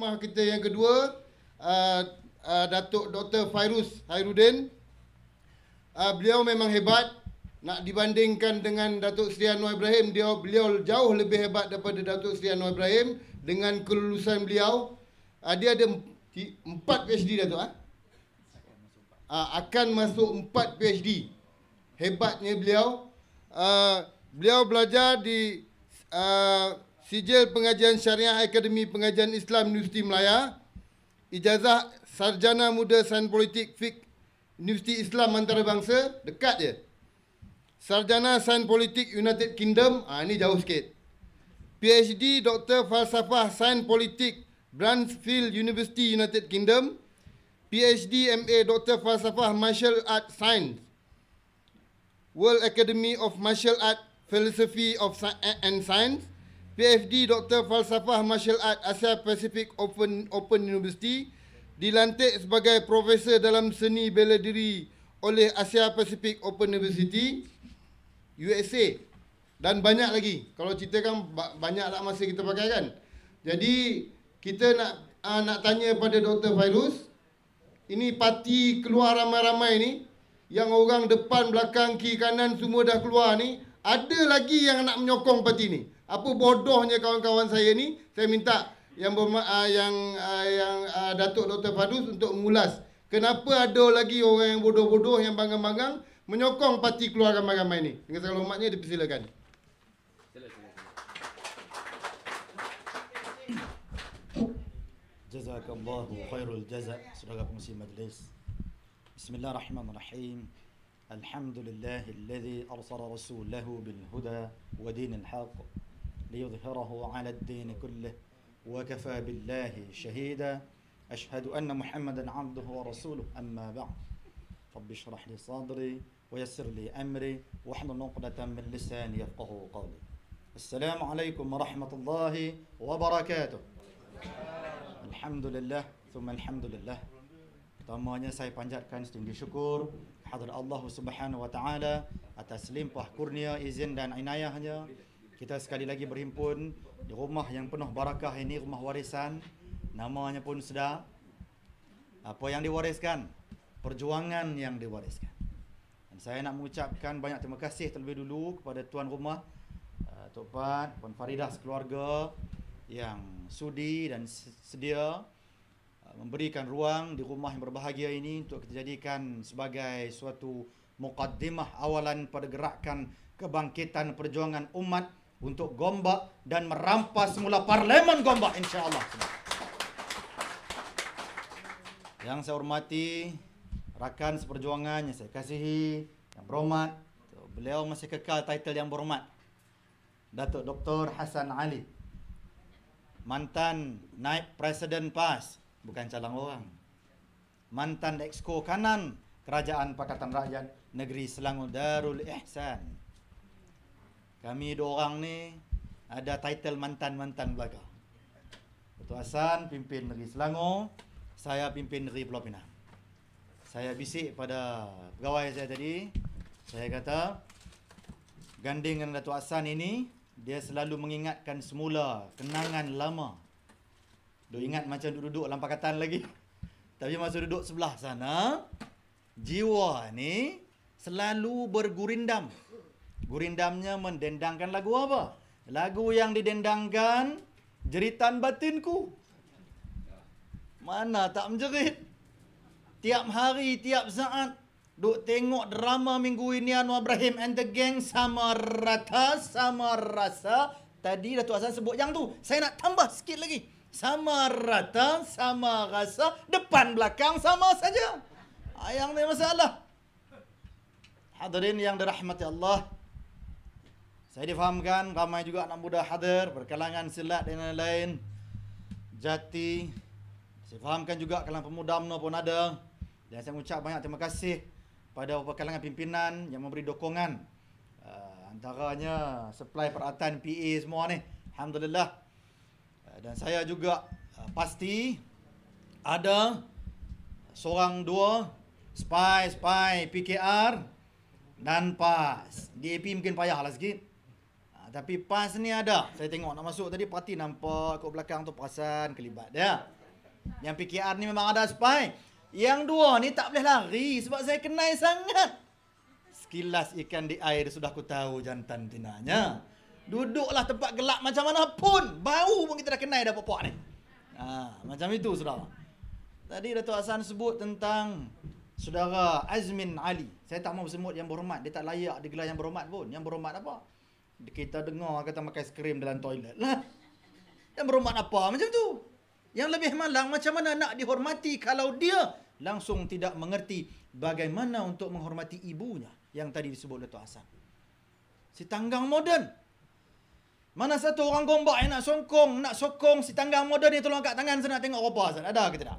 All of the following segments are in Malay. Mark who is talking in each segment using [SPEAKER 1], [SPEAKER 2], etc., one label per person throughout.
[SPEAKER 1] ceramah kita yang kedua, Datuk Dr. Fairuz Khairuddin. Beliau memang hebat. Nak dibandingkan dengan Datuk Seri Anwar Ibrahim, beliau jauh lebih hebat daripada Datuk Seri Anwar Ibrahim dengan kelulusan beliau. Dia ada 4 PhD, Datuk. Akan masuk 4 PhD. Hebatnya beliau. Beliau belajar di Sijil Pengajian Syariah Akademi Pengajian Islam Universiti Melaya. Ijazah Sarjana Muda Sains Politik Fiqh Universiti Islam Antarabangsa, dekat je. Sarjana Sains Politik United Kingdom, ini jauh sikit. PhD Dr. Falsafah Sains Politik Bransfield University United Kingdom. PhD MA Dr. Falsafah Martial Art Science, World Academy of Martial Art Philosophy of and Science. PhD Dr. Falsafah Martial Art Asia Pacific Open University. Dilantik sebagai Profesor dalam Seni Bela Diri oleh Asia Pacific Open University, USA. Dan banyak lagi. Kalau ceritakan banyaklah masa kita pakai kan. Jadi kita nak tanya pada Dr. Fairuz, ini parti keluar ramai-ramai ni, yang orang depan, belakang, kiri, kanan semua dah keluar ni, ada lagi yang nak menyokong parti ni. Apa bodohnya kawan-kawan saya ni, saya minta yang Datuk Dr. Fairuz untuk mengulas kenapa ada lagi orang yang bodoh-bodoh, yang bangang-bangang menyokong parti keluar ramai-ramai ni. Dengan segala hormatnya, dipersilakan.
[SPEAKER 2] Jazakallahu khairul jaza. Saudara pengurusi majlis, Bismillahirrahmanirrahim. Alhamdulillahilladzi arsala rasulahu bil huda wa dinil haqq liyudhhirahu 'ala ad-din kullih wa kafa billahi shahida. Ashhadu anna Muhammadan 'abduhu wa rasuluh, amma ba'd. Rabbi shrah li sadri wa yassir li amri wahlul 'uqdatam min lisani yafqahu qawli. Assalamualaikum warahmatullahi wabarakatuh. Alhamdulillah, thumma alhamdulillah. Pertamanya saya panjatkan setinggi syukur kehadrat Allah Subhanahu wa taala atas limpah kurnia, izin dan inayahnya. Kita sekali lagi berhimpun di rumah yang penuh barakah ini, rumah warisan. Namanya pun sudah apa yang diwariskan, perjuangan yang diwariskan. Dan saya nak mengucapkan banyak terima kasih terlebih dulu kepada tuan rumah, Tok Pat, Puan Faridah sekeluarga yang sudi dan sedia memberikan ruang di rumah yang berbahagia ini untuk kita jadikan sebagai suatu muqaddimah awalan pada gerakan kebangkitan perjuangan umat untuk Gombak dan merampas semula Parlimen Gombak, insya-Allah. Yang saya hormati rakan seperjuangan yang saya kasihi, yang berhormat, beliau masih kekal title yang berhormat, Datuk Dr. Hassan Ali, mantan naib presiden PAS, bukan calon orang, mantan exco kanan Kerajaan Pakatan Rakyat Negeri Selangor Darul Ihsan. Kami dua orang ni ada title mantan-mantan belaka. Datuk Hassan pimpin Negeri Selangor, saya pimpin Negeri Pulau Pinang. Saya bisik pada pegawai saya tadi, saya kata ganding dengan Datuk Hassan ini, dia selalu mengingatkan semula kenangan lama. Duk ingat macam duduk dalam pakatan lagi. Tapi masa duduk sebelah sana, jiwa ni selalu bergurindam. Gurindamnya mendendangkan lagu apa? Lagu yang didendangkan, jeritan batinku. Mana tak menjerit? Tiap hari, tiap saat duk tengok drama minggu ini Anwar Ibrahim and the Gang sama rata, sama rasa. Tadi Datuk Hassan sebut yang tu. Saya nak tambah sikit lagi. Sama rata, sama rasa, depan belakang sama saja. Yang ni masalah. Hadirin yang dirahmati Allah, saya difahamkan ramai juga anak muda hadir berkalangan silat dan lain-lain, Jati. Saya fahamkan juga kalangan pemuda UMNO pun ada. Dan saya mengucap banyak terima kasih pada beberapa kalangan pimpinan yang memberi dokongan, antaranya supply peralatan PA semua ni, alhamdulillah. Dan saya juga pasti ada seorang dua spy PKR dan PAS. DAP mungkin payahlah sikit. Tapi PAS ni ada. Saya tengok nak masuk tadi parti nampak kat belakang tu perasan kelibat dia. Yang PKR ni memang ada spy. Yang dua ni tak boleh lari sebab saya kenal sangat. Sekilas ikan di air sudah ku tahu jantan tinanya. Duduklah tempat gelap macam mana pun, bau pun kita dah kenal dah puak ni. Macam itu saudara. Tadi Datuk Hassan sebut tentang Saudara Azmin Ali. Saya tak mau sebut yang berhormat. Dia tak layak digelar yang berhormat pun. Yang berhormat apa? Kita dengar kata makan skrim dalam toilet lah. Yang berhormat apa? Macam tu. Yang lebih malang macam mana nak dihormati kalau dia langsung tidak mengerti bagaimana untuk menghormati ibunya. Yang tadi disebut Datuk Hassan. Si tanggang moden. Mana satu orang Gombak yang nak sokong si tanggang moden ni tolong angkat tangan saya nak tengok apa Hassan. Ada ke tidak?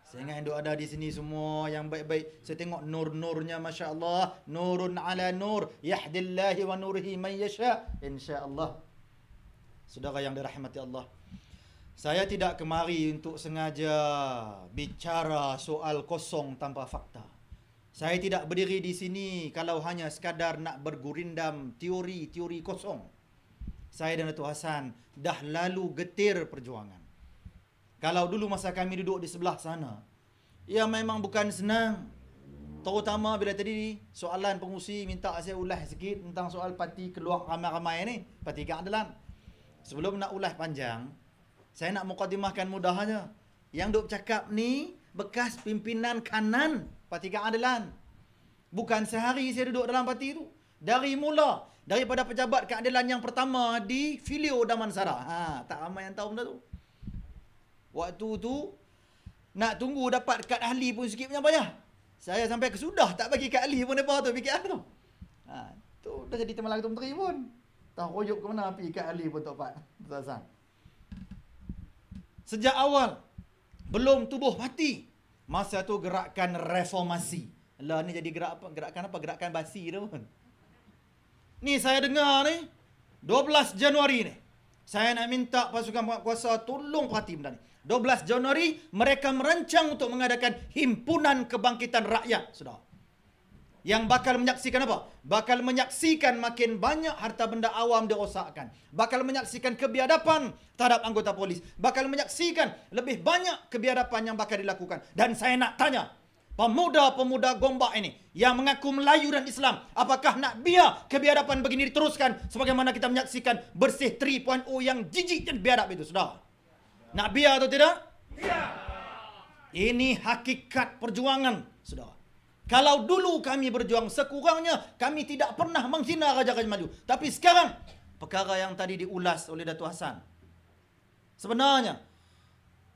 [SPEAKER 2] Saya ingat yang ada di sini semua yang baik-baik. Saya tengok nur-nurnya Masya Allah. Nurun ala nur. Yahdillahi wa nurihi man yasha. InsyaAllah. Saudara yang dirahmati Allah. Saya tidak kemari untuk sengaja bicara soal kosong tanpa fakta. Saya tidak berdiri di sini kalau hanya sekadar nak bergurindam teori-teori kosong. Saya dan Datuk Hassan dah lalu getir perjuangan. Kalau dulu masa kami duduk di sebelah sana, ya memang bukan senang. Terutama bila tadi soalan pengusi minta saya ulas sikit tentang soal parti keluar ramai-ramai ni, Parti Keadilan. Sebelum nak ulas panjang, saya nak mukadimahkan mudah saja. Yang duk cakap ni bekas pimpinan kanan Parti Keadilan. Bukan sehari saya duduk dalam parti tu. Dari mula, daripada pejabat keadilan yang pertama di Filio Damansara. Tak ramai yang tahu benda tu. Waktu tu, nak tunggu dapat kad ahli pun sikit punya payah. Saya sampai kesudah tak bagi kad ahli pun mereka tu, PKR tu. Tu dah jadi Teman Ketua Menteri pun. Tak royok ke mana pergi kad ahli pun tak dapat. Sejak awal, belum tubuh parti. Masa tu gerakan reformasi. Lah ni jadi gerakan apa? Gerakan basi tu pun. Ni saya dengar ni, 12 Januari ni. Saya nak minta pasukan penguasa tolong parti benda ni. 12 Januari, mereka merancang untuk mengadakan Himpunan Kebangkitan Rakyat, saudara. Yang bakal menyaksikan apa? Bakal menyaksikan makin banyak harta benda awam dirosakkan. Bakal menyaksikan kebiadaban terhadap anggota polis. Bakal menyaksikan lebih banyak kebiadaban yang bakal dilakukan. Dan saya nak tanya, pemuda-pemuda Gombak ini yang mengaku Melayu dan Islam, apakah nak biar kebiadaban begini diteruskan sebagaimana kita menyaksikan Bersih 3.0 yang jijik dan biadab itu, saudara? Nak biar atau tidak? Biar. Ini hakikat perjuangan, saudara. Kalau dulu kami berjuang, sekurangnya kami tidak pernah menghina Raja-Raja Melayu. Tapi sekarang, perkara yang tadi diulas oleh Datuk Hassan. Sebenarnya,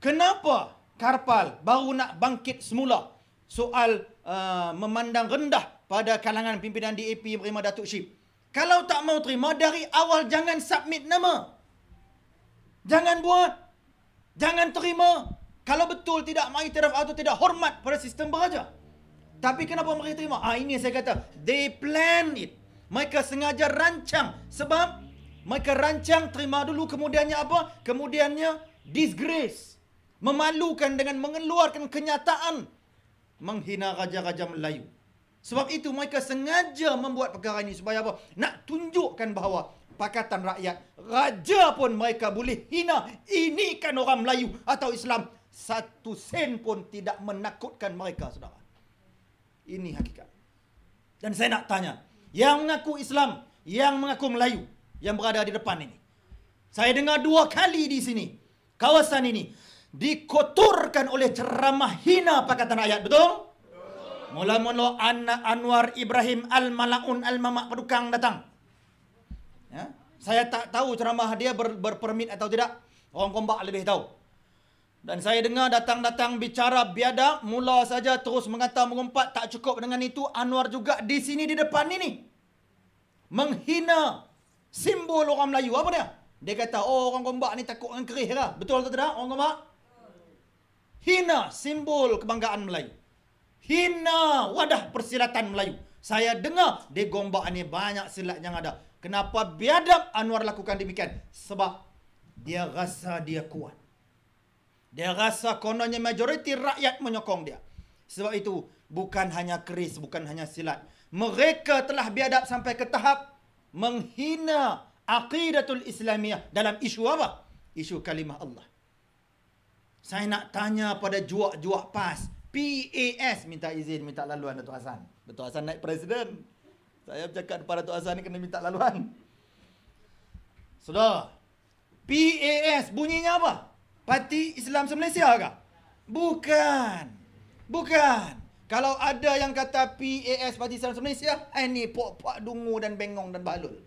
[SPEAKER 2] kenapa Karpal baru nak bangkit semula soal memandang rendah pada kalangan pimpinan DAP menerima Datuk Syib? Kalau tak mau terima, dari awal jangan submit nama. Jangan buat. Jangan terima. Kalau betul tidak mengiktiraf atau tidak hormat pada sistem beraja. Tapi kenapa mereka terima? Ini saya kata, they plan it. Mereka sengaja rancang. Sebab mereka rancang, terima dulu, kemudiannya apa? Kemudiannya disgrace. Memalukan dengan mengeluarkan kenyataan menghina Raja-Raja Melayu. Sebab itu mereka sengaja membuat perkara ini supaya apa? Nak tunjukkan bahawa Pakatan Rakyat, raja pun mereka boleh hina. Ini kan orang Melayu atau Islam. 1 sen pun tidak menakutkan mereka, saudara. Ini hakikat. Dan saya nak tanya, yang mengaku Islam, yang mengaku Melayu, yang berada di depan ini. Saya dengar 2 kali di sini, kawasan ini dikotorkan oleh ceramah hina Pakatan Rakyat, betul? Mula-mula Anwar Ibrahim Al-Malaun Al-Mamak Pedukang datang. Ya? Saya tak tahu ceramah dia berpermit atau tidak. Orang Gombak lebih tahu. Dan saya dengar datang-datang bicara biadab, mula saja terus mengumpat, tak cukup dengan itu, Anwar juga di sini di depan ini menghina simbol orang Melayu. Apa dia? Dia kata, orang Gombak ni takut dengan kerih lah. Betul atau tidak orang Gombak? Hina simbol kebanggaan Melayu. Hina wadah persilatan Melayu. Saya dengar di Gombak ni banyak silat yang ada. Kenapa biadab Anwar lakukan demikian? Sebab dia rasa dia kuat. Dia rasa kononnya majoriti rakyat menyokong dia. Sebab itu bukan hanya keris, bukan hanya silat. Mereka telah biadab sampai ke tahap menghina aqidatul Islamiyah dalam isu apa? Isu kalimah Allah. Saya nak tanya pada juak-juak PAS, PAS minta izin, minta laluan Datuk Hassan. Datuk Hassan naik presiden. Saya bercakap kepada Datuk Hassan ni kena minta laluan. Saudara, PAS bunyinya apa? Parti Islam Se-Malaysia ke? Bukan. Bukan. Kalau ada yang kata PAS Parti Islam Se-Malaysia, ini pok-pok dungu dan bengong dan balul.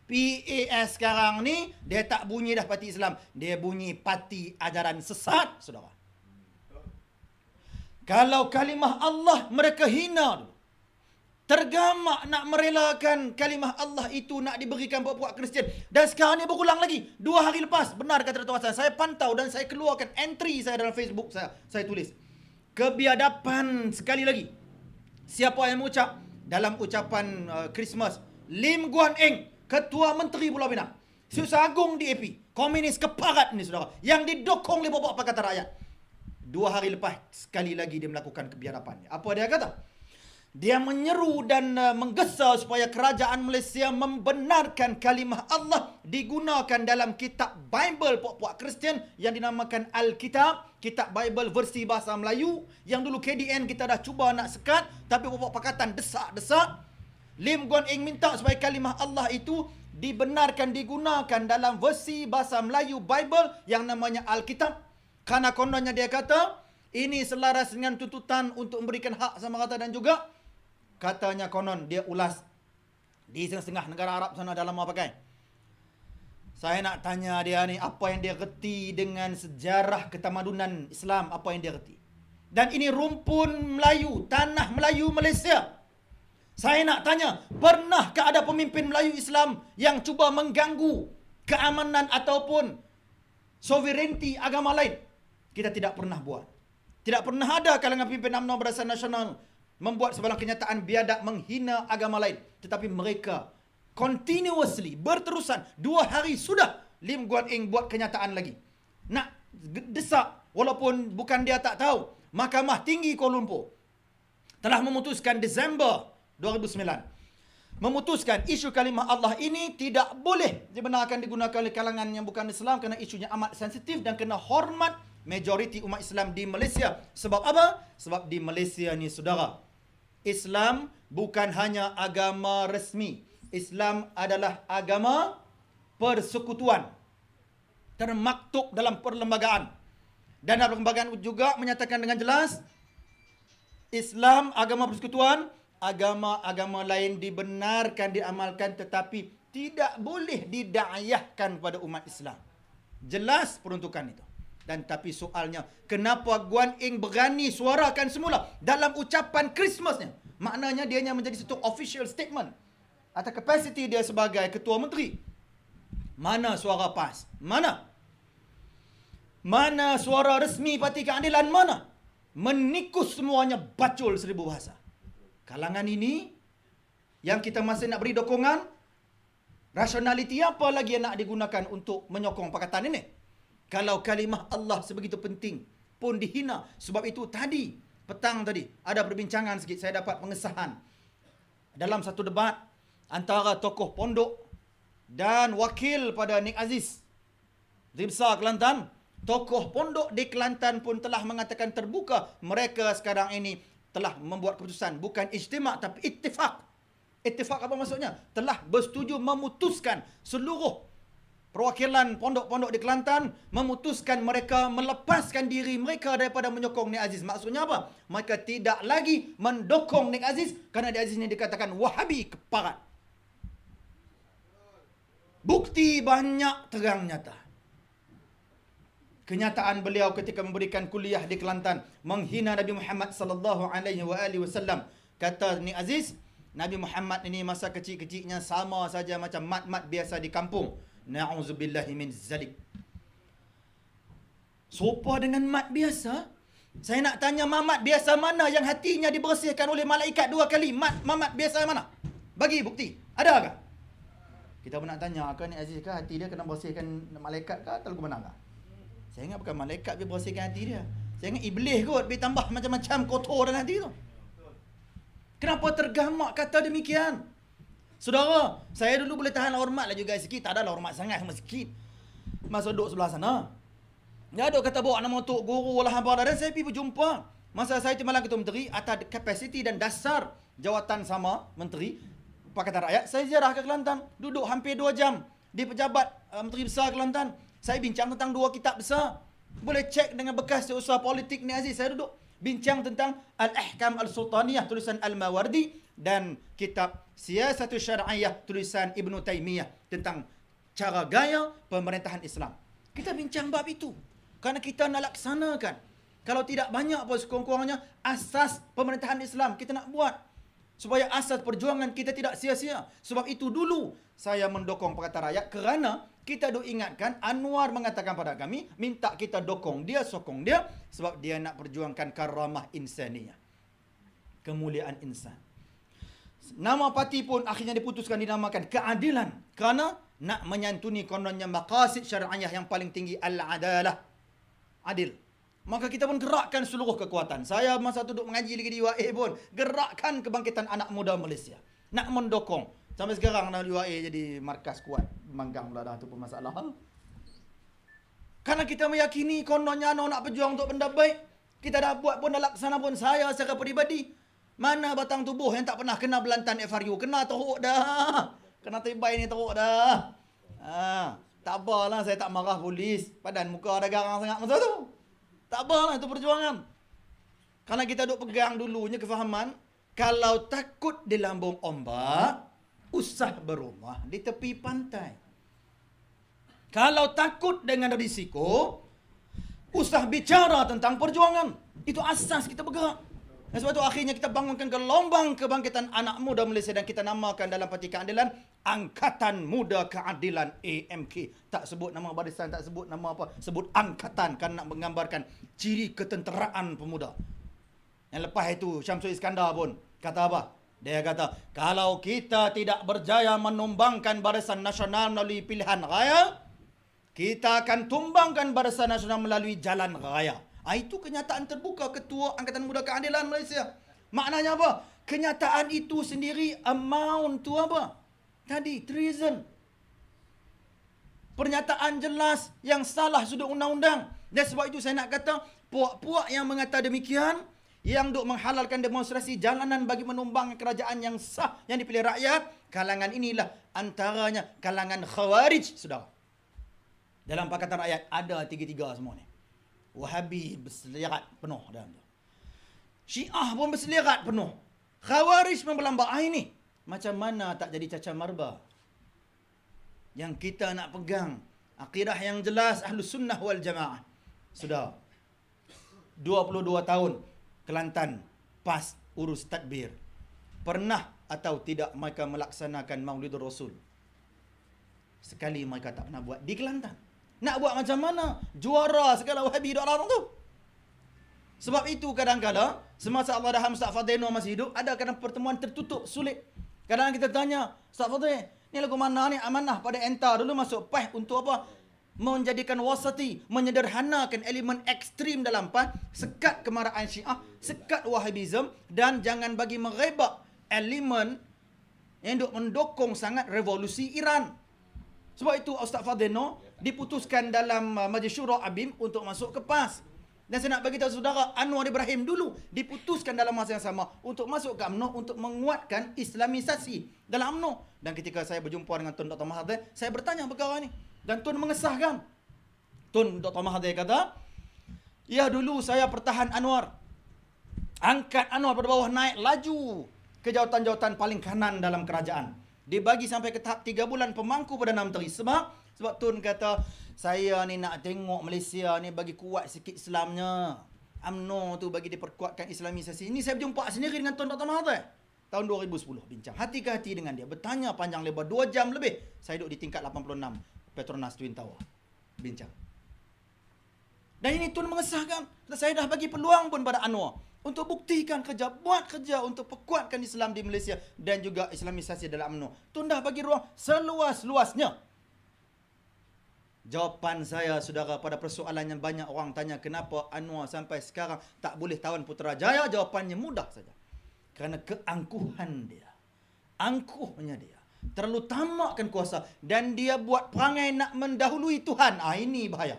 [SPEAKER 2] PAS sekarang ni, dia tak bunyi dah Parti Islam. Dia bunyi Parti Ajaran Sesat, saudara. Kalau kalimah Allah mereka hina dulu. Tergamak nak merelakan kalimah Allah itu nak diberikan puak-puak Kristian. Dan sekarang ni berulang lagi. 2 hari lepas, benar kata Datuk Hassan. Saya pantau dan saya keluarkan entry saya dalam Facebook saya. Saya tulis. Kebiadaban sekali lagi. Siapa yang mengucap dalam ucapan Christmas, Lim Guan Eng, Ketua Menteri Pulau Pinang, Susah Agung DAP, komunis keparat ni saudara, yang didokong oleh Bapak Pakatan Rakyat. 2 hari lepas, sekali lagi dia melakukan kebiadapan. Apa dia kata? Dia menyeru dan menggesa supaya kerajaan Malaysia membenarkan kalimah Allah digunakan dalam kitab Bible puak-puak Kristian yang dinamakan Alkitab, kitab Bible versi bahasa Melayu, yang dulu KDN kita dah cuba nak sekat, tapi Bapak Pakatan desak-desak. Lim Guan Eng minta supaya kalimah Allah itu dibenarkan digunakan dalam versi bahasa Melayu Bible yang namanya Alkitab. Karena kononnya dia kata, ini selaras dengan tuntutan untuk memberikan hak sama rata dan juga, katanya konon dia ulas di setengah-setengah negara Arab sana dalam apa pakai. Saya nak tanya dia ni, apa yang dia reti dengan sejarah ketamadunan Islam, apa yang dia reti. Dan ini rumpun Melayu, tanah Melayu Malaysia. Saya nak tanya, pernahkah ada pemimpin Melayu Islam yang cuba mengganggu keamanan ataupun sovereignty agama lain? Kita tidak pernah buat. Tidak pernah ada kalangan pemimpin UMNO Barisan Nasional membuat sebarang kenyataan biadab menghina agama lain. Tetapi mereka continuously, berterusan, 2 hari sudah Lim Guan Eng buat kenyataan lagi. Nak desak, walaupun bukan dia tak tahu, Mahkamah Tinggi Kuala Lumpur telah memutuskan Disember 2009 memutuskan isu kalimah Allah ini tidak boleh dibenarkan digunakan oleh kalangan yang bukan Islam kerana isunya amat sensitif dan kena hormat majoriti umat Islam di Malaysia. Sebab apa? Sebab di Malaysia ni saudara, Islam bukan hanya agama resmi. Islam adalah agama persekutuan. Termaktub dalam perlembagaan. Dan dalam perlembagaan juga menyatakan dengan jelas, Islam agama persekutuan, agama-agama lain dibenarkan diamalkan tetapi tidak boleh dida'ayahkan kepada umat Islam. Jelas peruntukan itu. Dan tapi soalnya, kenapa Guan Eng berani suarakan semula dalam ucapan Christmasnya? Maknanya dia hanya menjadi satu official statement atas kapasiti dia sebagai ketua menteri. Mana suara PAS? Mana? Mana suara resmi Parti Keadilan? Mana? Menikus semuanya bacul 1000 bahasa. Kalangan ini yang kita masih nak beri dokongan, rasionaliti apa lagi yang nak digunakan untuk menyokong pakatan ini? Kalau kalimah Allah sebegitu penting pun dihina. Sebab itu tadi, petang tadi, ada perbincangan sikit. Saya dapat pengesahan dalam satu debat antara tokoh pondok dan wakil pada Nik Aziz di Besar Kelantan. Tokoh pondok di Kelantan pun telah mengatakan terbuka mereka sekarang ini telah membuat keputusan. Bukan ijtima' tapi ittifaq. Ittifaq apa maksudnya? Telah bersetuju memutuskan seluruh perwakilan pondok-pondok di Kelantan memutuskan mereka melepaskan diri mereka daripada menyokong Nik Aziz. Maksudnya apa? Mereka tidak lagi mendukung Nik Aziz kerana Nik Aziz ini dikatakan Wahabi keparat. Bukti banyak terang nyata. Kenyataan beliau ketika memberikan kuliah di Kelantan menghina Nabi Muhammad sallallahu alaihi wasallam. Kata Nik Aziz, Nabi Muhammad ini masa kecil-kecilnya sama saja macam mat-mat biasa di kampung. Na'udzubillahi min zalik. Sopa dengan mat biasa? Saya nak tanya, mamat biasa mana yang hatinya dibersihkan oleh malaikat 2 kali? Mamat biasa mana? Bagi bukti. Ada ke? Kita pun nak tanya, ke Nik Aziz ke hati dia kena bersihkan malaikat ke atau ke mana ke? Saya ingat bukan malaikat dia bersihkan hati dia. Saya ingat iblis kot dia tambah macam-macam kotor dalam hati tu. Kenapa tergamak kata demikian? Saudara, saya dulu boleh tahan hormat lah juga sikit. Tak adalah hormat sangat, cuma sikit. Masa duduk sebelah sana. Dia duduk kata bawa nama Tok Guru lah apa. Dan saya pergi berjumpa. Masa saya Timbalan Ketua Menteri, atas kapasiti dan dasar jawatan sama Menteri Pakatan Rakyat, saya ziarah ke Kelantan. Duduk hampir 2 jam di pejabat Menteri Besar Kelantan. Saya bincang tentang 2 kitab besar. Boleh cek dengan bekas usaha politik ni Aziz. Saya duduk bincang tentang Al-Ahkam Al-Sultaniyah tulisan Al-Mawardi dan kitab Siyasatul Syar'iyah tulisan Ibn Taymiyah tentang cara gaya pemerintahan Islam. Kita bincang bab itu kerana kita nak laksanakan. Kalau tidak banyak pun sekurang-kurangnya asas pemerintahan Islam kita nak buat supaya asas perjuangan kita tidak sia-sia. Sebab itu dulu saya mendokong Pakatan Rakyat kerana kita duk ingatkan Anwar mengatakan pada kami minta kita dokong dia, sokong dia sebab dia nak perjuangkan karamah insaniyah. Kemuliaan insan. Nama parti pun akhirnya diputuskan dinamakan Keadilan kerana nak menyantuni kononnya maqasid syar'iyah yang paling tinggi al-adalah. Adil. Maka kita pun gerakkan seluruh kekuatan. Saya masa tu duduk mengaji lagi di UAE pun gerakkan kebangkitan anak muda Malaysia. Nak mendokong. Sampai sekarang UAE jadi markas kuat. Manggang pula dah tu pun masalah. Karena kita meyakini kononnya anak nak berjuang untuk benda baik. Kita dah buat pun dah laksana pun saya secara peribadi. Mana batang tubuh yang tak pernah kena belantan FRU? Kena teruk dah. Kena tibai ni teruk dah. Tak apalah saya tak marah polis. Padan muka ada garang sangat masa tu. Tak apalah itu perjuangan. Karena kita duk pegang dulunya kefahaman. Kalau takut di lambung ombak, usah berumah di tepi pantai. Kalau takut dengan risiko, usah bicara tentang perjuangan. Itu asas kita bergerak. Dan sebab itu akhirnya kita bangunkan gelombang kebangkitan anak muda Malaysia dan kita namakan dalam Parti Keadilan Angkatan Muda Keadilan AMK. Tak sebut nama barisan, tak sebut nama apa, sebut angkatan kan nak menggambarkan ciri ketenteraan pemuda. Yang lepas itu Syamsul Iskandar pun kata apa? Dia kata, kalau kita tidak berjaya menumbangkan Barisan Nasional melalui pilihan raya, kita akan tumbangkan Barisan Nasional melalui jalan raya. Itu kenyataan terbuka Ketua Angkatan Muda Keadilan Malaysia. Maknanya apa? Kenyataan itu sendiri amount tu apa? Tadi, treason. Pernyataan jelas yang salah sudut undang-undang. Dan sebab itu saya nak kata, puak-puak yang mengata demikian, yang duk menghalalkan demonstrasi jalanan bagi menumbang kerajaan yang sah yang dipilih rakyat, kalangan inilah antaranya kalangan Khawarij, saudara. Dalam Pakatan Rakyat ada tiga-tiga semua ni. Wahabi berselirat penuh dalam tu. Syiah pun berselirat penuh. Khawarij membelambak ini. Macam mana tak jadi cacah marba? Yang kita nak pegang akidah yang jelas Ahlus Sunnah wal Jamaah. Sudah 22 tahun Kelantan pas urus tadbir. Pernah atau tidak mereka melaksanakan Maulidur Rasul? Sekali mereka tak pernah buat di Kelantan. Nak buat macam mana? Juara segala Wahabi duk larang tu. Sebab itu kadang-kadang semasa Allah dah Ustaz Fadil masih hidup, ada kadang pertemuan tertutup, sulit. Kadang kita tanya, Ustaz Fadil, ni lagu mana ni amanah pada entah dulu masuk PAH untuk apa? Menjadikan wasati, menyederhanakan elemen ekstrim dalam PAH, sekat kemarahan Syiah, sekat Wahabism dan jangan bagi merebak elemen yang duk mendokong sangat revolusi Iran. Sebab itu Ustaz Fadeno diputuskan dalam Majlis Syura ABIM untuk masuk ke PAS. Dan saya nak bagi tahu saudara, Anwar Ibrahim dulu diputuskan dalam masa yang sama untuk masuk ke UMNO untuk menguatkan Islamisasi dalam UMNO. Dan ketika saya berjumpa dengan Tun Dr. Mahathir, saya bertanya perkara ini. Dan Tun mengesahkan. Tun Dr. Mahathir kata, ya dulu saya pertahan Anwar. Angkat Anwar pada bawah naik laju ke jawatan-jawatan paling kanan dalam kerajaan. Dibagi sampai ke tahap 3 bulan pemangku Perdana Menteri. Sebab Tun kata, saya ni nak tengok Malaysia ni bagi kuat sikit Islamnya. UMNO tu bagi diperkuatkan Islamisasi. Ini saya berjumpa sendiri dengan Tun Dr. Mahathir. Tahun 2010 bincang. Hati ke hati dengan dia. Bertanya panjang lebar 2 jam lebih. Saya duduk di tingkat 86 Petronas Twin Tower. Bincang. Dan ini Tun mengesahkan. Saya dah bagi peluang pun pada Anwar. Untuk buktikan kerja, buat kerja untuk perkuatkan Islam di Malaysia dan juga Islamisasi dalam UMNO. Tun dah bagi ruang seluas-luasnya. Jawapan saya, saudara, pada persoalan yang banyak orang tanya kenapa Anwar sampai sekarang tak boleh tawan Putrajaya, jawapannya mudah saja. Kerana keangkuhan dia. Angkuhnya dia. Terlalu tamakkan kuasa. Dan dia buat perangai nak mendahului Tuhan. Ini bahaya.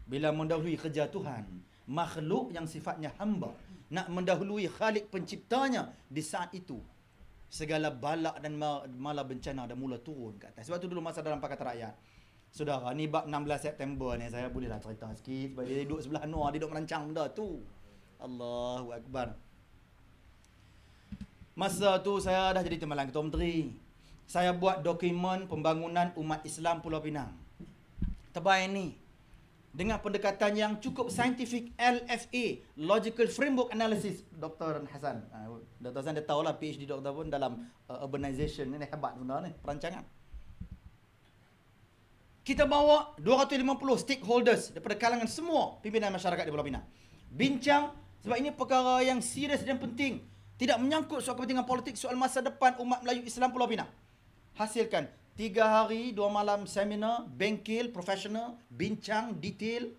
[SPEAKER 2] Bila mendahului kerja Tuhan, makhluk yang sifatnya hamba nak mendahului Khalik penciptanya, di saat itu segala balak dan mala bencana dah mula turun ke atas. Sebab tu dulu masa dalam Pakatan Rakyat, saudara, ni bab 16 September ni saya bolehlah cerita sikit sebab dia duduk sebelah Anwar, dia duduk merancang benda tu. Allahu Akbar. Masa tu saya dah jadi Timbalan Ketua Menteri. Saya buat dokumen pembangunan umat Islam Pulau Pinang. Terbaik ni, dengan pendekatan yang cukup saintifik, LFA, Logical Framework Analysis, Dr. Hasan. Dr. Hasan dia tahulah PhD doktor pun dalam urbanization ni, hebat benda ni, perancangan. Kita bawa 250 stakeholders daripada kalangan semua pimpinan masyarakat di Pulau Pinang. Bincang, sebab ini perkara yang serius dan penting. Tidak menyangkut soal kepentingan politik, soal masa depan umat Melayu Islam Pulau Pinang. Hasilkan 3 hari 2 malam seminar, bengkel, profesional, bincang, detail.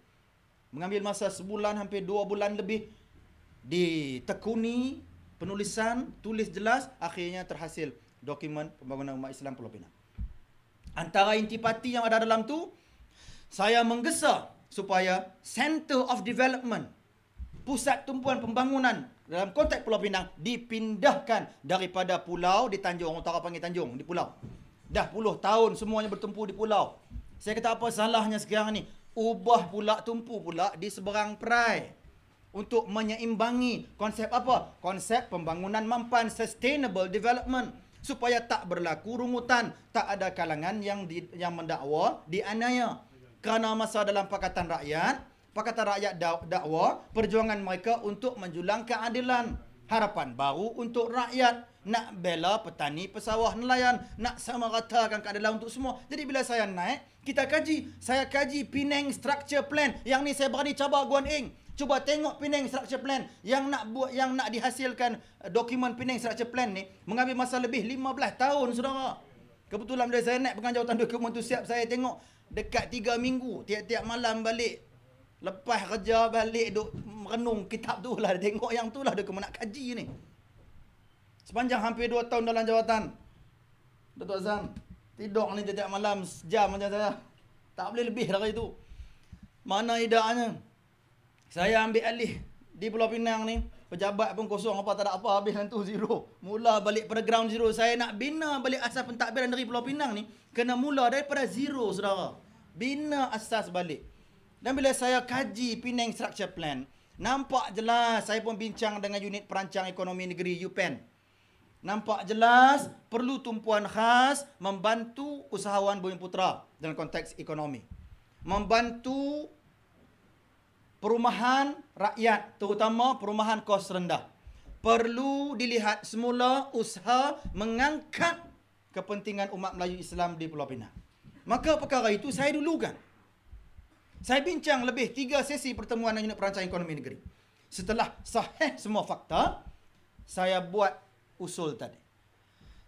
[SPEAKER 2] Mengambil masa sebulan, hampir 2 bulan lebih. Ditekuni, penulisan, tulis jelas. Akhirnya terhasil dokumen pembangunan umat Islam Pulau Pinang. Antara intipati yang ada dalam tu, saya menggesa supaya Center of Development, pusat tumpuan pembangunan dalam konteks Pulau Pinang, dipindahkan daripada pulau di Tanjung, orang utara panggil Tanjung, di pulau. Dah puluh tahun semuanya bertumpu di pulau. Saya kata apa salahnya sekarang ni? Ubah pula, tumpu pula di seberang perai. Untuk menyeimbangi konsep apa? Konsep pembangunan mampan, sustainable development. Supaya tak berlaku rungutan, tak ada kalangan yang mendakwa dianiaya. Kerana masa dalam Pakatan Rakyat dakwa perjuangan mereka untuk menjulang keadilan. Harapan baru untuk rakyat. Nak bela petani, pesawah, nelayan. Nak sama ratakan keadilan untuk semua. Jadi bila saya naik, kita kaji. Saya kaji Penang Structure Plan. Yang ni saya berani cabar Guan Eng. Cuba tengok Penang Structure Plan. Yang nak dihasilkan dokumen Penang Structure Plan ni mengambil masa lebih 15 tahun, saudara. Kebetulan bila saya naik pegang jawatan dokumen tu siap, saya tengok dekat 3 minggu. Tiap-tiap malam balik. Lepas kerja balik duk merenung kitab tu lah. Tengok yang tu lah dokumen nak kaji ni. Sepanjang hampir 2 tahun dalam jawatan, Datuk Azam tidur ni tiap malam sejam macam saya. Tak boleh lebih dari itu. Mana idaknya? Saya ambil alih di Pulau Pinang ni. Pejabat pun kosong, apa tak ada apa, habis tu zero. Mula balik pada ground zero. Saya nak bina balik asas pentadbiran dari Pulau Pinang ni, kena mula daripada zero, saudara. Bina asas balik. Dan bila saya kaji Penang Structure Plan, nampak jelas, saya pun bincang dengan unit perancang ekonomi negeri UPEN. Nampak jelas perlu tumpuan khas membantu usahawan Bumi Putra dalam konteks ekonomi. Membantu perumahan rakyat, terutama perumahan kos rendah. Perlu dilihat semula usaha mengangkat kepentingan umat Melayu Islam di Pulau Pinang. Maka perkara itu saya dulukan. Saya bincang lebih 3 sesi pertemuan dengan unit perancang ekonomi negeri. Setelah sahih semua fakta, saya buat usul tadi.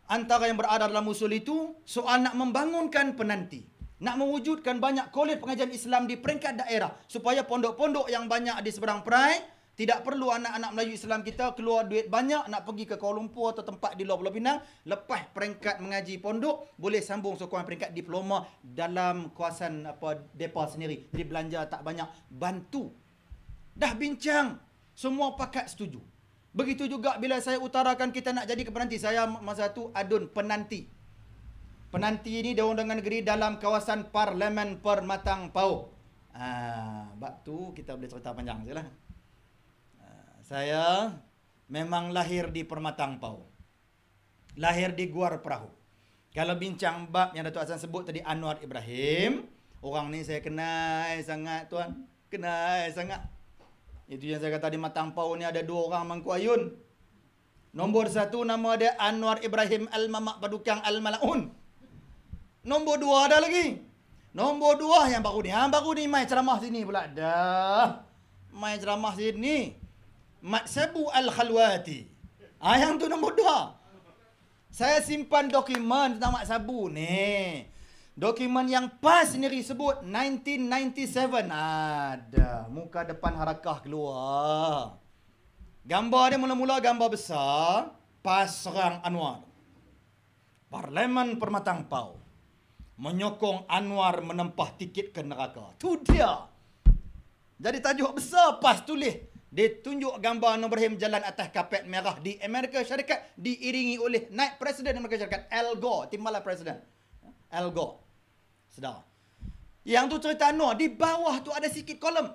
[SPEAKER 2] Antara yang berada dalam usul itu, soal nak membangunkan penanti. Nak mewujudkan banyak kolej pengajian Islam di peringkat daerah. Supaya pondok-pondok yang banyak di seberang perai, tidak perlu anak-anak Melayu Islam kita keluar duit banyak nak pergi ke Kuala Lumpur atau tempat di luar Pulau Pinang. Lepas peringkat mengaji pondok, boleh sambung sokongan peringkat diploma dalam kawasan depa sendiri. Jadi belanja tak banyak. Bantu. Dah bincang. Semua pakat setuju. Begitu juga bila saya utarakan kita nak jadi penanti. Saya masa tu adun penanti. Penanti ini Dewan-Undangan Negeri dalam kawasan Parlimen Permatang Pau. Bab tu kita boleh cerita panjang je lah. Saya memang lahir di Permatang Pau. Lahir di Guar Perahu. Kalau bincang bab yang Datuk Hasan sebut tadi, Anwar Ibrahim. Orang ni saya kenal sangat, tuan. Kenal sangat. Itu yang saya kata di Matang Pau ni ada 2 orang Mangku Ayun. Nombor 1 nama dia Anwar Ibrahim Al-Mamak Padukang Al-Malaun. Nombor 2 ada lagi. Nombor 2 yang baru ni. Yang baru ni mai ceramah sini pula. Dah. Mai ceramah sini. Mat Sabu Al-Khalwati. Yang tu nombor 2. Saya simpan dokumen tentang Mat Sabu ni. Dokumen yang PAS sendiri sebut 1997. Ada. Muka depan harakah keluar. Gambar dia mula-mula gambar besar. PAS serang Anwar. Parlimen Permatang Pau menyokong Anwar menempah tiket ke neraka. Tu dia. Jadi tajuk besar PAS tulis. Dia tunjuk gambar Anwar Ibrahim jalan atas kapet merah di Amerika Syarikat diiringi oleh naib Presiden Amerika Syarikat Al Gore, timbalan Presiden. Al Gore. Saudara. Yang tu cerita Anwar. Di bawah tu ada sikit kolom.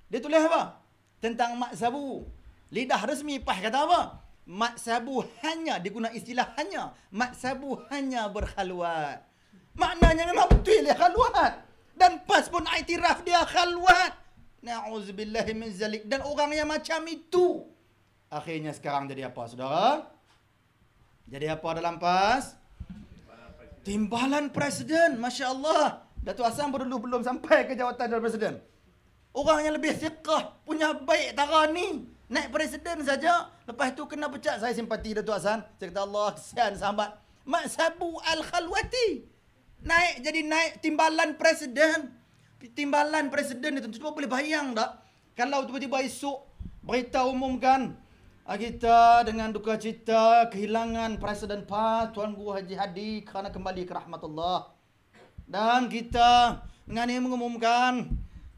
[SPEAKER 2] Dia tulis apa? Tentang Mat Sabu. Lidah resmi PAS kata apa? Mat Sabu hanya, diguna istilah hanya. Mat Sabu hanya berkhalwat. Maknanya memang betul dia khalwat. Dan PAS pun iktiraf dia khalwat. Na'udzubillahi min zalik. Dan orang yang macam itu. Akhirnya sekarang jadi apa, saudara? Jadi apa dalam PAS? Timbalan Presiden. Masya Allah. Datuk Hassan belum sampai ke jawatan dari Presiden. Orang yang lebih siqah, punya baik tara ni. Naik Presiden saja. Lepas tu kena pecat. Saya simpati Datuk Hassan. Saya kata Allah, kesian sahabat. Mat Sabu Al-Khalwati. Jadi naik timbalan Presiden. Timbalan Presiden itu. Cuma boleh bayang tak? Kalau tiba-tiba esok berita umumkan. Kita dengan duka cita kehilangan Presiden PAS Tuan Guru Haji Hadi kerana kembali ke rahmatullah. Dan kita dengan ini mengumumkan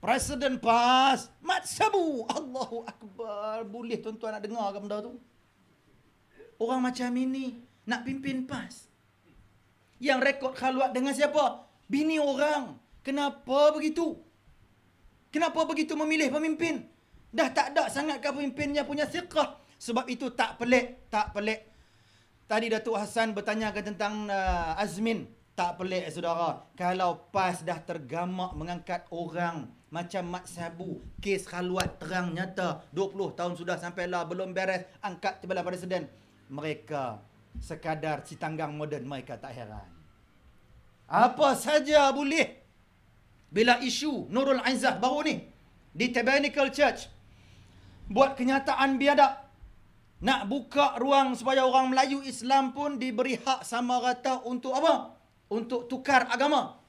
[SPEAKER 2] Presiden PAS Mat Sabu. Allahu Akbar. Boleh tuan-tuan nak dengar ke benda tu? Orang macam ini nak pimpin PAS. Yang rekod khalwat dengan siapa? Bini orang. Kenapa begitu? Kenapa begitu memilih pemimpin? Dah tak ada sangat ke pemimpinnya punya siqah. Sebab itu tak pelik. Tadi Datuk Hassan bertanyakan tentang Azmin. Tak pelik, saudara. Kalau PAS dah tergamak mengangkat orang macam Mat Sabu, kes khalwat terang nyata, 20 tahun sudah sampailah belum beres, angkat timbalan Presiden. Mereka sekadar si tanggang moden, mereka tak heran. Apa saja boleh. Bila isu Nurul Aizah baru ni di Tabernacle Church buat kenyataan biadab, nak buka ruang supaya orang Melayu Islam pun diberi hak sama rata untuk apa? Untuk tukar agama.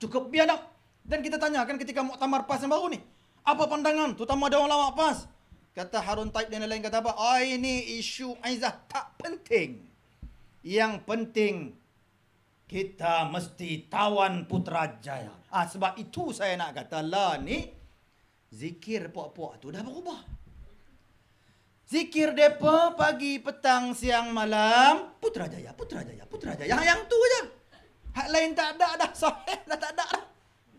[SPEAKER 2] Cukup biadab. Dan kita tanyakan ketika muktamar PAS yang baru ni, apa pandangan terutama ada ulama PAS? Kata Harun Taib dan lain kata apa? Ini isu Aizah tak penting. Yang penting kita mesti tawan Putrajaya. Sebab itu saya nak kata lah ni, zikir puak-puak tu dah berubah. Zikir depa pagi, petang, siang, malam, Putrajaya. Yang tu je. Hak lain tak ada dah. Sahih dah tak ada dah.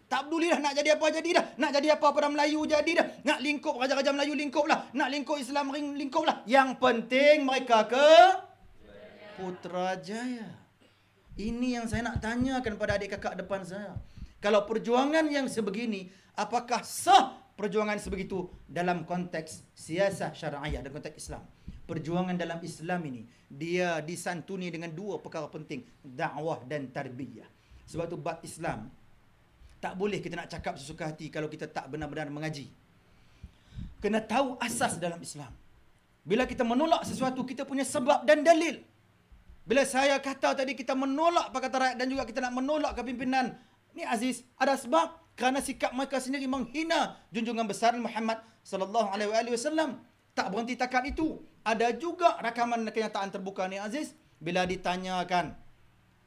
[SPEAKER 2] Tak peduli dah nak jadi apa jadi dah. Nak jadi apa pada Melayu jadi dah. Nak lingkup Raja-Raja Melayu lingkup lah. Nak lingkup Islam lingkup lah. Yang penting mereka ke Putrajaya. Ini yang saya nak tanyakan pada adik kakak depan saya. Kalau perjuangan yang sebegini, apakah sah perjuangan sebegitu dalam konteks siasah syar'iyah dan konteks Islam? Perjuangan dalam Islam ini, dia disantuni dengan dua perkara penting. Dakwah dan tarbiyah. Sebab tu bab Islam, tak boleh kita nak cakap sesuka hati kalau kita tak benar-benar mengaji. Kena tahu asas dalam Islam. Bila kita menolak sesuatu, kita punya sebab dan dalil. Bila saya kata tadi kita menolak Pakatan Rakyat dan juga kita nak menolak kepimpinan ni Aziz, ada sebab kerana sikap mereka sendiri menghina junjungan besar Muhammad sallallahu alaihi wasallam. Tak berhenti takat itu. Ada juga rakaman kenyataan terbuka ni Aziz, bila ditanyakan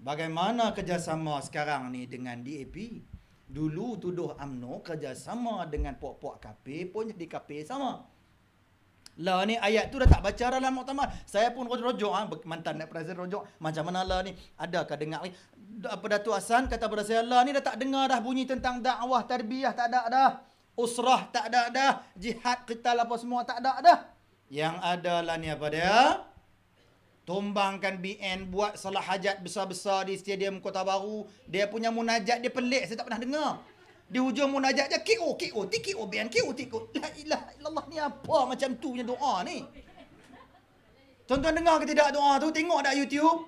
[SPEAKER 2] bagaimana kerjasama sekarang ni dengan DAP. Dulu tuduh UMNO kerjasama dengan puak-puak KP pun jadi KP sama. Lah ni ayat tu dah tak baca dalam muktamar. Saya pun rojok mantan naib presiden rojok. Macam mana lah ni? Adakah dengar ni? Apa Datuk Hassan kata pada saya, lah ni dah tak dengar dah bunyi tentang dakwah tarbiyah, tak ada dah. Usrah tak ada dah. Jihad qital apa semua tak ada dah. Yang ada lah ni apa dia? Tumbangkan BN, buat salah hajat besar-besar di Stadium Kota Baru. Dia punya munajat dia pelik, saya tak pernah dengar. Di hujung munajat je KO BN KO. La ilaha illallah, ni apa macam tu punya doa ni? Tuan-tuan dengar ke tidak doa tu? Tengok tak YouTube?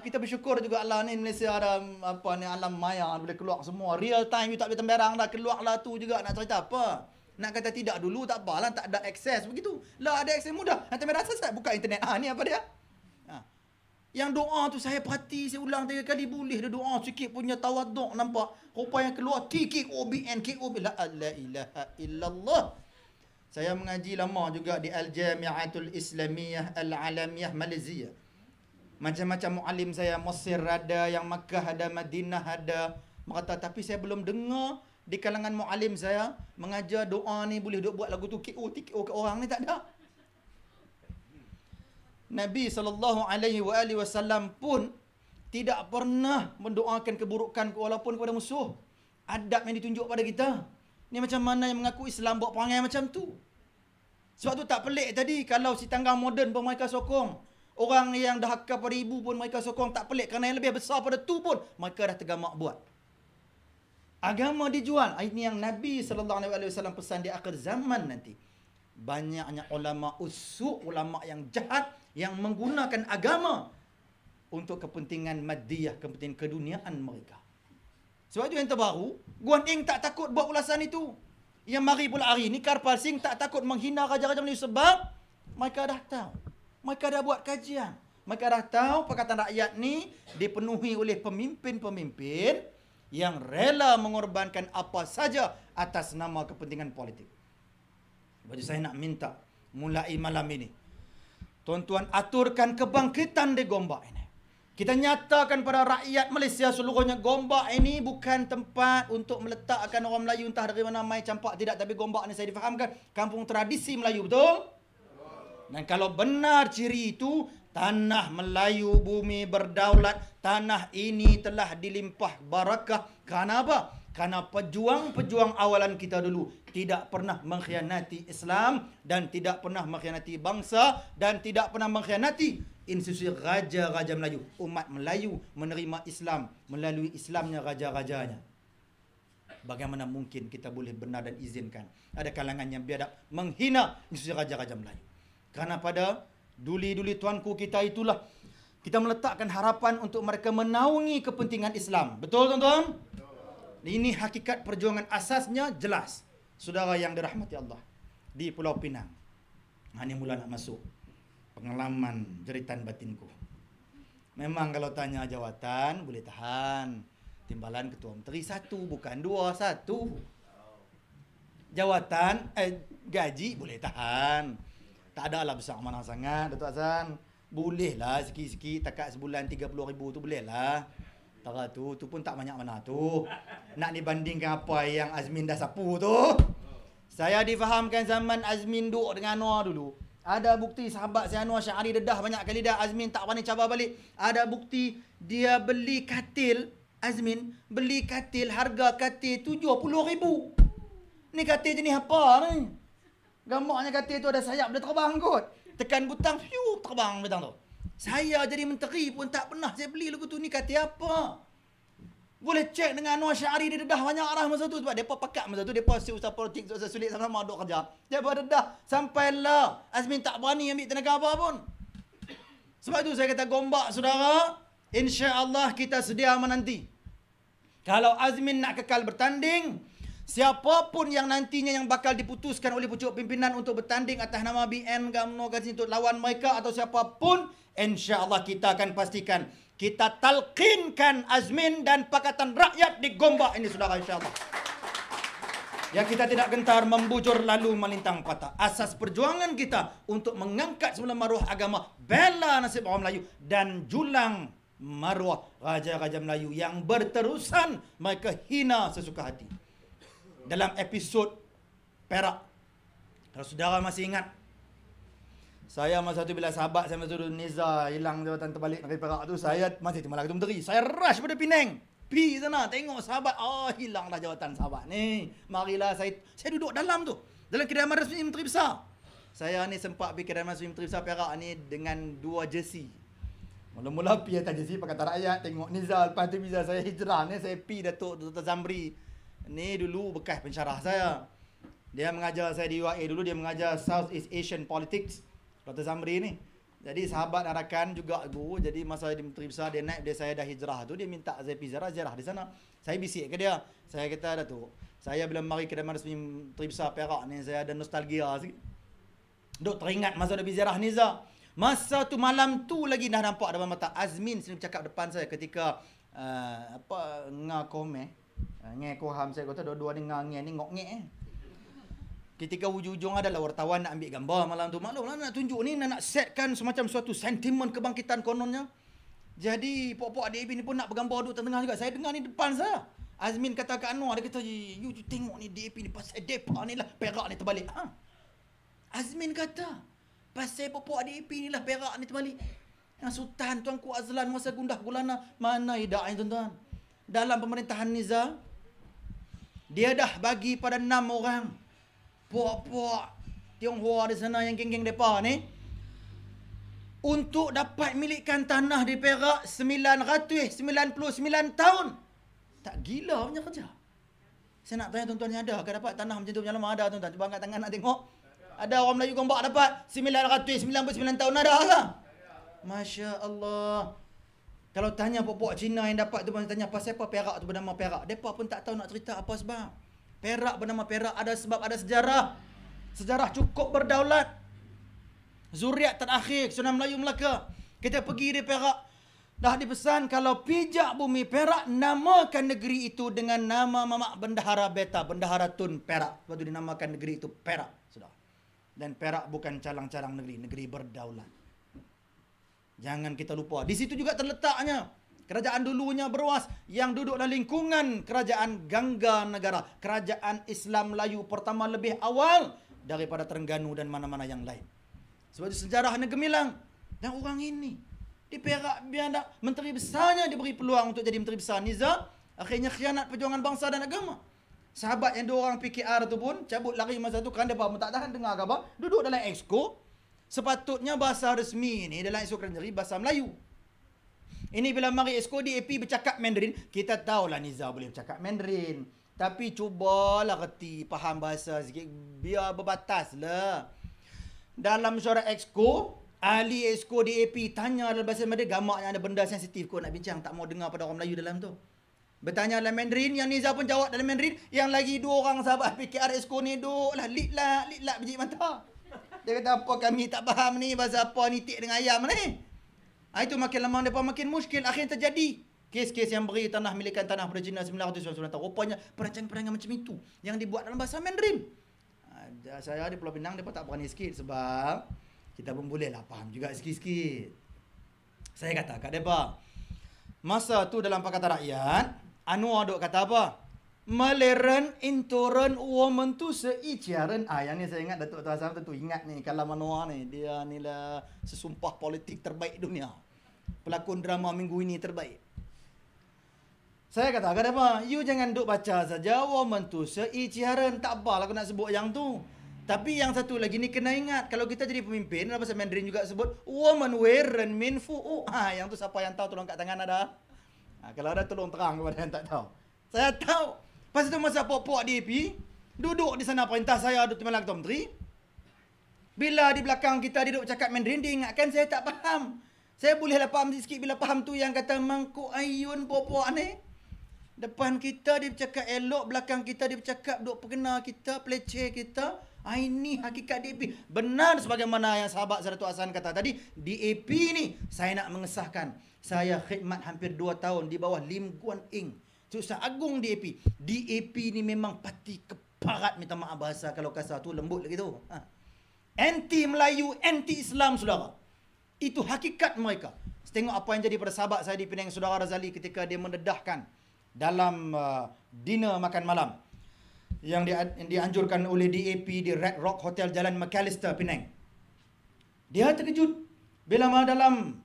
[SPEAKER 2] Kita bersyukur juga Allah ni Malaysia ada apa ni, alam maya boleh keluar semua. Real time, you tak boleh temberang dah, keluarlah tu juga nak cerita apa. Nak kata tidak dulu tak apalah, tak ada akses begitu. Lah ada akses mudah. Nanti merasa saya buka internet. Ni apa dia? Yang doa tu saya perhati, saya ulang 3 kali, boleh dia doa sikit punya tawaduk, nampak rupa yang keluar TKOBN la ilaha illallah. Saya mengaji lama juga di Al-Jami'atul Islamiyah Al-Alamiyah Malaysia. Macam-macam muallim saya, Mesir ada, yang Makkah ada, Madinah ada. Kata, tapi saya belum dengar di kalangan muallim saya mengajar doa ni boleh duk buat lagu tu KO TKO ke orang ni, tak ada. Nabi SAW pun tidak pernah mendoakan keburukan walaupun kepada musuh. Adab yang ditunjuk pada kita. Ni macam mana yang mengaku Islam buat perangai macam tu? Sebab tu tak pelik tadi kalau si tangga moden pun mereka sokong. Orang yang dah hakka pada ibu pun mereka sokong, tak pelik kerana yang lebih besar pada tu pun mereka dah tergamak buat. Agama dijual. Ini yang Nabi SAW pesan di akhir zaman nanti. Banyaknya ulama usuk, ulama yang jahat yang menggunakan agama untuk kepentingan madiyah, kepentingan keduniaan mereka. Sebab itu yang terbaru, Guan Eng tak takut buat ulasan itu. Yang mari pula hari ini, Karpal Singh tak takut menghina raja-raja Melayu sebab mereka dah tahu. Mereka dah buat kajian. Mereka dah tahu Pakatan Rakyat ni dipenuhi oleh pemimpin-pemimpin yang rela mengorbankan apa saja atas nama kepentingan politik. Baju saya nak minta mulai malam ini, tuan-tuan aturkan kebangkitan di Gombak ini. Kita nyatakan pada rakyat Malaysia seluruhnya, Gombak ini bukan tempat untuk meletakkan orang Melayu entah dari mana mai campak tidak, tapi Gombak ini saya difahamkan kampung tradisi Melayu, betul? Dan kalau benar ciri itu, tanah Melayu, bumi berdaulat, tanah ini telah dilimpah barakah. Kerana apa? Kerana pejuang-pejuang awalan kita dulu tidak pernah mengkhianati Islam dan tidak pernah mengkhianati bangsa dan tidak pernah mengkhianati institusi raja-raja Melayu. Umat Melayu menerima Islam melalui Islamnya raja-rajanya. Bagaimana mungkin kita boleh benar dan izinkan ada kalangan yang biadab menghina institusi raja-raja Melayu? Kerana pada duli-duli tuanku kita itulah kita meletakkan harapan untuk mereka menaungi kepentingan Islam. Betul tuan-tuan? Ini hakikat perjuangan asasnya jelas. Saudara yang dirahmati Allah di Pulau Pinang. Ini mula nak masuk pengalaman jeritan batinku. Memang kalau tanya jawatan boleh tahan. Timbalan Ketua Menteri 1 bukan 2, 1. Jawatan gaji boleh tahan. Tak ada lah besar mana sangat, Datuk Hassan. Boleh lah sikit-sikit, takat sebulan 30,000 tu boleh lah. Tara tu pun tak banyak mana tu. Nak dibandingkan apa yang Azmin dah sapu tu. Saya difahamkan zaman Azmin duduk dengan Anwar dulu. Ada bukti sahabat saya Anwar Syahari dedah banyak kali dah. Azmin tak pandai cabar balik. Ada bukti dia beli katil. Azmin beli katil, harga katil 70,000. Ni katil jenis apa ni? Gambarnya katil tu ada sayap, dia terbang kot. Tekan butang, fiu, terbang butang tu. Saya jadi menteri pun tak pernah saya beli lagu tu. Ni katil apa? Boleh cek dengan Anwar Syahari, dia dedah banyak arah masa tu. Sebab mereka pakat masa tu, mereka usaha politik, usaha sulit sama-sama duduk kerja. Mereka dedah. Sampailah Azmin tak berani ambil tenaga apa pun. Sebab tu saya kata Gombak, saudara, insya-Allah kita sedia menanti. Kalau Azmin nak kekal bertanding, siapapun yang nantinya yang bakal diputuskan oleh pucuk pimpinan untuk bertanding atas nama BN UMNO untuk lawan mereka atau siapapun, insya-Allah kita akan pastikan kita talqinkan Azmin dan Pakatan Rakyat di Gombak ini, saudara, insya-Allah. Yang kita tidak gentar membujur lalu melintang patah. Asas perjuangan kita untuk mengangkat semula maruah agama, bela nasib orang Melayu dan julang maruah raja-raja Melayu yang berterusan mereka hina sesuka hati. Dalam episod Perak, kalau saudara masih ingat, saya masa tu bila sahabat saya masa tu Niza hilang jawatan terbalik dari Perak tu, saya masih Timbalan Ketua Menteri. Saya rush pada Penang. Pergi sana tengok sahabat, hilang dah jawatan sahabat ni. Marilah saya duduk dalam tu, dalam kediaman rasmi Menteri Besar. Saya ni sempat pergi kediaman rasmi Menteri Besar Perak ni dengan 2 jersey. Mula-mula pergi atas jersey Pakatan Rakyat, tengok Niza. Lepas tu bila saya hijrah ni, saya pergi Dr. Zamri. Ni dulu bekas pensyarah saya. Dia mengajar saya di UAE dulu, dia mengajar Southeast Asian Politics, Dr. Zamri ni. Jadi sahabat Arakan juga guru. Jadi masa di Menteri Besar dia naik, dia saya dah hijrah tu, dia minta saya pergi ziarah di sana. Saya bisik ke dia. Saya kata, Datuk, saya bila mari kediaman rasmi Menteri Besar Perak ni, saya ada nostalgia sikit. Duk teringat masa dia pergi ziarah Niza. Masa tu malam tu lagi dah nampak depan mata Azmin sini bercakap depan saya ketika ngakome. Nge koham saya kata dua-dua ni nge ni ngok nge. Ketika hujung-hujung adalah wartawan nak ambil gambar malam tu. Maklumlah nak tunjuk ni nak setkan semacam suatu sentimen kebangkitan kononnya. Jadi pok-pok DAP ni pun nak bergambar duduk tengah juga. Saya dengar ni depan saya. Azmin kata kat Anwar, dia kata, you tengok ni DAP ni pasal depa ni lah, Perak ni terbalik. Azmin kata, pasal pok-pok DAP ni lah Perak ni terbalik. Yang Sultan Tuanku Azlan masa gundah gulana, mana idaknya tuan-tuan? Dalam pemerintahan Nizam, dia dah bagi pada 6 orang puak-puak Tionghoa di sana yang geng-geng depa ni untuk dapat milikkan tanah di Perak 999 tahun. Tak gila punya kerja. Saya nak tanya tuan-tuan yang ada, dapat tanah macam tu punya lama ada tuan-tuan? Cuba angkat tangan nak tengok. Ada orang Melayu Gombak dapat 999 tahun ada ke? Masya Allah. Kalau tanya pok-pok Cina yang dapat tu, tanya pasal apa Perak tu bernama Perak. Mereka pun tak tahu nak cerita apa sebab. Perak bernama Perak ada sebab ada sejarah. Sejarah cukup berdaulat. Zuriat terakhir Kesultanan Melayu Melaka. Kita pergi di Perak. Dah dipesan kalau pijak bumi Perak, namakan negeri itu dengan nama Mamak Bendahara Beta, Bendahara Tun Perak. Lepas tu dinamakan negeri itu Perak. Sudah. Dan Perak bukan calang-calang negeri, negeri berdaulat. Jangan kita lupa. Di situ juga terletaknya kerajaan dulunya Berwas yang duduk dalam lingkungan kerajaan Gangga Negara. Kerajaan Islam Melayu pertama lebih awal daripada Terengganu dan mana-mana yang lain. Sebab itu sejarahnya gemilang. Dan orang ini di Perak biar ada menteri besarnya diberi peluang untuk jadi menteri besar. Nizam akhirnya khianat perjuangan bangsa dan agama. Sahabat yang 2 orang PKR tu pun cabut lari masa tu kerana mereka pun tak tahan dengar khabar. Duduk dalam exco. Sepatutnya bahasa resmi ni dalam exco kerana bahasa Melayu. Ini bila mari exco DAP bercakap Mandarin, kita tahulah Nizam boleh bercakap Mandarin. Tapi cubalah reti faham bahasa sikit, biar berbatas lah. Dalam mesyuarat exco, ahli exco DAP tanya dalam bahasa Mandarin, gamaknya ada benda sensitif kau nak bincang, tak mau dengar pada orang Melayu dalam tu. Bertanya dalam Mandarin, yang Nizam pun jawab dalam Mandarin, yang lagi 2 orang sahabat PKR exco ni duduk lah lit-lat biji mata. Dia kata, apa kami tak faham ni, bahasa apa nitik dengan ayam ni. Itu makin lama mereka makin muskil. Akhirnya terjadi kes-kes yang beri tanah milikan tanah pada Cina 999 tahun. Rupanya perancangan-perancangan macam itu yang dibuat dalam bahasa Mandarin. Saya di Pulau Pinang, mereka tak berani sikit sebab kita pun boleh lah faham juga sikit-sikit. Saya kata kat mereka, masa tu dalam Pakatan Rakyat, Anwar duk kata apa? Meleran intoran woman tu seicaran. Yang ni saya ingat Datuk Tuan Azam tentu ingat ni kalam Anwar ni. Dia ni lah sesumpah politik terbaik dunia. Pelakon drama minggu ini terbaik. Saya kata apa? You jangan duk baca saja woman tu seicaran. Tak apalah aku nak sebut yang tu. Tapi yang satu lagi ni kena ingat, kalau kita jadi pemimpin, dalam bahasa Mandarin juga sebut woman wearing min fu. Yang tu siapa yang tahu tolong kat tangan ada. Kalau ada tolong terang kepada yang tak tahu. Saya tahu. Pasal tu masa pok-pok DAP duduk di sana perintah saya duduk Timbalan Ketua Menteri. Bila di belakang kita dia duduk cakap Mandarin, dia ingatkan saya tak faham. Saya bolehlah faham sikit bila faham tu yang kata mangkuk ayun pok-pok ni. Depan kita dia bercakap elok, belakang kita dia bercakap duk perkena kita, peleceh kita. Ini hakikat DAP. Benar sebagaimana yang sahabat saya Datuk Hassan kata tadi, DAP ni saya nak mengesahkan. Saya khidmat hampir 2 tahun di bawah Lim Guan Eng. Susah agung DAP. DAP ni memang parti keparat, minta maaf bahasa kalau kasar tu, lembut lagi tu. Anti Melayu, anti Islam saudara. Itu hakikat mereka. Tengok apa yang jadi pada sahabat saya di Penang, saudara Razali, ketika dia mendedahkan dalam dinner makan malam yang dianjurkan oleh DAP di Red Rock Hotel Jalan Macalister, Penang. Dia terkejut bila dalam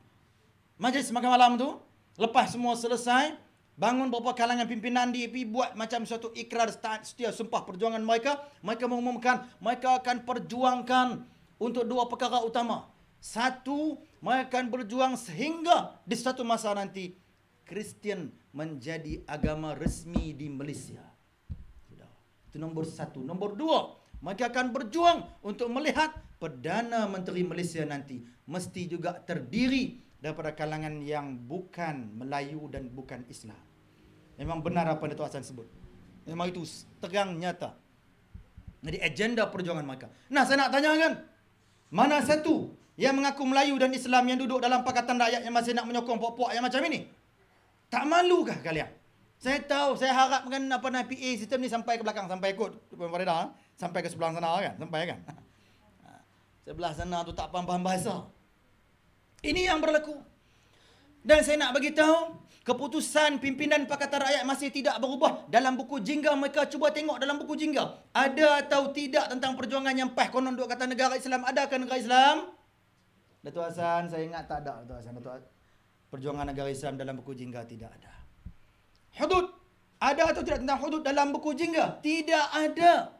[SPEAKER 2] majlis makan malam tu, lepas semua selesai, bangun beberapa kalangan pimpinan DAP buat macam suatu ikrar setia sumpah perjuangan mereka. Mereka mengumumkan mereka akan perjuangkan untuk 2 perkara utama. Satu, mereka akan berjuang sehingga di satu masa nanti Kristian menjadi agama resmi di Malaysia. Itu nombor 1. Nombor 2, mereka akan berjuang untuk melihat Perdana Menteri Malaysia nanti mesti juga terdiri daripada kalangan yang bukan Melayu dan bukan Islam. Memang benar apa yang Datuk Hassan sebut. Memang itu terang nyata. Jadi agenda perjuangan mereka. Nah, saya nak tanyakan, mana satu yang mengaku Melayu dan Islam yang duduk dalam Pakatan Rakyat yang masih nak menyokong pok-pok yang macam ini? Tak malukah kalian? Saya tahu, saya harapkan PA sistem ni sampai ke belakang, sampai ikut pemerintah, sampai ke sebelah sana kan, sampai kan. Sebelah sana tu tak faham bahasa. Ini yang berlaku. Dan saya nak bagi tahu, keputusan pimpinan Pakatan Rakyat masih tidak berubah. Dalam buku jingga, mereka cuba tengok dalam buku jingga. Ada atau tidak tentang perjuangan yang PAS konon duk kata negara Islam. Adakah negara Islam? Datuk Hassan, saya ingat tak ada Datuk Hassan. Perjuangan negara Islam dalam buku jingga tidak ada. Hudud. Ada atau tidak tentang hudud dalam buku jingga? Tidak ada.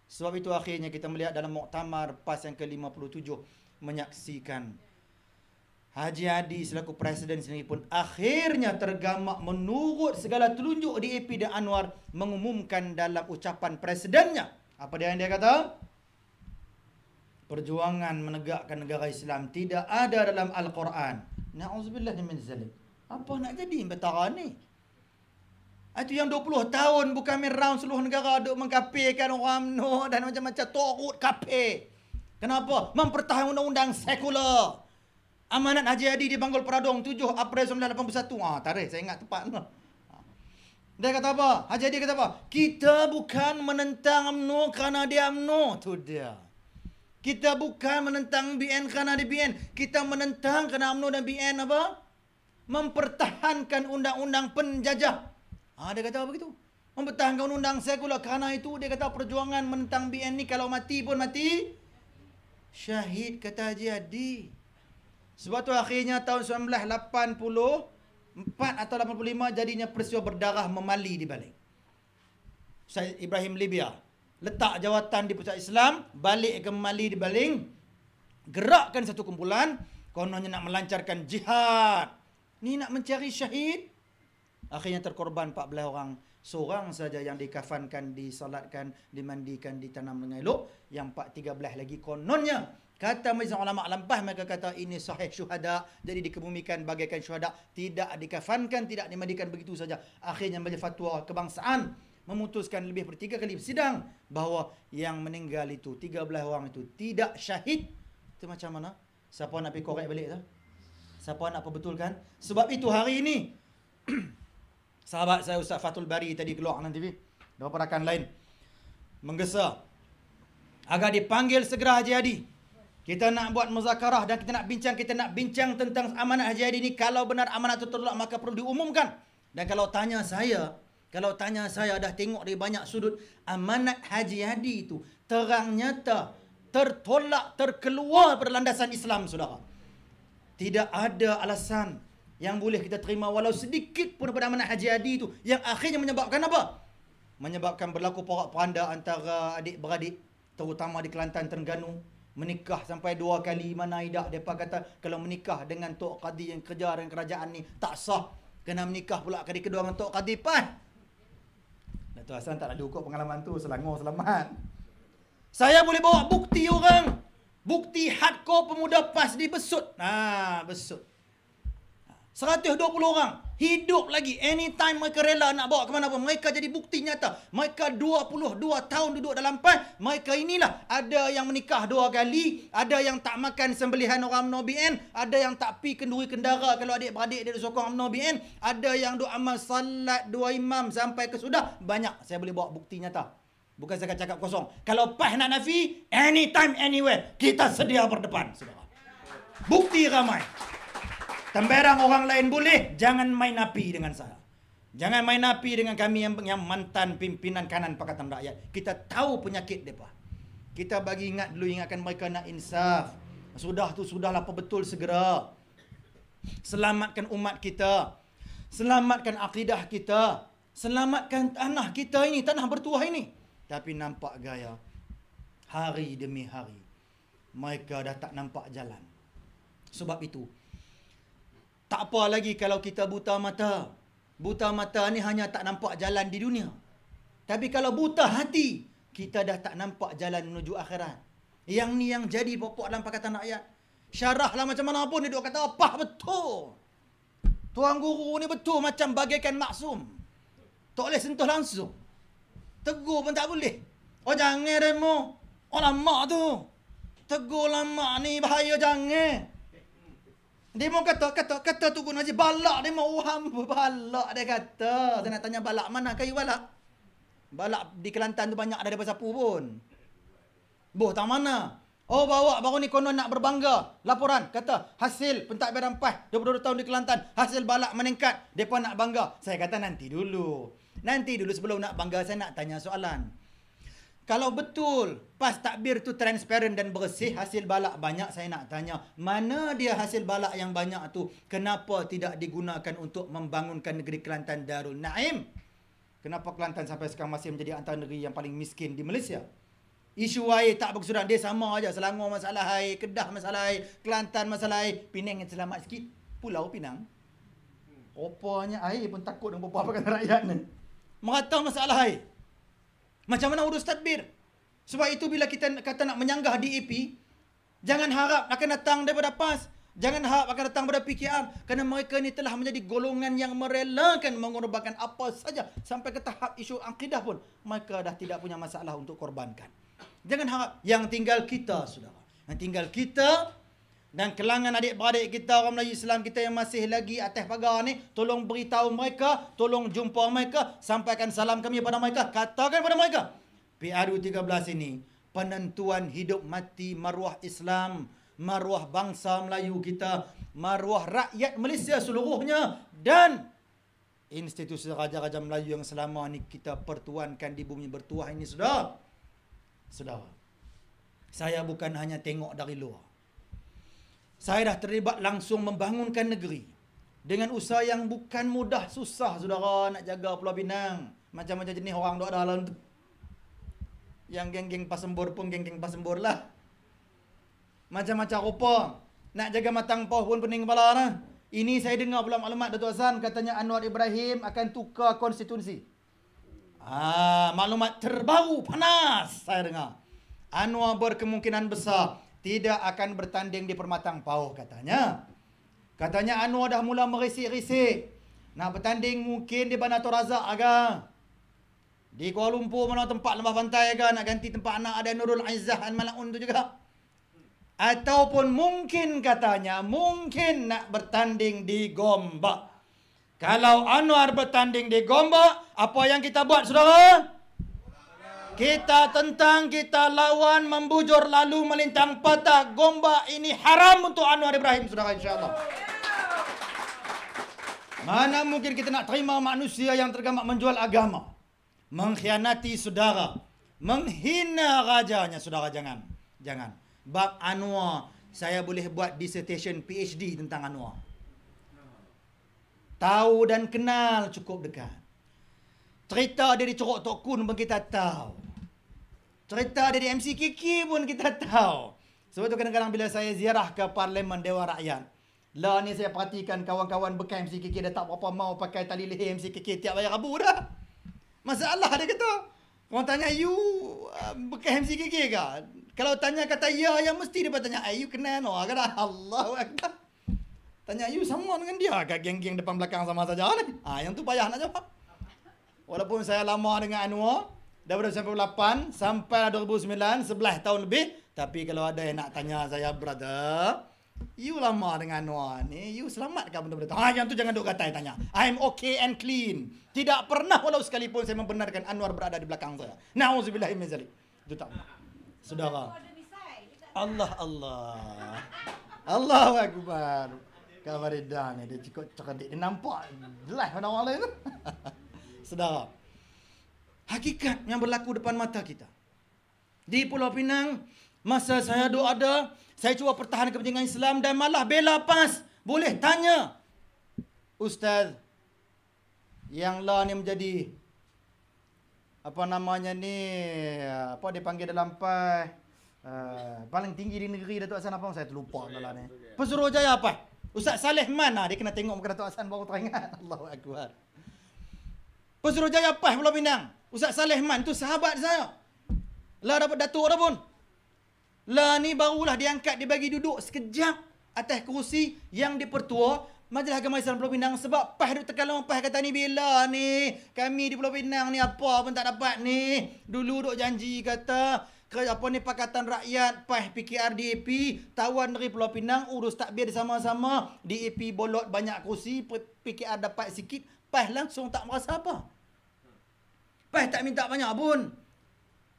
[SPEAKER 2] Sebab itu akhirnya kita melihat dalam muktamar PAS yang ke-57 menyaksikan Haji Hadi selaku presiden sendiri pun akhirnya tergamak menurut segala telunjuk DAP dan Anwar mengumumkan dalam ucapan presidennya. Apa dia yang dia kata? Perjuangan menegakkan negara Islam tidak ada dalam Al-Quran. Na'udzubillah min zalik. Apa nak jadi betara ni? Itu yang 20 tahun bukan main round seluruh negara duk mengkafirkan orang UMNO dan macam-macam torut kafir. Kenapa? Mempertahankan undang-undang sekular. Amanat Haji Hadi di Banggul Peradong 7 April 1981. Tarikh saya ingat tepat. Dia kata apa? Haji Hadi kata apa? Kita bukan menentang UMNO kerana dia UMNO. Tu dia. Kita bukan menentang BN kerana dia BN. Kita menentang kerana UMNO dan BN apa? Mempertahankan undang-undang penjajah. Dia kata begitu. Mempertahankan undang-undang sekular. Kerana itu dia kata perjuangan menentang BN ni kalau mati pun mati syahid, kata Haji Hadi. Sebab tu akhirnya tahun 1984 atau 85 jadinya peristiwa berdarah memali di Baling. Syed Ibrahim Libya letak jawatan di Pusat Islam, balik ke Mali di Baling, gerakkan satu kumpulan, kononnya nak melancarkan jihad. Ni nak mencari syahid. Akhirnya terkorban 14 orang. Seorang saja yang dikafankan, disalatkan, dimandikan, ditanam dengan elok. Yang 13 lagi kononnya. Kata Majlis Ulama Lampah, mereka kata ini sahih syuhada. Jadi dikebumikan bagaikan syuhada. Tidak dikafankan, tidak dimandikan begitu saja. Akhirnya Majlis Fatwa Kebangsaan memutuskan lebih dari 3 kali bersidang bahawa yang meninggal itu, 13 orang itu tidak syahid. Itu macam mana? Siapa nak pergi korek balik tu? Siapa nak perbetulkan? Sebab itu hari ini sahabat saya Ustaz Fatul Bari tadi keluar dalam TV, beberapa rakan lain menggesa agar dipanggil segera Haji Hadi. Kita nak buat muzakarah dan kita nak bincang tentang amanat Haji Hadi ni. Kalau benar amanat itu tertolak, maka perlu diumumkan. Dan kalau tanya saya dah tengok dari banyak sudut, amanat Haji Hadi itu terang nyata tertolak, terkeluar pada landasan Islam, saudara. Tidak ada alasan yang boleh kita terima walau sedikit pun pada amanat Haji Hadi itu, yang akhirnya menyebabkan apa? Menyebabkan berlaku porak-poranda antara adik-beradik, terutama di Kelantan, Terengganu. Menikah sampai 2 kali. Mana idak mereka kata kalau menikah dengan Tok Qadi yang kerja dengan kerajaan ni tak sah. Kena menikah pula kali kedua dengan Tok Qadi PAS. Datuk Hassan tak ada ukur pengalaman tu. Selangor selamat. Saya boleh bawa bukti orang. Bukti hardcore pemuda PAS di Besut. Besut. 120 orang hidup lagi. Anytime mereka rela nak bawa ke mana pun. Mereka jadi bukti nyata. Mereka 22 tahun duduk dalam PAS. Mereka inilah. Ada yang menikah 2 kali. Ada yang tak makan sembelihan orang UMNO BN. Ada yang tak pi kenduri kendara kalau adik-beradik dia sokong UMNO BN. Ada yang duk amal salat 2 imam sampai ke sudah. Banyak. Saya boleh bawa bukti nyata. Bukan saya cakap kosong. Kalau PAS nak nafi, anytime, anywhere, kita sedia berdepan, saudara. Bukti ramai. Temberang orang lain boleh, jangan main api dengan saya. Jangan main api dengan kami yang mantan pimpinan kanan Pakatan Rakyat. Kita tahu penyakit mereka. Kita bagi ingatkan mereka nak insaf. Sudahlah betul segera. Selamatkan umat kita. Selamatkan akidah kita. Selamatkan tanah kita ini, tanah bertuah ini. Tapi nampak gaya. Hari demi hari. Mereka dah tak nampak jalan. Sebab itu, tak apa lagi kalau kita buta mata. Buta mata ni hanya tak nampak jalan di dunia. Tapi kalau buta hati, kita dah tak nampak jalan menuju akhirat. Yang ni yang jadi pokok dalam Pakatan Rakyat. Syarahlah macam mana pun, dia kata apa betul. Tuan guru ni betul macam bagaikan maksum. Tak boleh sentuh langsung. Tegur pun tak boleh. Oh jangan demo. Oh lama tu. Tegur lama ni bahaya jangan. Dia mau kata Tuan Haji balak dia mau balak dia kata. Saya nak tanya balak mana kayu balak? Balak di Kelantan tu banyak ada daripada sapu pun. Boh tak mana? Oh bawa baru ni konon nak berbangga. Laporan kata hasil pentadbiran PAS 22 tahun di Kelantan, hasil balak meningkat. Depa nak bangga. Saya kata nanti dulu. Nanti dulu sebelum nak bangga saya nak tanya soalan. Kalau betul PAS takbir tu transparent dan bersih, hasil balak banyak, saya nak tanya, mana dia hasil balak yang banyak tu? Kenapa tidak digunakan untuk membangunkan negeri Kelantan Darul Naim? Kenapa Kelantan sampai sekarang masih menjadi antara negeri yang paling miskin di Malaysia? Isu air tak berkesudahan. Dia sama aja. Selangor masalah air, Kedah masalah air, Kelantan masalah air. Penang yang selamat sikit. Pulau Pinang. Rupanya air pun takut dengan apa kata rakyat ni. Merata masalah air. Macam mana urus tadbir? Sebab itu bila kita kata nak menyanggah DAP, jangan harap akan datang daripada PAS. Jangan harap akan datang daripada PKR. Kerana mereka ni telah menjadi golongan yang merelakan mengorbankan apa saja. Sampai ke tahap isu akidah pun. Mereka dah tidak punya masalah untuk korbankan. Jangan harap. Yang tinggal kita, saudara. Yang tinggal kita dan kelangan adik-beradik kita, orang Melayu Islam kita yang masih lagi atas pagar ni, tolong beritahu mereka, tolong jumpa mereka, sampaikan salam kami kepada mereka, katakan kepada mereka, PRU 13 ini penentuan hidup mati maruah Islam, maruah bangsa Melayu kita, maruah rakyat Malaysia seluruhnya, dan institusi Raja-Raja Melayu yang selama ni kita pertuankan di bumi bertuah ini, saudara. Saudara, saya bukan hanya tengok dari luar. Saya dah terlibat langsung membangunkan negeri. Dengan usaha yang bukan mudah, susah, saudara, nak jaga Pulau Pinang. Macam-macam jenis orang duk dalam tu. Yang geng-geng pasembur pun geng-geng pasembur lah. Macam-macam rupa. Nak jaga matang poh pun pening kepala lah. Ini saya dengar pula maklumat Datuk Hassan, katanya Anwar Ibrahim akan tukar konstitusi. Maklumat terbaru panas saya dengar. Anwar berkemungkinan besar tidak akan bertanding di Permatang Pauh katanya. Katanya Anwar dah mula merisik-risik. Nak bertanding mungkin di Bandar Razak agak. Di Kuala Lumpur mana tempat lembah pantai agak. Nak ganti tempat anak ada Nurul Aizah Al-Malaun tu juga. Ataupun mungkin katanya, mungkin nak bertanding di Gombak. Kalau Anwar bertanding di Gombak, apa yang kita buat, saudara? Kita tentang, kita lawan, membujur lalu melintang patah. Gombak ini haram untuk Anwar Ibrahim, saudara, insyaAllah. Mana mungkin kita nak terima manusia yang tergamak menjual agama, mengkhianati saudara, menghina rajanya, saudara, jangan. Jangan. Bab Anwar, saya boleh buat dissertation PhD tentang Anwar. Tahu dan kenal cukup dekat. Cerita dia di Ceruk Tok Kun pun kita tahu. Cerita dia di MCKK pun kita tahu. Sebab tu kadang-kadang bila saya ziarah ke Parlimen Dewan Rakyat, lah ni saya perhatikan kawan-kawan bekas MCKK dah tak berapa mau pakai tali leher MCKK tiap hari Rabu dah. Masalah dia kata. Orang tanya, you bekas MCKK ke? Kalau tanya kata ya, yang mesti dia bertanya, you kenal no? Kata Allahu Akbar. Tanya you sama dengan dia kat geng-geng depan belakang sama saja ni. Yang tu payah nak jawab. Walaupun saya lama dengan Anwar daripada 98 sampai 2009, 11 tahun lebih, tapi kalau ada yang nak tanya saya, brother, you lama dengan Anwar ni, you selamatkan benda-benda tu. Yang tu jangan duk katai tanya. I'm okay and clean. Tidak pernah walau sekalipun saya membenarkan Anwar berada di belakang saya. Nauzubillahi min zalik. Itu tak. Saudara. Allah. Allahu Akbar. Kamaridah ni dia cukup cerdik. Dia nampak jelas pada orang lain tu. Saudara, hakikat yang berlaku depan mata kita. Di Pulau Pinang, masa saya duk ada, saya cuba pertahankan kepentingan Islam dan malah bela PAS. Boleh tanya, Ustaz, yang lah ni menjadi, apa namanya ni, apa dia panggil dalam PAS, paling tinggi di negeri Datuk Hassan apa? Saya terlupa lah ni. Pesuruhjaya apa? Ustaz Saleh mana? Dia kena tengok muka Datuk Hassan baru teringat. Allahu Akbar. Pesuruhjaya PAS Pulau Pinang. Ustaz Saleh Man tu sahabat saya. Lah dapat datuk dah pun. Lah ni barulah diangkat, dibagi duduk sekejap atas kerusi yang dipertua Majlis Agama Islam Pulau Pinang. Sebab PAS duduk tekan lama, PAS kata ni bila ni kami di Pulau Pinang ni apa pun tak dapat ni. Dulu duk janji kata apa ni Pakatan Rakyat, PAS, PKR, DAP, tawan dari Pulau Pinang, urus takbir sama-sama. DAP bolot banyak kursi, PKR dapat sikit, PAS langsung tak merasa apa. PAS tak minta banyak pun.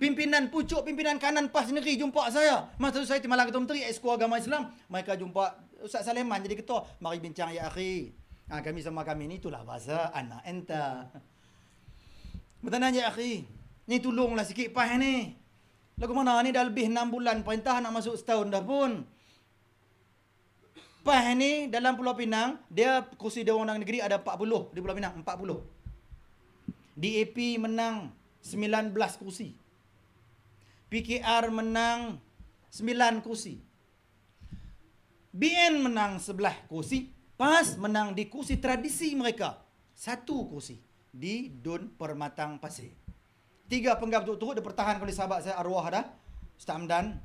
[SPEAKER 2] Pimpinan pucuk, pimpinan kanan PAS negeri jumpa saya. Masa tu saya Timbalan Ketua Menteri Exco Agama Islam. Mereka jumpa Ustaz Saleman jadi ketua. Mari bincang ya akhi. Kami sama kami ni itulah bahasa anak enta. Bertanya ya akhi. Ni tolonglah sikit PAS ni. Lagu mana ni dah lebih 6 bulan perintah nak masuk setahun dah pun. PAS ni dalam Pulau Pinang, dia kursi Dewan Undangan Negeri ada 40 di Pulau Pinang, 40. DAP menang 19 kursi. PKR menang 9 kursi. BN menang 11 kursi. PAS menang di kursi tradisi mereka. 1 kursi di Dun Permatang Pasir. 3 penggal berturut-turut dia pertahan oleh sahabat saya arwah dah. Ustaz Hamdan.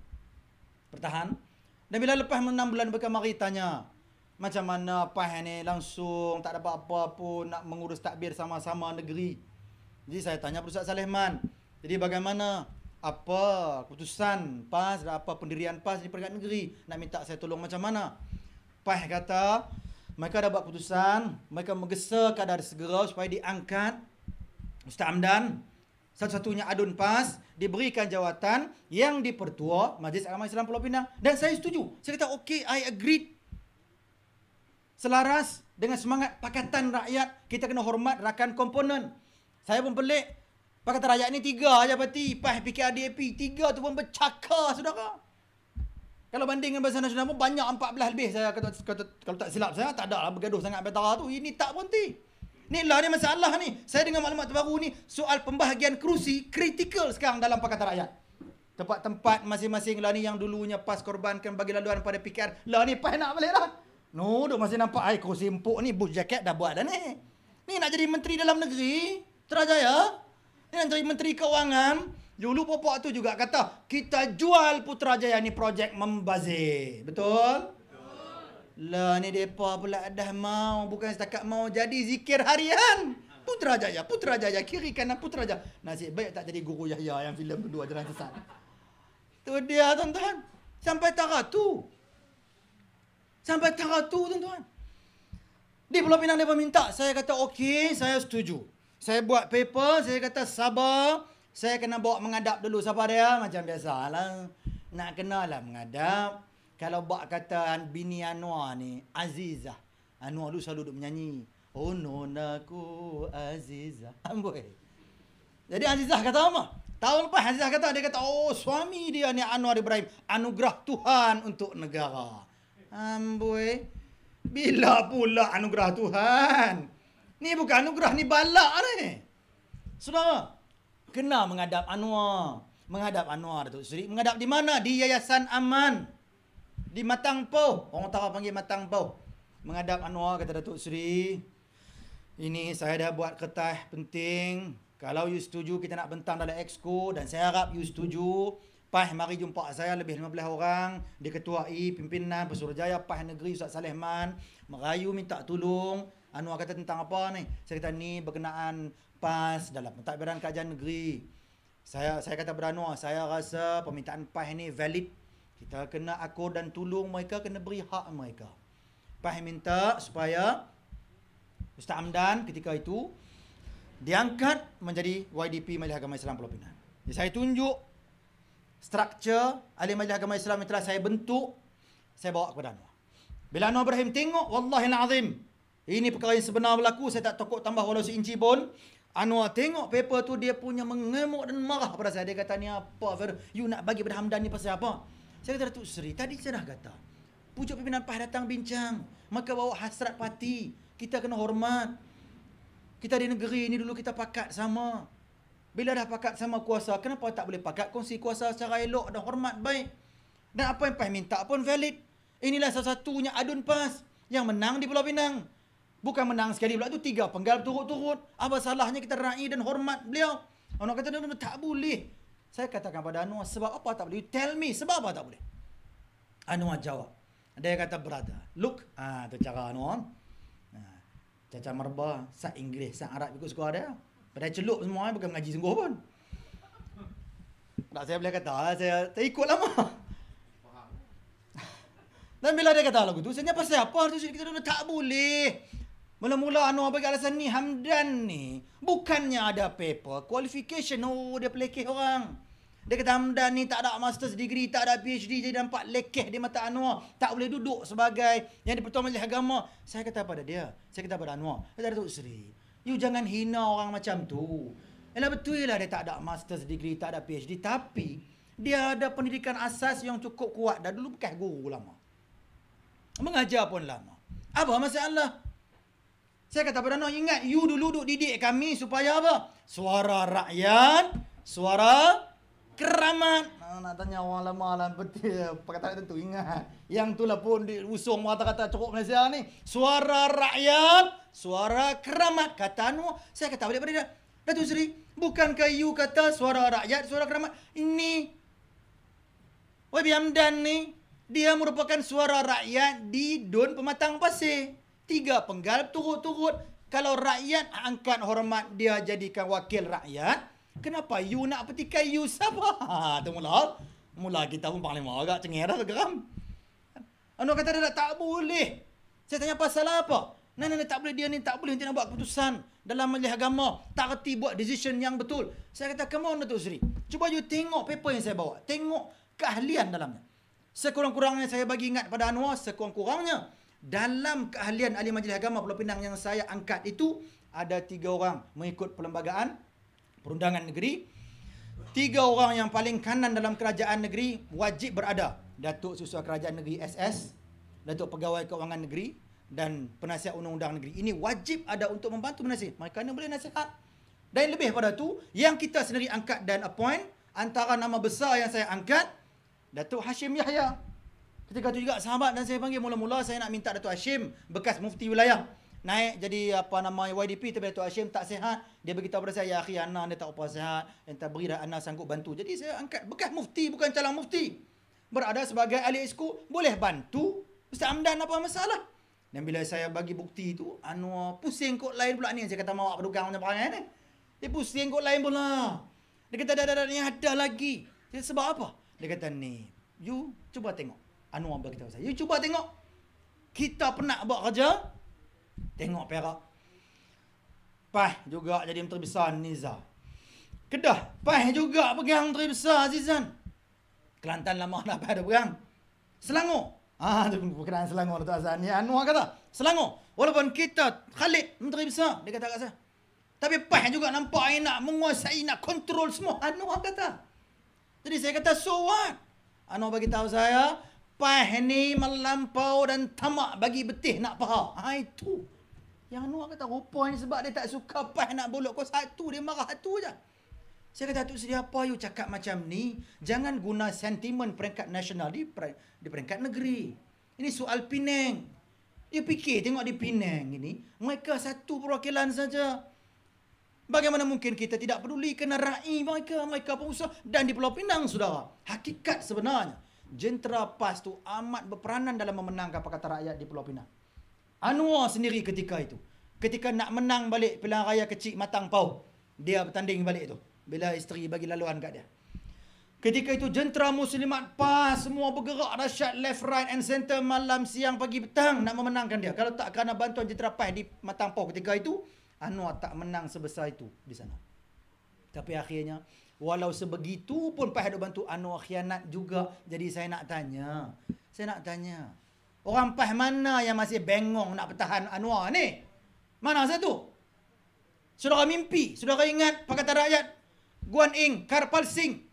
[SPEAKER 2] Pertahan. Dan bila lepas 6 bulan mereka mari tanya. Macam mana PAS ni langsung tak dapat apa pun nak mengurus takbir sama-sama negeri. Jadi saya tanya pada Ustaz Saleman. Jadi bagaimana? Apa keputusan PAS dan apa pendirian PAS di peringkat negeri? Nak minta saya tolong macam mana? PAS kata, mereka dah buat keputusan. Mereka menggesa kadar segera supaya diangkat Ustaz Hamdan. Satu-satunya adun PAS diberikan jawatan yang dipertua Majlis Agama Islam Pulau Pinang. Dan saya setuju. Saya kata, okay, I agreed. Selaras dengan semangat Pakatan Rakyat, kita kena hormat rakan komponen. Saya pun pelik. Pakatan Rakyat ni 3 aja parti. PAS, PKR, DAP. 3 tu pun bercakar, saudara. Kalau banding dengan Barisan Nasional pun banyak 14 lebih. Saya kata, kalau tak silap saya, tak ada lah bergaduh sangat betara tu. Ini tak berhenti. Ni lah ni masalah ni. Saya dengar maklumat terbaru ni, soal pembahagian kerusi kritikal sekarang dalam Pakatan Rakyat. Tempat-tempat masing-masing lah ni yang dulunya PAS korbankan bagi laluan pada PKR. Lah ni PAS nak balik dah. No, duk masih nampak ai kerusi empuk ni, bus jaket dah buat dah ni. Ni nak jadi Menteri Dalam Negeri, Putrajaya. Ni nak jadi Menteri Keuangan. Dulu Popok tu juga kata, kita jual Putrajaya ni projek membazir. Betul? Lah ni depa pula dah mau, bukan setakat mau jadi zikir harian. Putrajaya, Putrajaya, kiri kanan Putrajaya. Nasib baik tak jadi Guru Yahya yang filem Berdua Jalan Sesat. Tu dia tuan-tuan. Sampai taraf tu. Sampai taraf tu tuan-tuan. Di Pulau Pinang dia minta, saya kata okey, saya setuju. Saya buat paper, saya kata sabar. Saya kena bawa mengadap dulu siapa dia, macam biasalah. Nak kenalah mengadap. Kalau buat kata bini Anwar ni, Azizah. Anwar dulu selalu duduk menyanyi. Oh nonaku Azizah. Amboi. Jadi Azizah kata apa? Tahun lepas Azizah kata, dia kata, oh suami dia ni Anwar Ibrahim. Anugerah Tuhan untuk negara. Amboi. Bila pula anugerah Tuhan? Ni bukan anugerah, ni balak ni. Saudara, kena menghadap Anwar. Menghadap Anwar, Datuk Seri. Menghadap di mana? Di Yayasan Aman. Di Matang Pau. Orang Tara panggil Matang Pau. Menghadap Anwar, kata Datuk Seri. Ini saya dah buat kertas penting. Kalau you setuju, kita nak bentang dalam Exco. Dan saya harap you setuju. PAS mari jumpa saya, lebih 15 orang. Diketuai pimpinan Pesuruhjaya PAS Negeri Ustaz Saleman. Merayu minta tolong. Anwar kata tentang apa ni? Saya kata ni berkenaan PAS dalam pentadbiran kajian negeri. Saya kata pada Anwar, saya rasa permintaan PAS ni valid. Kita kena akur dan tolong mereka, kena beri hak mereka. PAS minta supaya Ustaz Hamdan ketika itu diangkat menjadi YDP Majlis Agama Islam Pulau Pinang. Jadi saya tunjuk struktur ahli Majlis Agama Islam yang telah saya bentuk, saya bawa kepada Anwar. Bila Anwar Ibrahim tengok, wallahil azim, ini perkara yang sebenar berlaku, saya tak takut tambah walau seinci pun. Anwar tengok paper tu, dia punya mengemuk dan marah pada saya. Dia kata, ni apa, you nak bagi pada Hamdan ni pasal apa? Saya kata, Datuk Seri, tadi saya dah kata, pucuk pimpinan PAS datang bincang. Maka bawa hasrat parti. Kita kena hormat. Kita di negeri ni dulu kita pakat sama. Bila dah pakat sama kuasa, kenapa tak boleh pakat kongsi kuasa secara elok dan hormat baik? Dan apa yang PAS minta pun valid. Inilah salah satunya adun PAS yang menang di Pulau Pinang. Bukan menang sekali pula tu, 3 penggal berturut-turut. Apa salahnya kita raih dan hormat beliau? Orang kata, tak boleh. Saya katakan pada Anwar, sebab apa tak boleh? You tell me, sebab apa tak boleh? Anwar jawab. Dia kata, brother, look. Tu cara Anwar. Caca merba, sak Inggeris, sak Arab ikut sekolah dia. Padahal celup semua, bukan mengaji sungguh pun. Tak, saya boleh kata, saya ikut lama. Dan bila dia kata lagu tu, saya nyapa siapa tu, kita tak boleh. Mula-mula Anwar bagi alasan ni, Hamdan ni bukannya ada paper qualification. Oh, dia pelekeh orang. Dia kata Hamdan ni tak ada master's degree, tak ada PhD, jadi nampak lekeh di mata Anwar. Tak boleh duduk sebagai yang di-Pertuan Majlis Agama. Saya kata pada dia, saya kata pada Anwar, kata Datuk Seri, you jangan hina orang macam tu. Yalah betul lah dia tak ada master's degree, tak ada PhD, tapi dia ada pendidikan asas yang cukup kuat. Dah dulu bekas guru lama. Mengajar pun lama. Apa masalah? Saya kata pada Anwar, ingat you dulu duduk didik kami supaya apa? Suara rakyat, suara keramat. Nak tanya orang lama lah betul perkataan tentu ingat. Yang itulah pun diusung kata-kata cukup Malaysia ni. Suara rakyat, suara keramat. Kata Anwar. Saya kata balik pada dia, Datuk Seri, bukankah you kata suara rakyat, suara keramat? Ini YB Hamdan ni, dia merupakan suara rakyat di Dun Pematang Pasir. 3 penggal turut-turut. Kalau rakyat angkat hormat dia jadikan wakil rakyat, kenapa you nak petikai you siapa? Tu mula kita pun panglima agak cengir dah geram. Anwar kata dia tak boleh. Saya tanya pasal apa? Nah, tak boleh, dia ni tak boleh nak buat keputusan dalam majlis agama. Tak reti buat decision yang betul. Saya kata, come on Datuk Seri. Cuba you tengok paper yang saya bawa. Tengok keahlian dalamnya. Sekurang-kurangnya saya bagi ingat pada Anwar, sekurang-kurangnya dalam keahlian ahli majlis agama Pulau Pinang yang saya angkat itu, ada 3 orang mengikut perlembagaan perundangan negeri. 3 orang yang paling kanan dalam kerajaan negeri wajib berada. Datuk Susua Kerajaan Negeri SS, Datuk Pegawai Kewangan Negeri dan Penasihat Undang-Undang Negeri. Ini wajib ada untuk membantu menasihat. Mereka ni boleh nasihat. Dan lebih pada tu, yang kita sendiri angkat dan appoint, antara nama besar yang saya angkat, Datuk Hashim Yahya. Ketika tu juga sahabat dan saya panggil, mula-mula saya nak minta Datuk Hashim, bekas mufti wilayah, naik jadi YDP, tapi Datuk Hashim tak sihat. Dia beritahu pada saya, ya akhi, Ana dia tak apa sihat, yang tak beri dah Ana sanggup bantu. Jadi saya angkat bekas mufti, bukan calon mufti. Berada sebagai ahli exco, boleh bantu Ustaz Hamdan, apa masalah? Dan bila saya bagi bukti itu, Anwar pusing kot lain pula ni. Saya kata mawak pedukang macam perangai ni. Dia pusing kot lain pula. Dia kata dah ni ada lagi. Dia sebab apa? Dia kata ni, you cuba tengok. Anwar beritahu saya, you cuba tengok. Kita pernah buat kerja. Tengok Perak. Pah juga jadi menteri besar Niza. Kedah, Pah juga pegang menteri besar Azizan. Kelantan lama dah ada pegang. Selangor. Tu berkenaan Selangor Datuk Azan. Ni Anwar kata, Selangor. Walaupun kita Khalid menteri besar, dia kata kat saya. Tapi Pah juga nampak nak menguasai, nak kontrol semua. Anwar kata. Jadi saya kata, so what? Anwar bagi tahu saya, Pah ni melampau dan tamak bagi betih nak paha. Itu. Yang Anwar kata, rupanya sebab dia tak suka Pah nak bolok kau satu, dia marah satu je. Saya kata, Datuk Seri, apa you cakap macam ni? Jangan guna sentimen peringkat nasional di peringkat negeri. Ini soal Penang. You fikir, tengok di Penang ini, mereka satu perwakilan saja. Bagaimana mungkin kita tidak peduli kena rakyat mereka pengusaha. Dan di Pulau Pinang, saudara, hakikat sebenarnya, jentera PAS tu amat berperanan dalam memenangkan Pakatan Rakyat di Pulau Pinang. Anwar sendiri ketika itu, ketika nak menang balik pilihan raya kecil Matang Pau, dia bertanding balik tu. Bila isteri bagi laluan kat dia. Ketika itu jentera muslimat PAS semua bergerak dahsyat left, right and center malam, siang, pagi, petang nak memenangkan dia. Kalau tak kerana bantuan jentera PAS di Matang Pau ketika itu, Anwar tak menang sebesar itu di sana. Tapi akhirnya, walau sebegitu pun PAS ada bantu, Anwar khianat juga. Jadi saya nak tanya. Orang PAS mana yang masih bengong nak pertahan Anwar ni? Mana satu? Saudara mimpi, saudara ingat Pakatan Rakyat Guan Eng, Karpal Singh,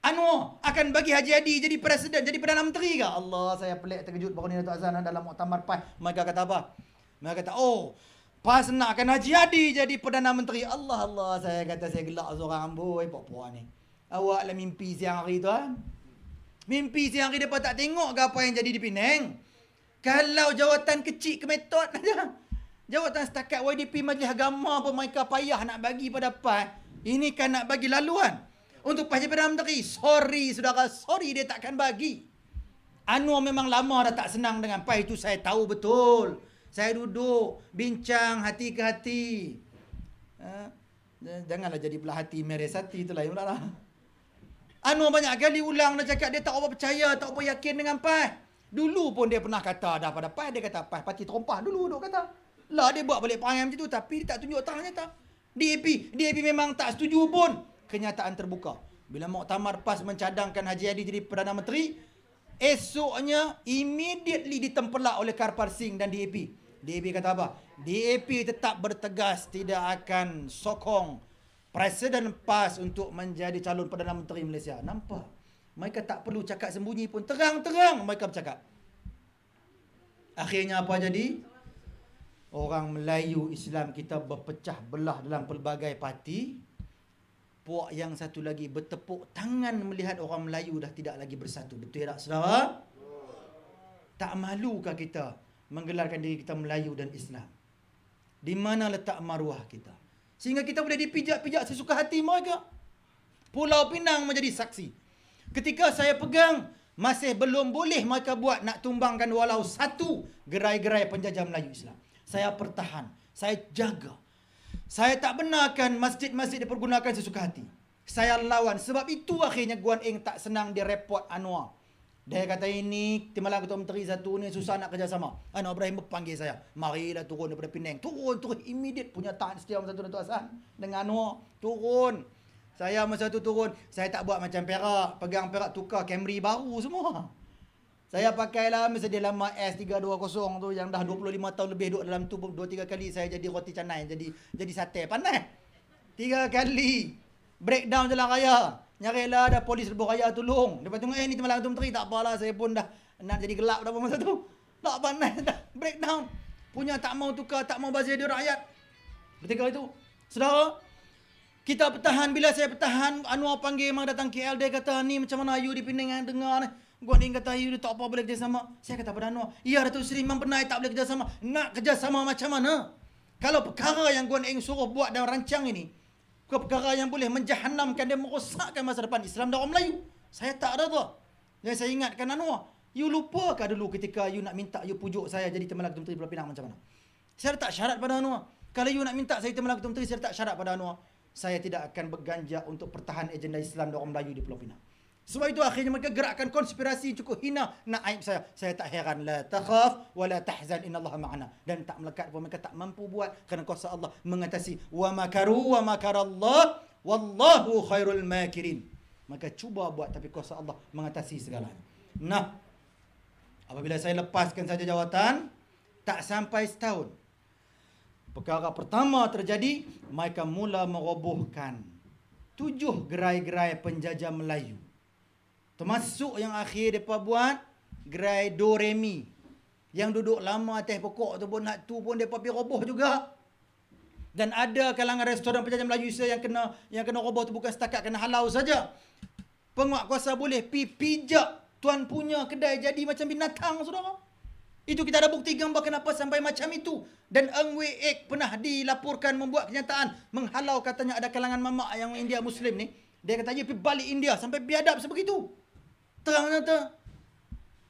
[SPEAKER 2] Anwar akan bagi Haji Hadi jadi presiden, jadi Perdana Menteri ke? Allah, saya pelik terkejut baru ni Datuk Azan dalam muktamar PAS. Mereka kata apa? Mereka kata, oh, PAS nakkan Haji Hadi jadi Perdana Menteri. Allah, saya kata saya gelak seorang amboi, puak-puak ni. Awak lah mimpi siang hari tu kan? Mimpi siang hari mereka tak tengok ke apa yang jadi di Penang? Kalau jawatan kecil kemetot aja. Jawatan setakat YDP Majlis Agama pun mereka payah nak bagi pada PAS. Ini kan nak bagi laluan untuk PAS jadi Perdana Menteri. Sorry saudara, sorry dia takkan bagi. Anwar memang lama dah tak senang dengan PAS, itu saya tahu betul. Saya duduk bincang hati ke hati. Janganlah jadi belah hati meres hati, itu lain pula lah. Anwar banyak kali ulang dan cakap dia tak apa percaya, tak apa yakin dengan PAS. Dulu pun dia pernah kata dah pada PAS, dia kata PAS parti terompah dulu duk kata. Lah dia buat balik perangai macam tu, tapi dia tak tunjuk tak nyata. DAP memang tak setuju pun. Kenyataan terbuka. Bila muktamar PAS mencadangkan Haji Hadi jadi Perdana Menteri, esoknya immediately ditempelak oleh Karpal Singh dan DAP. DAP kata apa? DAP tetap bertegas tidak akan sokong Presiden PAS untuk menjadi calon Perdana Menteri Malaysia. Nampak? Mereka tak perlu cakap sembunyi pun, terang-terang mereka bercakap. Akhirnya apa jadi? Orang Melayu Islam kita berpecah belah dalam pelbagai parti. Puak yang satu lagi bertepuk tangan melihat orang Melayu dah tidak lagi bersatu. Betul tak saudara? Tak malukah kita menggelarkan diri kita Melayu dan Islam? Di mana letak maruah kita? Sehingga kita boleh dipijak-pijak sesuka hati mereka. Pulau Pinang menjadi saksi. Ketika saya pegang, masih belum boleh mereka buat nak tumbangkan walau satu gerai-gerai penjajah Melayu Islam. Saya pertahan, saya jaga. Saya tak benarkan masjid-masjid dipergunakan sesuka hati. Saya lawan. Sebab itu akhirnya Guan Eng tak senang dia report Anwar. Dia kata ini Timbalan Ketua Menteri satu ni susah nak kerjasama. Anwar Ibrahim berpanggil saya. Marilah turun daripada Penang. Turun immediate. Punya tahan setia masa tu Datuk Hassan dengan Anwar. Turun. Saya masa tu turun. Saya tak buat macam Perak. Pegang Perak tukar Camry baru semua. Saya pakailah sedia lama S320 tu yang dah 25 tahun lebih duduk dalam tu. 2-3 kali saya jadi roti canai, jadi sate panas. 3 kali breakdown jalan raya. Nyarilah ada polis lebuh raya tolong. Lepas tengok ni Timbalan Ketua Menteri, tak apalah saya pun dah nak jadi gelap dah masa tu. Tak panas dah breakdown. Punya tak mau tukar, tak mau bazir dia rakyat. Ketika itu, saudara, kita pertahan. Bila saya pertahan, Anwar panggil memang datang KL, dia kata ni macam mana you di Penang yang dengar ni. Guan Eng kata, you tak apa boleh kerjasama. Saya kata pada Anwar, ya Datuk Seri memang benar tak boleh kerjasama. Nak kerjasama macam mana? Kalau perkara yang Guan Eng suruh buat dalam rancang ini, perkara yang boleh menjahannamkan dan merosakkan masa depan Islam dan orang Melayu, saya tak ada tu. Yang saya ingatkan Anwar, you lupakah dulu ketika you nak minta you pujuk saya jadi Timbalan Ketua Menteri Pulau Pinang macam mana? Saya letak syarat pada Anwar. Kalau you nak minta saya Timbalan Ketua Menteri, saya letak syarat pada Anwar. Saya tidak akan berganjak untuk pertahan agenda Islam dan orang Melayu di Pulau Pinang. Sebab itu akhirnya mereka gerakkan konspirasi cukup hina nak aib saya. Saya tak heran. La takhaf wa la tahzan innallaha ma'ana. Dan tak melekat pun mereka tak mampu buat kerana kuasa Allah mengatasi. Wa makaru wa makarallah wallahu khairul makirin. Maka cuba buat tapi kuasa Allah mengatasi segalanya. Nah, apabila saya lepaskan saja jawatan, tak sampai setahun, perkara pertama terjadi, mereka mula merobohkan 7 gerai-gerai penjajah Melayu. Termasuk yang akhir mereka buat, gerai Do Remi. Yang duduk lama atas pokok tu pun nak tu pun mereka pergi roboh juga. Dan ada kalangan restoran penjajah Melayu yang kena roboh tu bukan setakat kena halau saja. Penguatkuasa boleh pijak tuan punya kedai jadi macam binatang, saudara. Itu kita ada bukti gambar kenapa sampai macam itu. Dan Eng Wei Ek pernah dilaporkan membuat kenyataan menghalau katanya ada kalangan mamak yang India Muslim ni. Dia kata dia pergi balik India sampai biadab sebegitu. Terang nyata.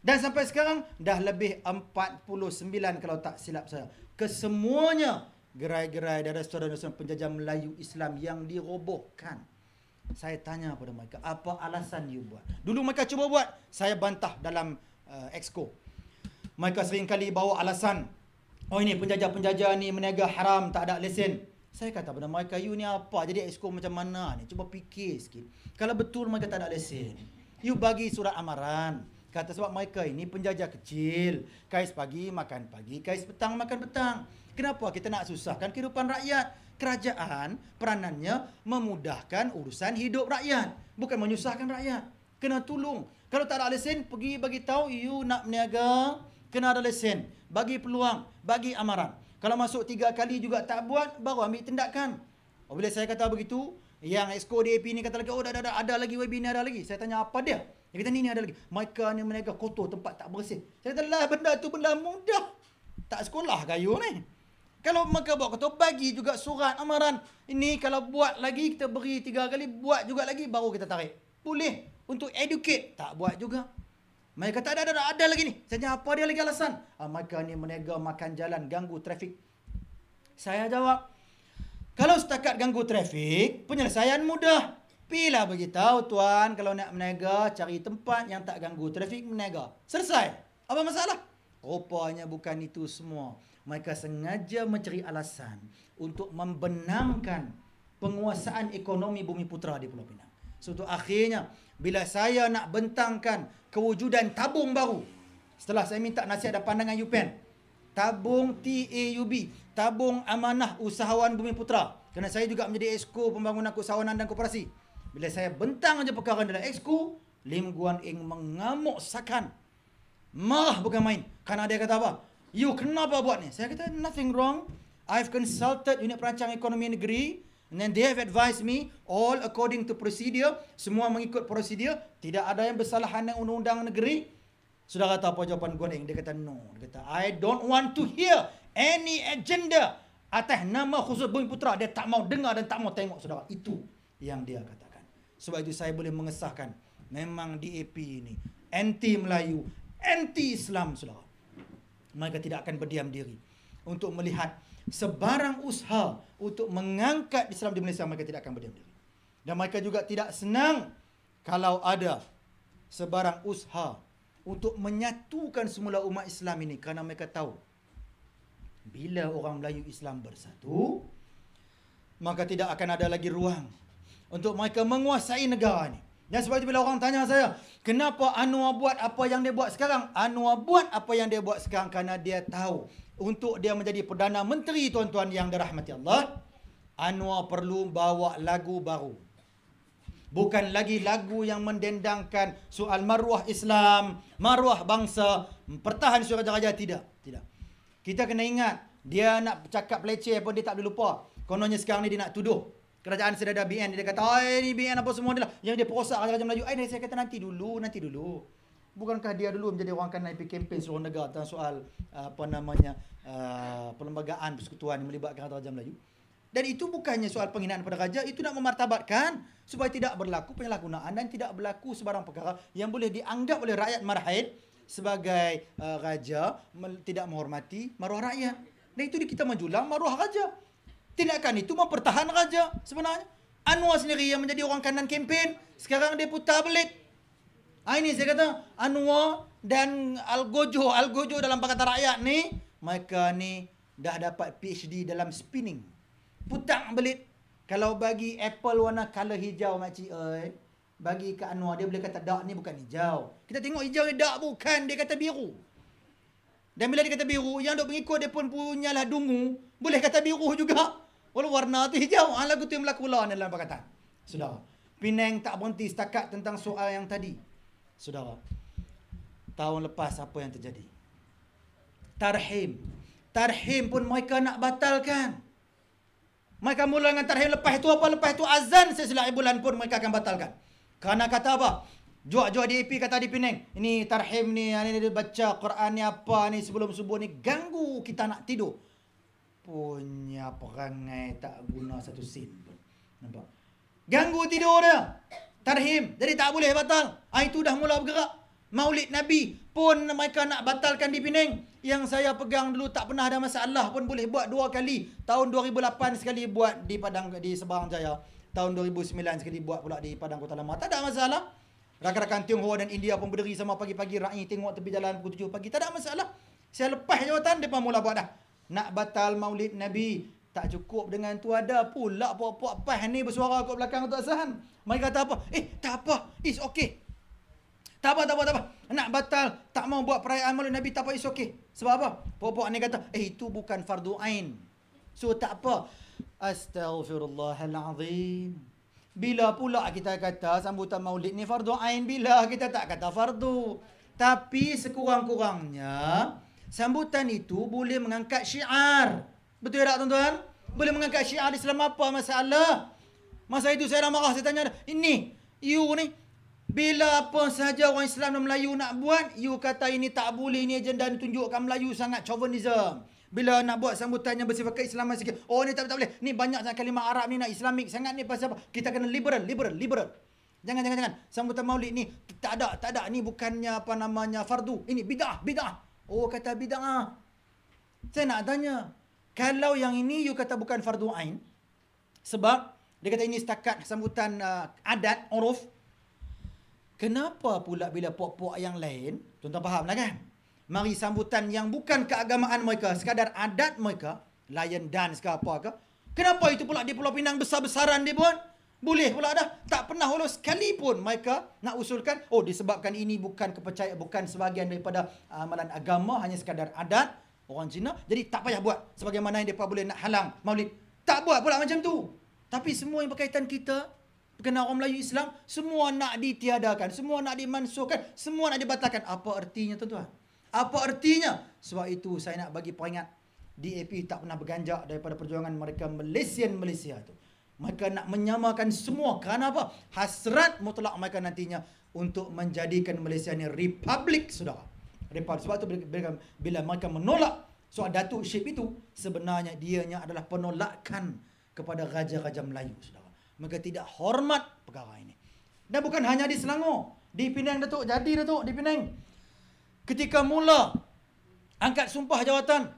[SPEAKER 2] Dan sampai sekarang dah lebih 49 kalau tak silap saya. Kesemuanya gerai-gerai dan restoran-restoran penjajah Melayu Islam yang dirobohkan. Saya tanya pada mereka, apa alasan you buat? Dulu mereka cuba buat, saya bantah dalam Exco. Mereka seringkali bawa alasan, oh ini penjajah-penjajah ni meniaga haram, tak ada lesen. Saya kata pada mereka, you ni apa? Jadi Exco macam mana ni? Cuba fikir sikit. Kalau betul mereka tak ada lesen, you bagi surat amaran. Kata sebab mereka ini penjajah kecil. Kais pagi makan pagi, kais petang makan petang. Kenapa kita nak susahkan kehidupan rakyat? Kerajaan peranannya memudahkan urusan hidup rakyat, bukan menyusahkan rakyat. Kena tolong. Kalau tak ada lesen, pergi bagi tahu you nak berniaga, kena ada lesen. Bagi peluang, bagi amaran. Kalau masuk 3 kali juga tak buat, baru ambil tindakan. Bila saya kata begitu, yang Exco DAP ni kata lagi, oh ada lagi webinar, ada lagi. Saya tanya apa dia? Dia kata ni ada lagi. Mereka ni meniaga kotor, tempat tak bersih. Saya kata lah benda tu benda mudah. Tak sekolah kayu ni. Kalau mereka buat kotor, bagi juga surat amaran. Ini kalau buat lagi, kita beri 3 kali, buat juga lagi, baru kita tarik. Boleh. Untuk educate, tak buat juga. Mereka kata ada lagi ni. Saya tanya apa dia lagi alasan? Mereka ni meniaga makan jalan, ganggu trafik. Saya jawab, kalau setakat ganggu trafik, penyelesaian mudah. Pilah beritahu tuan, kalau nak meniaga, cari tempat yang tak ganggu trafik, meniaga. Selesai. Apa masalah? Rupanya bukan itu semua. Mereka sengaja mencari alasan untuk membenamkan penguasaan ekonomi Bumi Putra di Pulau Pinang. Suatu akhirnya, bila saya nak bentangkan kewujudan tabung baru, setelah saya minta nasihat dan pandangan UPEN, tabung TAUB, tabung amanah usahawan Bumi Putra. Kerana saya juga menjadi Exco Pembangunan Keusahawanan dan Koperasi. Bila saya bentang aja perkara dalam Exco, Lim Guan Eng mengamuk sakan. Marah bukan main. Kerana dia kata apa? You kenapa buat ni? Saya kata nothing wrong. I've consulted Unit Perancang Ekonomi Negeri. And then they have advised me all according to procedure. Semua mengikut prosedur. Tidak ada yang bersalahan dengan undang-undang negeri. Sudah kata apa jawapan Guan Eng? Dia kata no. Dia kata I don't want to hear any agenda atas nama khusus Bumi Putra. Dia tak mau dengar dan tak mau tengok, saudara. Itu yang dia katakan. Sebab itu saya boleh mengesahkan, memang DAP ini anti Melayu, anti Islam, saudara. Mereka tidak akan berdiam diri untuk melihat sebarang usaha untuk mengangkat Islam di Malaysia. Mereka tidak akan berdiam diri. Dan mereka juga tidak senang kalau ada sebarang usaha untuk menyatukan semula umat Islam ini. Kerana mereka tahu, bila orang Melayu Islam bersatu, maka tidak akan ada lagi ruang untuk mereka menguasai negara ini. Dan sebab itu bila orang tanya saya, kenapa Anwar buat apa yang dia buat sekarang? Anwar buat apa yang dia buat sekarang kerana dia tahu, untuk dia menjadi Perdana Menteri, tuan-tuan yang dirahmati Allah, Anwar perlu bawa lagu baru. Bukan lagi lagu yang mendendangkan soal maruah Islam, maruah bangsa, pertahan surat raja. Tidak. Kita kena ingat, dia nak cakap peleceh pun dia tak boleh lupa. Kononnya sekarang ni dia nak tuduh kerajaan sedada BN. Dia kata, ni BN apa semua ni lah. Yang dia perosak Raja Melayu. Saya kata nanti dulu. Bukankah dia dulu menjadi orang kanan pergi kempen seluruh negara tentang soal perlembagaan persekutuan yang melibatkan Raja Melayu. Dan itu bukannya soal penghinaan pada raja, itu nak memartabatkan supaya tidak berlaku penyalahgunaan dan tidak berlaku sebarang perkara yang boleh dianggap oleh rakyat Marhain sebagai raja tidak menghormati maruah rakyat. Dan itu kita menjulang maruah raja. Tindakan itu mempertahan raja sebenarnya. Anwar sendiri yang menjadi orang kanan kempen, sekarang dia putar balik. Ini saya kata, Anwar dan Al-Gojo dalam Pakatan Rakyat ni, mereka ni dah dapat PhD dalam spinning. Putar balik. Kalau bagi apple warna color hijau makcik bagi ke Anwar, dia boleh kata dak ni bukan hijau. Kita tengok hijau ni dak bukan, dia kata biru. Dan bila dia kata biru, yang duk mengikut dia pun punyalah dungu, boleh kata biru juga. Walau warna tu hijau. Lagu tu yang berlaku pula dalam Pakatan. Saudara, Penang tak berhenti setakat tentang soal yang tadi. Saudara, tahun lepas apa yang terjadi? Tarhim pun mereka nak batalkan. Mereka mula dengan tarhim, lepas itu apa? Lepas itu azan seselai bulan pun mereka akan batalkan. Kerana kata apa? Juak-juak DAP kata di Penang, ini tarhim ni, dia baca Quran ni apa ni sebelum subuh ni, ganggu kita nak tidur. Punya perangai tak guna satu sen pun. Nampak? Ganggu tidur dia. Tarhim. Jadi tak boleh batal. Itu dah mula bergerak. Maulid Nabi pun mereka nak batalkan di Penang. Yang saya pegang dulu tak pernah ada masalah pun boleh buat 2 kali. Tahun 2008 sekali buat di Seberang Jaya. Tahun 2009 sekali buat pula di Padang Kota Lama. Tak ada masalah. Rakan-rakan Tionghoa dan India pun berdiri sama pagi-pagi rakyat tengok tepi jalan pukul 7 pagi. Tak ada masalah. Saya lepas jawatan, mereka mula buat dah. Nak batal Maulid Nabi. Tak cukup dengan tu, ada pula puak-puak pas ni bersuara kat belakang Tok Sahan. Mereka kata apa? Tak apa. It's okay. Tak apa. Nak batal, tak mau buat perayaan Maulid Nabi, tak apa, it's okay. Sebab apa? Puak-puak ni kata, itu bukan fardu ain. So tak apa. Astaghfirullahalazim. Bila pula kita kata sambutan Maulid ni fardu ain? Bila kita tak kata fardu? Tapi sekurang-kurangnya sambutan itu boleh mengangkat syiar. Betul tak tuan-tuan? Boleh mengangkat syiar Islam, apa masalah? Masa itu saya dah marah, saya tanya, ini, you ni, bila apa saja orang Islam dan Melayu nak buat, you kata ini tak boleh, ini agenda tunjukkan Melayu sangat chauvinism. Bila nak buat sambutan yang bersifat keislaman sikit, ni tak boleh. Ni banyak sangat kalimah Arab ni nak Islamik sangat ni, pasal apa? Kita kena liberal. Jangan. Sambutan Maulid ni tak ada. Ni bukannya apa namanya fardu. Ini bid'ah. Kata bid'ah. Saya nak tanya, kalau yang ini you kata bukan fardu ain, sebab dia kata ini setakat sambutan adat, uruf, kenapa pula bila puak-puak yang lain, tuan-tuan faham lah kan? Mari sambutan yang bukan keagamaan mereka, sekadar adat mereka, lion dance ke apa ke, kenapa itu pula di Pulau Pinang besar-besaran dia pun? Boleh pula dah. Tak pernah walau sekali pun mereka nak usulkan, oh disebabkan ini bukan kepercayaan, bukan sebahagian daripada amalan agama, hanya sekadar adat orang Cina, jadi tak payah buat. Sebagaimana yang mereka boleh nak halang maulid. Tak buat pula macam tu. Tapi semua yang berkaitan kita, berkenaan orang Melayu Islam, semua nak ditiadakan, semua nak dimansuhkan, semua nak dibatalkan. Apa artinya tuan-tuan? Apa artinya? Sebab itu saya nak bagi peringat, DAP tak pernah berganjak daripada perjuangan mereka Malaysia tu. Mereka nak menyamakan semua. Kerana apa? Hasrat mutlak mereka nantinya untuk menjadikan Malaysia ni republik, saudara. Republik. Sebab tu bila mereka menolak soal Datuk Syed itu, sebenarnya dianya adalah penolakan kepada Raja-Raja Melayu, saudara. Mereka tidak hormat perkara ini. Dan bukan hanya di Selangor. Di Penang, Datuk. Jadi, Datuk, di Penang. Ketika mula angkat sumpah jawatan,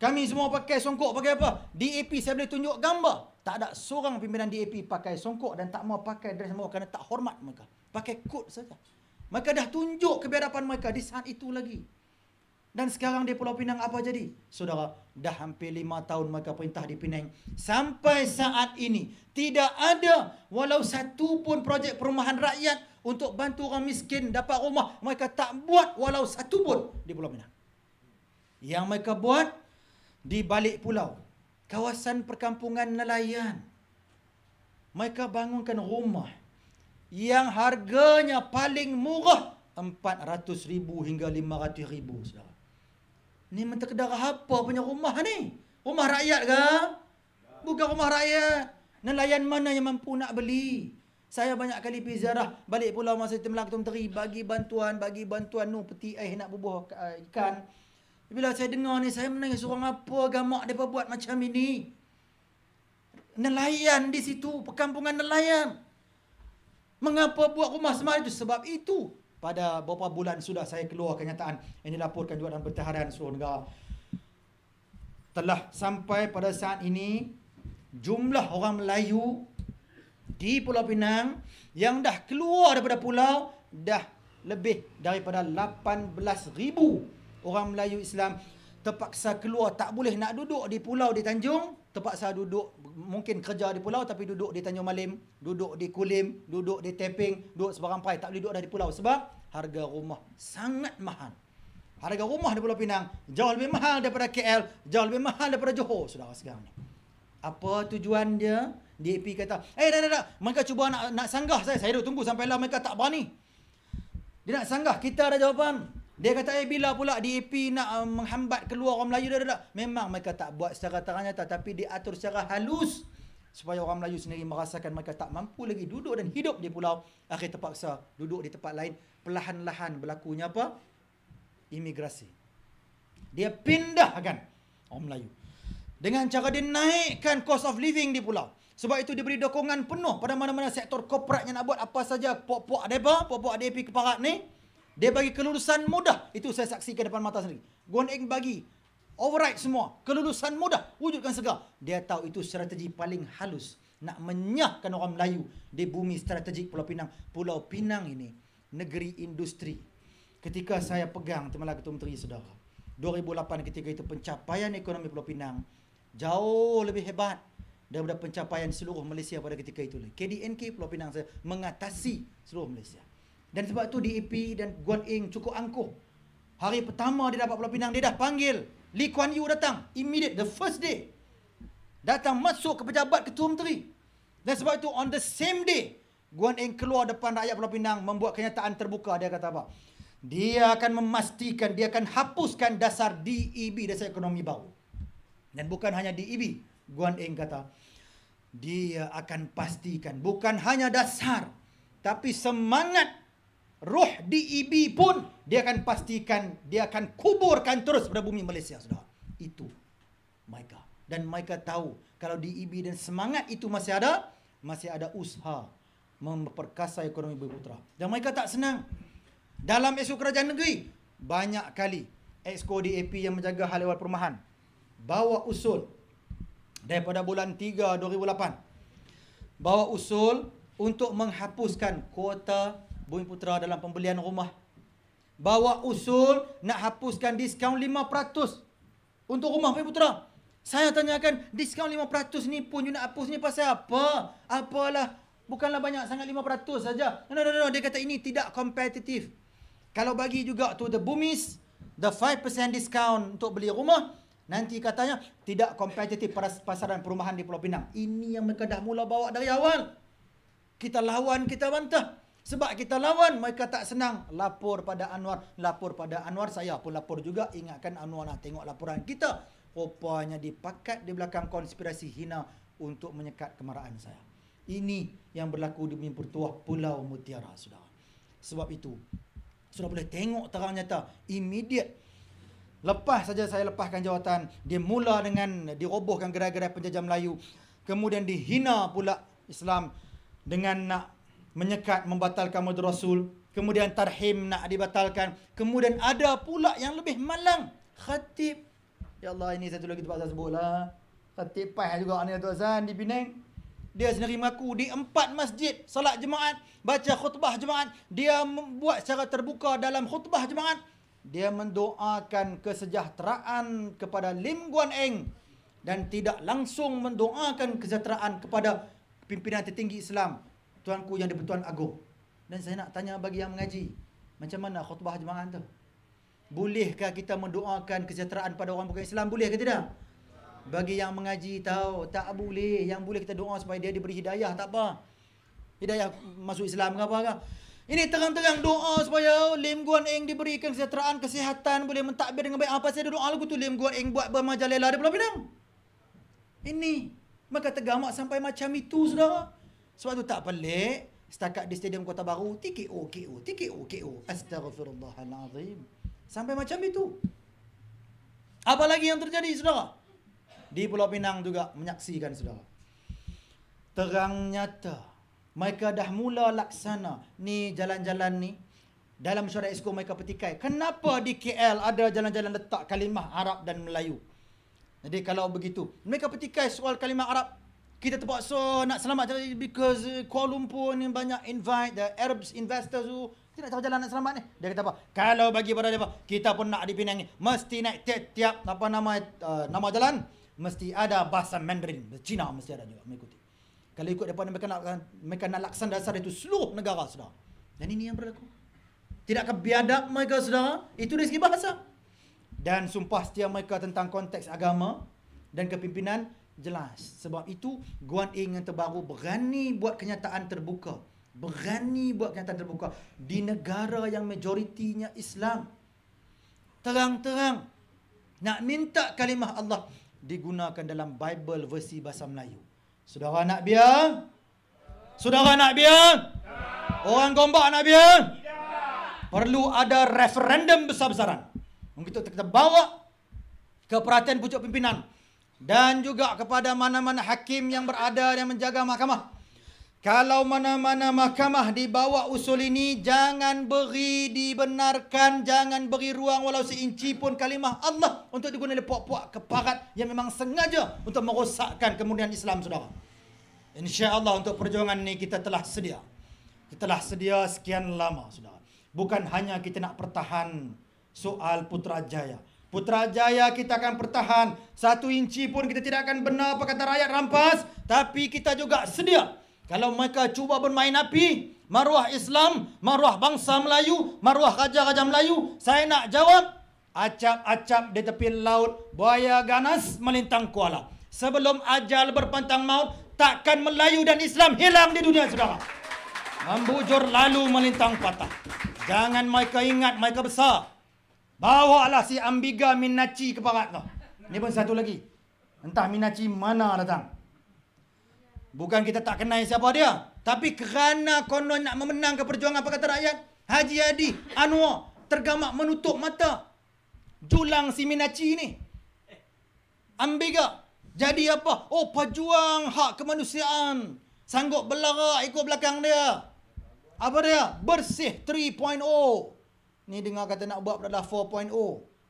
[SPEAKER 2] kami semua pakai songkok, pakai apa? DAP saya boleh tunjuk gambar. Tak ada seorang pimpinan DAP pakai songkok dan tak mau pakai dress semua kerana tak hormat mereka. Pakai kod saja. Mereka dah tunjuk kebiadaban mereka di saat itu lagi. Dan sekarang di Pulau Pinang apa jadi? Saudara, dah hampir 5 tahun mereka perintah di Penang. Sampai saat ini, tidak ada walau satu pun projek perumahan rakyat untuk bantu orang miskin dapat rumah. Mereka tak buat walau satu pun di Pulau Pinang. Yang mereka buat di balik pulau, kawasan perkampungan nelayan. Mereka bangunkan rumah yang harganya paling murah 400,000 hingga 500,000, saudara. Ni menterkedara apa punya rumah ni? Rumah rakyat ke? Bukan rumah rakyat. Nelayan mana yang mampu nak beli? Saya banyak kali pergi ziarah balik pulau masa Timlang Ketum Teri, bagi bantuan nu peti air nak bubuh ikan. Bila saya dengar ni, saya menangis, orang apa agama mereka buat macam ini? Nelayan di situ, perkampungan nelayan. Mengapa buat rumah semacam itu? Sebab itu, pada beberapa bulan sudah saya keluar kenyataan yang dilaporkan juga dalam Berita Harian seluruh negara. Telah sampai pada saat ini, jumlah orang Melayu di Pulau Pinang yang dah keluar daripada pulau, dah lebih daripada 18,000 orang Melayu Islam terpaksa keluar, tak boleh nak duduk di pulau di Tanjung, terpaksa duduk, mungkin kerja di pulau tapi duduk di Tanjung Malim, duduk di Kulim, duduk di Teping, duduk sebarang pai, tak boleh duduk dah di pulau sebab harga rumah sangat mahal. Harga rumah di Pulau Pinang jauh lebih mahal daripada KL, jauh lebih mahal daripada Johor, saudara sekarang ni. Apa tujuan dia? DAP kata, dah. Mereka cuba nak sanggah saya duk tunggu sampai lah mereka tak berani. Dia nak sanggah, kita ada jawapan. Dia kata, bila pula DAP nak menghambat keluar orang Melayu dah. Memang mereka tak buat secara terang-nyata, tapi diatur secara halus supaya orang Melayu sendiri merasakan mereka tak mampu lagi duduk dan hidup di pulau, akhir terpaksa duduk di tempat lain. Perlahan-lahan berlakunya apa? Imigrasi. Dia pindahkan orang Melayu dengan cara dia naikkan cost of living di pulau. Sebab itu dia beri dukungan penuh pada mana-mana sektor korporat yang nak buat apa saja. Pok-pok DAP keparat ni, dia bagi kelulusan mudah. Itu saya saksikan depan mata sendiri. Guan Eng bagi override semua. Kelulusan mudah. Wujudkan segera. Dia tahu itu strategi paling halus. Nak menyahkan orang Melayu di bumi strategik Pulau Pinang. Pulau Pinang ini negeri industri. Ketika saya pegang Timbalan Ketum Teri, saudara, 2008 ketika itu pencapaian ekonomi Pulau Pinang jauh lebih hebat daripada pencapaian seluruh Malaysia pada ketika itu. KDNK Pulau Pinang saya mengatasi seluruh Malaysia. Dan sebab itu DAP dan Guan Eng cukup angkuh. Hari pertama dia dapat Pulau Pinang, dia dah panggil Lee Kuan Yew datang. Immediate, the first day. Datang masuk ke pejabat Ketua Menteri. Dan sebab itu on the same day, Guan Eng keluar depan rakyat Pulau Pinang membuat kenyataan terbuka. Dia kata apa? Dia akan memastikan, dia akan hapuskan dasar DEB, dasar ekonomi baru. Dan bukan hanya DEB. Guan Eng kata, dia akan pastikan bukan hanya dasar, tapi semangat roh DEB pun dia akan pastikan, dia akan kuburkan terus pada bumi Malaysia, saudara. Itu mereka. Dan mereka tahu kalau DEB dan semangat itu masih ada usaha memperkasa ekonomi Bumi-Putera. Dan mereka tak senang. Dalam Exco Kerajaan Negeri, banyak kali Exco DAP yang menjaga hal ehwal perumahan bawa usul daripada bulan 3 2008. Bawa usul untuk menghapuskan kuota Bumi-Putera dalam pembelian rumah. Bawa usul nak hapuskan diskaun 5% untuk rumah Bumi-Putera. Saya tanyakan, diskaun 5% ni pun you nak hapus ni pasal apa? Apalah, bukanlah banyak sangat 5% saja. No. Dia kata ini tidak kompetitif. Kalau bagi juga to the boomies, the 5% discount untuk beli rumah, nanti katanya tidak kompetitif pasaran perumahan di Pulau Pinang. Ini yang mereka dah mula bawa dari awal. Kita lawan, kita bantah. Sebab kita lawan, mereka tak senang. Lapor pada Anwar. Saya pun lapor juga. Ingatkan Anwar nak tengok laporan kita. Rupanya dipakat di belakang konspirasi hina untuk menyekat kemarahan saya. Ini yang berlaku di Bumi Pertuah Pulau Mutiara, saudara. Sebab itu, sudah boleh tengok terang nyata, immediate. Lepas saja saya lepaskan jawatan, dia mula dengan dirobohkan gerai-gerai penjajah Melayu. Kemudian dihina pula Islam dengan nak menyekat, membatalkan Maulid Rasul. Kemudian tarhim nak dibatalkan. Kemudian ada pula yang lebih malang, khatib. Ya Allah, ini satu lagi tempat saya sebutlah. Khatib Pah juga ni Tuan Azan di Penang. Dia sendiri mengaku di 4 masjid salat jemaat, baca khutbah jemaat, dia membuat secara terbuka dalam khutbah jemaat. Dia mendoakan kesejahteraan kepada Lim Guan Eng dan tidak langsung mendoakan kesejahteraan kepada pimpinan tertinggi Islam, tuanku yang di-Pertuan Agong. Dan saya nak tanya bagi yang mengaji, macam mana khutbah jemaat tu? Bolehkah kita mendoakan kesejahteraan pada orang bukan Islam? Boleh ke tidak? Bagi yang mengaji tahu, tak boleh. Yang boleh kita doa supaya dia diberi hidayah, tak apa. Hidayah masuk Islam ke apa ke. Ini terang-terang doa supaya Lim Guan Eng diberikan kesejahteraan, kesihatan, boleh mentadbir dengan baik. Apa saya doa lagu tu Lim Guan Eng buat bermajalela di Pulau Pinang? Ini. Maka tergamak sampai macam itu, saudara. Sebab tu tak pelik. Setakat di Stadium Kota Baru, TKO. Astaghfirullahalazim. Sampai macam itu. Apa lagi yang terjadi, saudara? Di Pulau Pinang juga menyaksikan, saudara. Terang nyata. Mereka dah mula laksana. Ni jalan-jalan ni. Dalam mesyuarat Exco mereka petikai. Kenapa di KL ada jalan-jalan letak kalimah Arab dan Melayu? Jadi kalau begitu, mereka petikai soal kalimah Arab. Kita terpaksa nak selamat because Kuala Lumpur ni banyak invite the Arab investors tu. Kita nak cari jalan nak selamat ni. Dia kata apa? Kalau bagi pada dia apa? Kita pun nak di Penang ni. Mesti naik tiap-tiap apa nama jalan. Mesti ada bahasa Mandarin. Cina mesti ada juga mengikuti. Kalau ikut daripada mereka nak laksan dasar itu seluruh negara, saudara. Dan ini yang berlaku. Tidakkah biadab mereka, saudara? Itu dari segi bahasa. Dan sumpah setia mereka tentang konteks agama dan kepimpinan jelas. Sebab itu Guan Eng yang terbaru berani buat kenyataan terbuka. Di negara yang majoritinya Islam. Terang-terang nak minta kalimah Allah digunakan dalam Bible versi bahasa Melayu. Saudara nak biar? Saudara nak biar? Orang Gombak nak biar? Perlu ada referendum besar-besaran. Untuk kita bawa ke perhatian pucuk pimpinan dan juga kepada mana-mana hakim yang berada yang menjaga mahkamah. Kalau mana-mana mahkamah dibawa usul ini, jangan beri dibenarkan, jangan beri ruang walau seinci pun kalimah Allah untuk digunakan oleh puak-puak keparat yang memang sengaja untuk merosakkan kemudian Islam, saudara. InsyaAllah untuk perjuangan ini kita telah sedia. Kita telah sedia sekian lama, saudara. Bukan hanya kita nak pertahan soal Putrajaya. Putrajaya kita akan pertahan. 1 inci pun kita tidak akan benar apa kata rakyat rampas. Tapi kita juga sedia. Kalau mereka cuba bermain api, maruah Islam, maruah bangsa Melayu, maruah raja-raja Melayu, saya nak jawab, acap-acap di tepi laut, buaya ganas melintang kuala. Sebelum ajal berpantang maut, takkan Melayu dan Islam hilang di dunia, saudara. Membujur lalu melintang patah. Jangan mereka ingat mereka besar. Bawalah si Ambiga Minaci ke barat tu. Ni pun satu lagi. Entah Minaci mana datang. Bukan kita tak kenal siapa dia. Tapi kerana konon nak memenangkan perjuangan apa kata rakyat, Haji Hadi Anwar tergamak menutup mata. Julang si Minaci ni. Ambiga. Jadi apa? Oh, pejuang hak kemanusiaan. Sanggup belara ikut belakang dia. Apa dia? Bersih 3.0. Ni dengar kata nak buat adalah 4.0.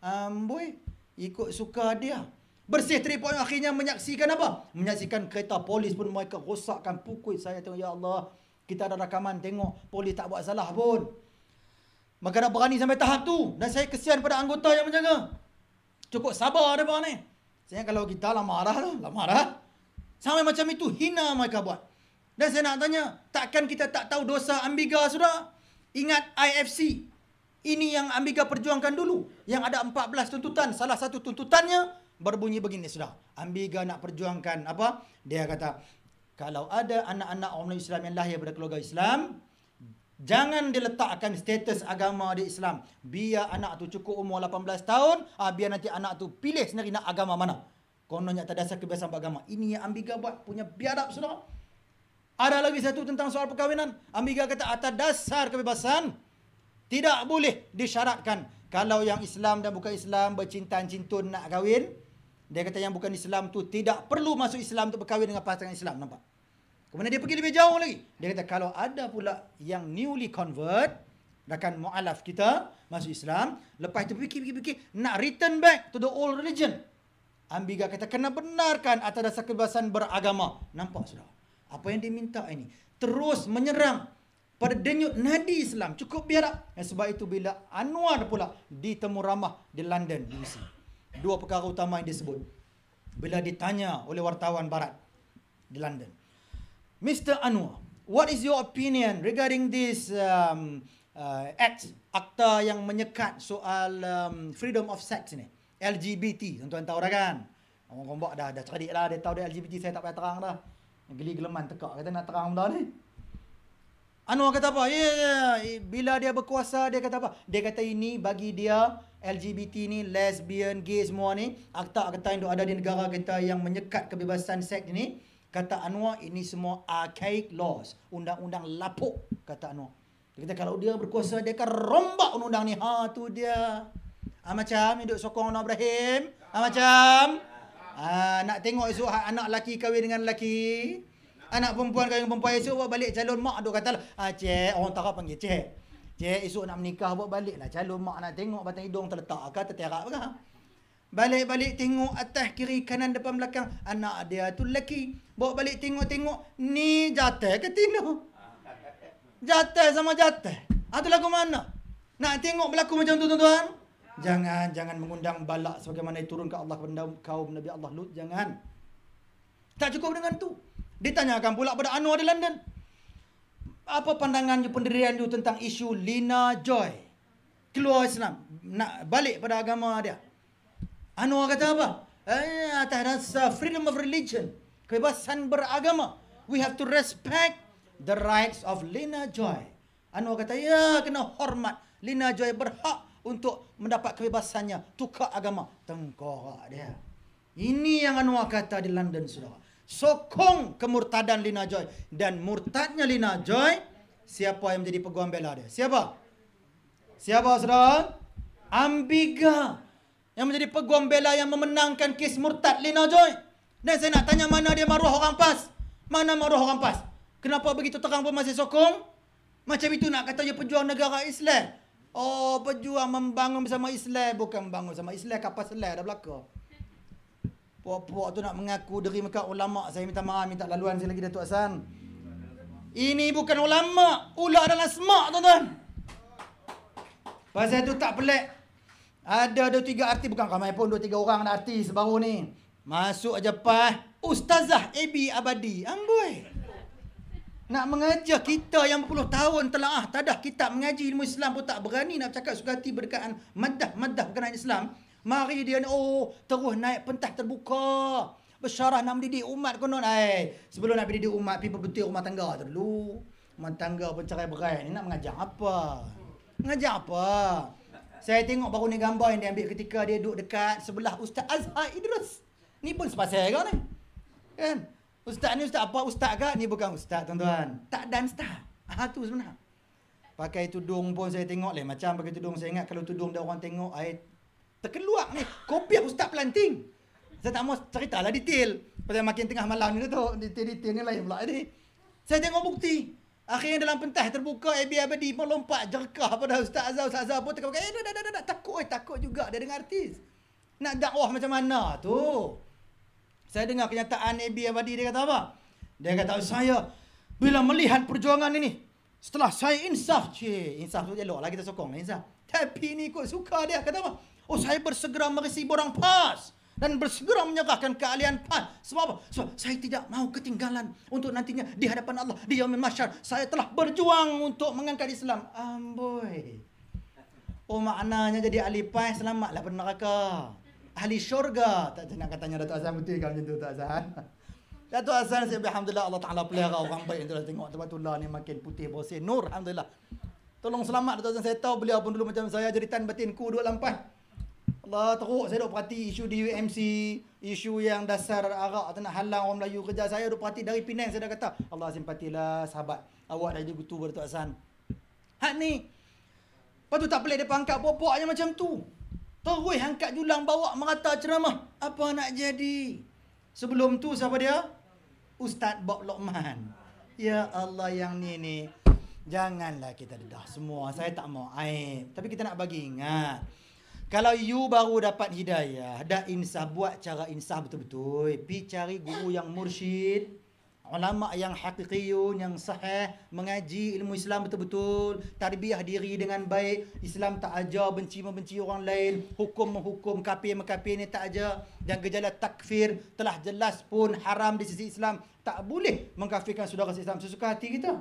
[SPEAKER 2] Amboi, ikut suka dia. Bersih 3.0 akhirnya menyaksikan apa? Menyaksikan kereta polis pun mereka rosakkan, pukul. Saya tengok, ya Allah, kita ada rakaman tengok polis tak buat salah pun. Maka nak berani sampai tahap tu. Dan saya kesian pada anggota yang menjaga. Cukup sabar mereka ni. Saya kalau kita lah marah lah, Sampai macam itu hina mereka buat. Dan saya nak tanya, takkan kita tak tahu dosa Amiga sudah? Ingat IFC. Ini yang Amiga perjuangkan dulu. Yang ada 14 tuntutan. Salah satu tuntutannya berbunyi begini sudah. Amiga nak perjuangkan apa? Dia kata, kalau ada anak-anak orang Islam yang lahir pada keluarga Islam, jangan diletakkan status agama di Islam. Biar anak tu cukup umur 18 tahun, biar nanti anak tu pilih sendiri nak agama mana. Kononnya tak dasar kebiasaan beragama. Ini yang Amiga buat, punya biadab saudara. Ada lagi satu tentang soal perkahwinan. Amiga kata atas dasar kebebasan, tidak boleh disyaratkan. Kalau yang Islam dan bukan Islam bercinta-cintun nak kahwin, dia kata yang bukan Islam tu tidak perlu masuk Islam untuk berkahwin dengan pasangan Islam. Nampak? Kemudian dia pergi lebih jauh lagi. Dia kata kalau ada pula yang newly convert, rakan mu'alaf kita masuk Islam, lepas itu fikir, nak return back to the old religion. Amiga kata kena benarkan atas dasar kebebasan beragama. Nampak sudah? Apa yang diminta ini? Terus menyerang pada denyut nadi Islam. Cukup biadab. Dan sebab itu bila Anwar pula ditemu ramah di London, UC. Dua perkara utama yang disebut. Bila ditanya oleh wartawan barat di London. Mr. Anwar, what is your opinion regarding this akta yang menyekat soal freedom of sex ni? LGBT, tuan-tuan tahu dah kan? Orang gombak dah cerdik lah, dia tahu dia LGBT, saya tak payah terang dah. Geli geleman tekak kata nak terang benda ni. Anwar kata apa? Bila dia berkuasa dia kata apa? Dia kata ini bagi dia LGBT ni, lesbian, gay semua ni, akta-akta yang ada di negara kita yang menyekat kebebasan seks ini, kata Anwar ini semua archaic laws, undang-undang lapuk, kata Anwar. Dia kata kalau dia berkuasa dia akan rombak undang-undang ni. Tu dia. Macam hidup sokong Anwar Ibrahim. Macam nak tengok esok anak lelaki kahwin dengan lelaki, anak perempuan kahwin dengan perempuan, esok buat balik calon mak duk kata cik, orang Tara panggil cik esok nak menikah buat balik lah calon mak, nak tengok batang hidung terletak ke terterak ke. Balik-balik tengok atas kiri kanan depan belakang, anak dia tu lelaki, bawa balik tengok-tengok ni jatah ke tino, jatah sama jatah. Tu lagu mana? Nak tengok berlaku macam tu tuan-tuan? Jangan mengundang balak sebagaimana turun ke Allah kepada kaum Nabi Allah Lut. Jangan. Tak cukup dengan tu. Ditanyakan pula pada Anwar di London. Apa pandangannya pendirian dia tentang isu Lina Joy keluar Islam, nak balik pada agama dia. Anwar kata apa? Atas dasar freedom of religion, kebebasan beragama, we have to respect the rights of Lina Joy. Anwar kata ya, kena hormat. Lina Joy berhak untuk mendapat kebebasannya tukar agama. Tengkorak dia. Ini yang Anwar kata di London saudara. Sokong kemurtadan Lina Joy. Dan murtadnya Lina Joy, siapa yang menjadi peguam bela dia? Siapa saudara? Amiga yang menjadi peguam bela yang memenangkan kes murtad Lina Joy. Dan saya nak tanya, mana dia maruah orang PAS? Mana maruah orang PAS? Kenapa begitu terang pun masih sokong? Macam itu nak kata dia pejuang negara Islam. Pejuang membangun bersama Islam, bukan membangun bersama Islam, kapal selam dah belaka. Puak-puak tu nak mengaku diri mereka ulama'. Saya minta maaf, minta laluan saya lagi Datuk Hassan. Ini bukan ulama', ular dalam semak tuan-tuan. Pasal tu tak pelik. Ada 2-3 artis, bukan ramai pun 2-3 orang ada artis baru ni. Masuk aja pas Ustazah AB Abadi. Amboi. Nak mengajar kita yang berpuluh tahun telah tadah kitab mengaji ilmu Islam pun tak berani nak cakap suka hati berdekaan maddah berkenaan Islam. Mari dia terus naik pentas terbuka. Bersyarah nak mendidik umat konon. Sebelum nak mendidik umat, pergi berbetul rumah tangga tu dulu. Rumah tangga pun cerai-berai ni nak mengajar apa? Mengajar apa? Saya tengok baru ni gambar yang dia ambil ketika dia duduk dekat sebelah Ustaz Azhar Idrus. Ni pun sepasal ke ni? Kan? Ustaz ni ustaz apa? Ustaz ke? Ni bukan ustaz tuan-tuan. Tak dan ustaz. Tu sebenarnya. Pakai tudung pun saya tengok lain macam pakai tudung. Saya ingat kalau tudung dah orang tengok, terkeluar ni. Kopi Ustaz Pelanting. Saya tak mau ceritalah detail. Pasal makin tengah malam ni tu, detail-detail ni lain pula ni. Saya tengok bukti. Akhirnya dalam pentas terbuka, AB Abadi pun lompat jerkah pada Ustaz Azhar pun tengok pakai, takut juga dia dengar artis. Nak dakwah macam mana tu? Saya dengar kenyataan AB Abadi, dia kata apa? Dia kata, saya bila melihat perjuangan ini, setelah saya insaf tu elok lah kita sokong insaf. Tapi ni ikut suka dia, kata apa? Saya bersegera merisi borang PAS dan bersegera menyerahkan keahlian PAS. Sebab apa? Sebab saya tidak mau ketinggalan untuk nantinya di hadapan Allah di yaumil mahsyar. Saya telah berjuang untuk mengangkat Islam. Amboi. Oh, maknanya jadi ahli PAS selamatlah pada neraka. Ahli syurga. Tak nak katanya Datuk Azhan betul kan macam tu Datuk Azhan? Datuk Azhan saya alhamdulillah Allah Taala pelihara orang baik tu, tengok Tabatullah ni makin putih bersih nur alhamdulillah. Tolong selamat Datuk Azhan, saya tahu beliau pun dulu macam saya jeritan batinku duk lampas. Allah teruk saya duk perhati isu di UMC, isu yang dasar arak tak nak halang orang Melayu kerja. Saya duk perhati dari Penang, saya dah kata Allah simpatilah sahabat awak dah jadi gutu Datuk Azhan. Hak ni lepas tu tak pelik dia angkat popoknya macam tu. Terus angkat julang bawa merata ceramah. Apa nak jadi? Sebelum tu siapa dia? Ustaz Bob Lokman. Ya Allah, yang ni janganlah kita dedah semua. Saya tak mau aib, tapi kita nak bagi ingat. Kalau you baru dapat hidayah, dah insaf, buat cara insaf betul-betul. Pi cari guru yang mursyid, ulama yang haqiqiyun, yang sahih, mengaji ilmu Islam betul-betul, tarbiyah diri dengan baik. Islam tak ajar benci-membenci orang lain, hukum menghukum, kafir-mengkafir ni tak ajar. Dan gejala takfir telah jelas pun haram di sisi Islam. Tak boleh mengkafirkan saudara Islam sesuka hati kita.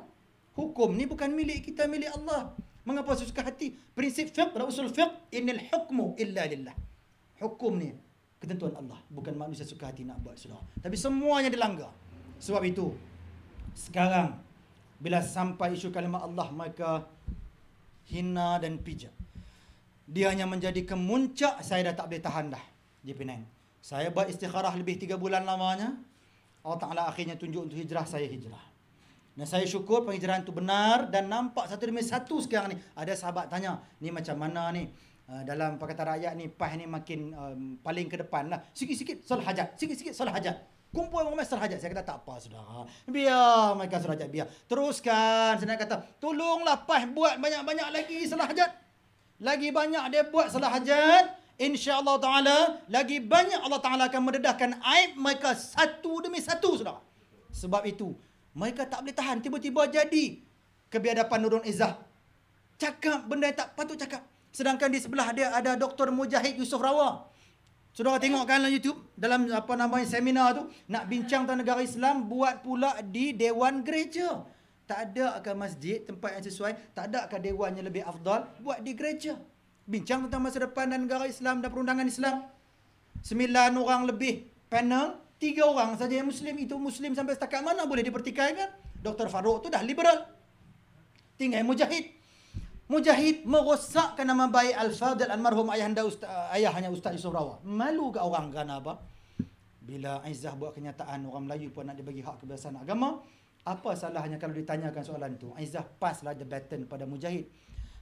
[SPEAKER 2] Hukum ni bukan milik kita, milik Allah. Mengapa sesuka hati? Prinsip fiqh dan usul fiqh, innal hukmu illa lillah. Hukum ni ketentuan Allah, bukan manusia suka hati nak buat saudara. Tapi semuanya dilanggar. Sebab itu sekarang bila sampai isu kalimat Allah, maka hina dan pijak. Dia hanya menjadi kemuncak. Saya dah tak boleh tahan dah di Penang. Saya buat istikharah lebih 3 bulan lamanya. Allah Ta'ala akhirnya tunjuk untuk hijrah, saya hijrah. Dan saya syukur penghijrahan itu benar. Dan nampak satu demi satu sekarang ni. Ada sahabat tanya, ni macam mana ni? Dalam Pakatan Rakyat ni, PAS ni makin paling ke depan lah. Sikit-sikit solat hajat, sikit-sikit solat hajat. Kumpul orang solat hajat. Saya kata tak apa saudara, biar mereka solat hajat, biar. Teruskan. Saya nak kata, tolonglah PAS buat banyak-banyak lagi solat hajat. Lagi banyak dia buat solat hajat, insya-Allah Ta'ala lagi banyak Allah Ta'ala akan mendedahkan aib mereka satu demi satu saudara. Sebab itu mereka tak boleh tahan. Tiba-tiba jadi kebiadaban Nurul Izzah cakap benda yang tak patut cakap. Sedangkan di sebelah dia ada Dr. Mujahid Yusof Rawa. Saudara tengok kan dalam YouTube, dalam apa namanya seminar tu, nak bincang tentang negara Islam, buat pula di Dewan Gereja. Tak ada ke masjid tempat yang sesuai, tak ada ke dewan yang lebih afdal, buat di gereja. Bincang tentang masa depan dan negara Islam dan perundangan Islam. 9 orang lebih panel, 3 orang saja yang Muslim. Itu Muslim sampai setakat mana boleh dipertikaikan? Dr. Farouk tu dah liberal. Tinggal Mujahid. Mujahid merosakkan nama baik Al-Fadil almarhum ayahnya Ustaz Yusof Rawa. Malu ke orang kerana apa? Bila Izzah buat kenyataan orang Melayu pun nak dibagi hak kebebasan agama, apa salahnya kalau ditanyakan soalan tu? Izzah paslah the baton pada Mujahid.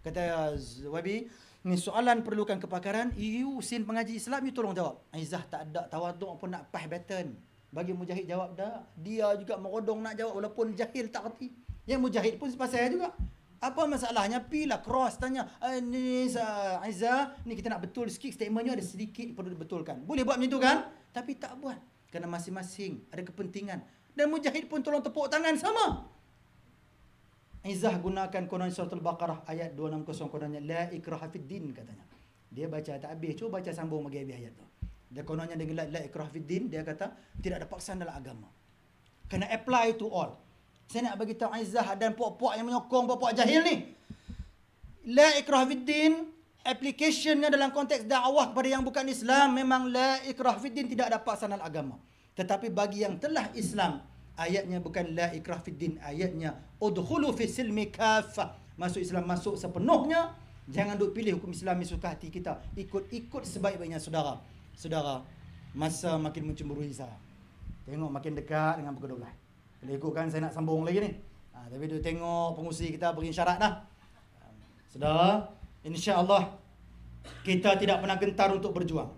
[SPEAKER 2] Kata Wabi, ni soalan perlukan kepakaran, you sin pengaji Islam, you tolong jawab. Izzah tak ada tawaduk pun nak pas baton. Bagi Mujahid jawab dah. Dia juga merodong nak jawab walaupun jahil tak reti. Yang Mujahid pun sepasal juga. Apa masalahnya? Pilah cross tanya. Ni Izzah, ni kita nak betul sikit, statementnya ada sedikit perlu dibetulkan. Boleh buat macam tu kan? Tapi tak buat. Kerana masing-masing ada kepentingan. Dan Mujahid pun tolong tepuk tangan sama. Izzah gunakan Quran surah Al-Baqarah ayat 260 kononnya la ikraha fid din katanya. Dia baca tak habis, cuba baca sambung bagi habis ayat tu. Dia kononnya dengan la ikraha fid din, dia kata tidak ada paksaan dalam agama. Kena apply to all. Saya nak bagi tahu Izzah dan puak-puak yang menyokong puak-puak jahil ni. La ikraha fid din, applicationnya dalam konteks dakwah kepada yang bukan Islam memang la ikraha fid din, tidak ada paksaan dalam agama. Tetapi bagi yang telah Islam, ayatnya bukan la ikrah fid din, ayatnya udkhulu fi silmi kaffah. Masuk Islam masuk sepenuhnya. Jangan duk pilih hukum Islam yang suka hati kita. Ikut sebaik-baiknya saudara. Saudara, masa makin mencemburui saya. Tengok makin dekat dengan pukul 12. Boleh ikut kan, saya nak sambung lagi ni. Tapi tu tengok pengusi kita beri syarat dah. Saudara, insya-Allah kita tidak pernah gentar untuk berjuang.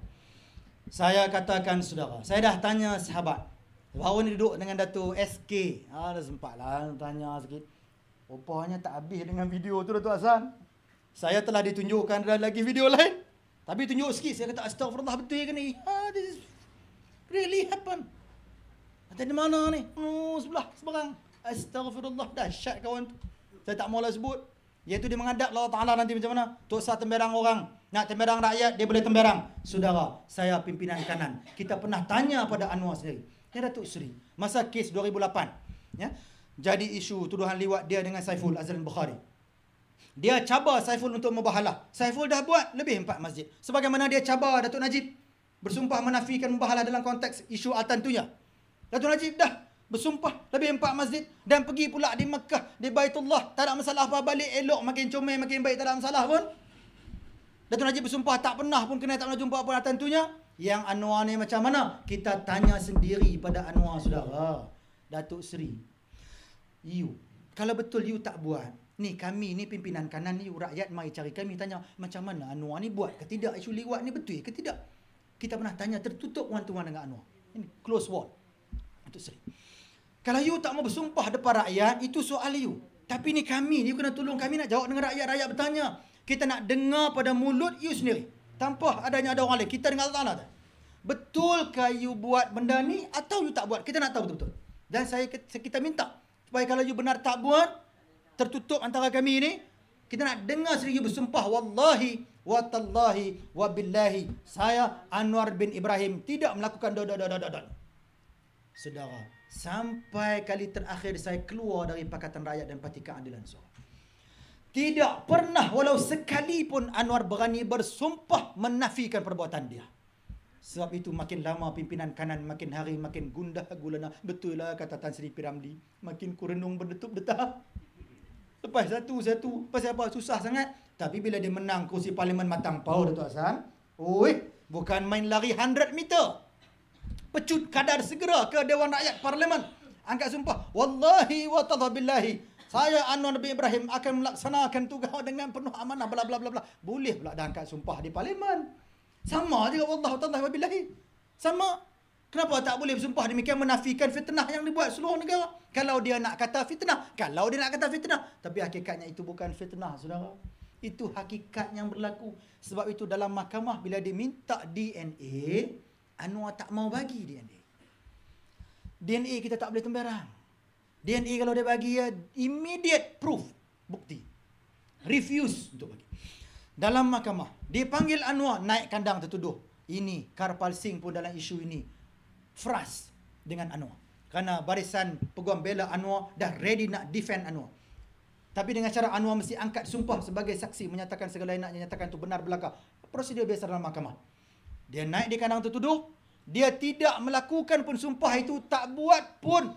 [SPEAKER 2] Saya katakan saudara, saya dah tanya sahabat. Baru ni duduk dengan Datuk SK. Dah sempatlah tanya sikit. Rupanya tak habis dengan video tu Datuk Azhan. Saya telah ditunjukkan ada lagi video lain. Tapi tunjuk sikit. Saya kata astagfirullah, betul ke ni? This is really happen. Kata di mana ni? Sebelah seberang. Astagfirullah, dahsyat kawan tu. Saya tak maulah sebut. Iaitu dia menghadap Allah Ta'ala nanti macam mana? Tok sah temberang orang. Nak temberang rakyat, dia boleh temberang. Saudara, saya pimpinan kanan. Kita pernah tanya pada Anwar sendiri. Ya Datuk Seri, masa kes 2008, ya, jadi isu tuduhan liwat dia dengan Saiful Azlan Bukhari. Dia cabar Saiful untuk mubahalah. Saiful dah buat lebih 4 masjid. Sebagaimana dia cabar Datuk Najib bersumpah menafikan mubahalah dalam konteks isu Al-Tantunya. Datuk Najib dah bersumpah lebih 4 masjid dan pergi pula di Mekah, di Baitullah. Tak ada masalah apa, balik elok, makin comel, makin baik, tak ada masalah pun. Datuk Najib bersumpah tak pernah pun kena, tak pernah jumpa apa Al-Tantunya. Yang Anwar ni macam mana? Kita tanya sendiri pada Anwar, saudara. Datuk Seri, you, kalau betul you tak buat, ni kami ni pimpinan kanan ni, rakyat mari cari kami, tanya macam mana Anwar ni buat ke tidak, isu liwat ni betul ke tidak. Kita pernah tanya tertutup one-to-one dengan Anwar. Ini close wall. Datuk Seri, kalau you tak mau bersumpah depan rakyat, itu soal you. Tapi ni kami ni kena tolong kami nak jawab dengan rakyat. Rakyat bertanya, kita nak dengar pada mulut you sendiri, tanpa adanya ada orang lain. Kita dengan Allah Ta'ala. Betulkah you buat benda ni atau you tak buat? Kita nak tahu betul-betul. Dan kita minta supaya kalau you benar tak buat, tertutup antara kami ni, kita nak dengar sendiri you bersumpah, wallahi wa tallahi wa billahi, saya Anwar bin Ibrahim tidak melakukan Saudara, sampai kali terakhir saya keluar dari Pakatan Rakyat dan Parti Keadilan Seorang, tidak pernah walau sekalipun Anwar berani bersumpah menafikan perbuatan dia. Sebab itu makin lama pimpinan kanan makin hari makin gundah gulana. Betul lah kata Tan Sri P. Ramlee, makin kurenung berdetup-detap. Lepas satu-satu, pasal apa susah sangat. Tapi bila dia menang kursi parlimen matang pau, Datuk Hassan, bukan main lari 100 meter. Pecut kadar segera ke Dewan Rakyat Parlimen. Angkat sumpah, wallahi wa ta'ala billahi, saya Anwar bin Ibrahim akan melaksanakan tugas dengan penuh amanah, bla bla bla bla. Boleh pula dah angkat sumpah di parlimen. Sama juga wallahu ta'ala wabillahi. Sama. Kenapa tak boleh bersumpah demikian menafikan fitnah yang dibuat seluruh negara? Kalau dia nak kata fitnah. Tapi hakikatnya itu bukan fitnah, saudara. Itu hakikat yang berlaku. Sebab itu dalam mahkamah bila diminta DNA, Anwar tak mau bagi DNA. DNA kita tak boleh temberang. DNA kalau dia bagi ya immediate proof, bukti. Refuse untuk bagi. Dalam mahkamah, dipanggil Anwar naik kandang tertuduh. Ini Karpal Singh pun dalam isu ini fras dengan Anwar. Kerana barisan peguam bela Anwar dah ready nak defend Anwar. Tapi dengan cara Anwar mesti angkat sumpah sebagai saksi, menyatakan segala yang nak nyatakan itu benar belaka. Prosedur biasa dalam mahkamah. Dia naik di kandang tertuduh, dia tidak melakukan pun sumpah itu, tak buat pun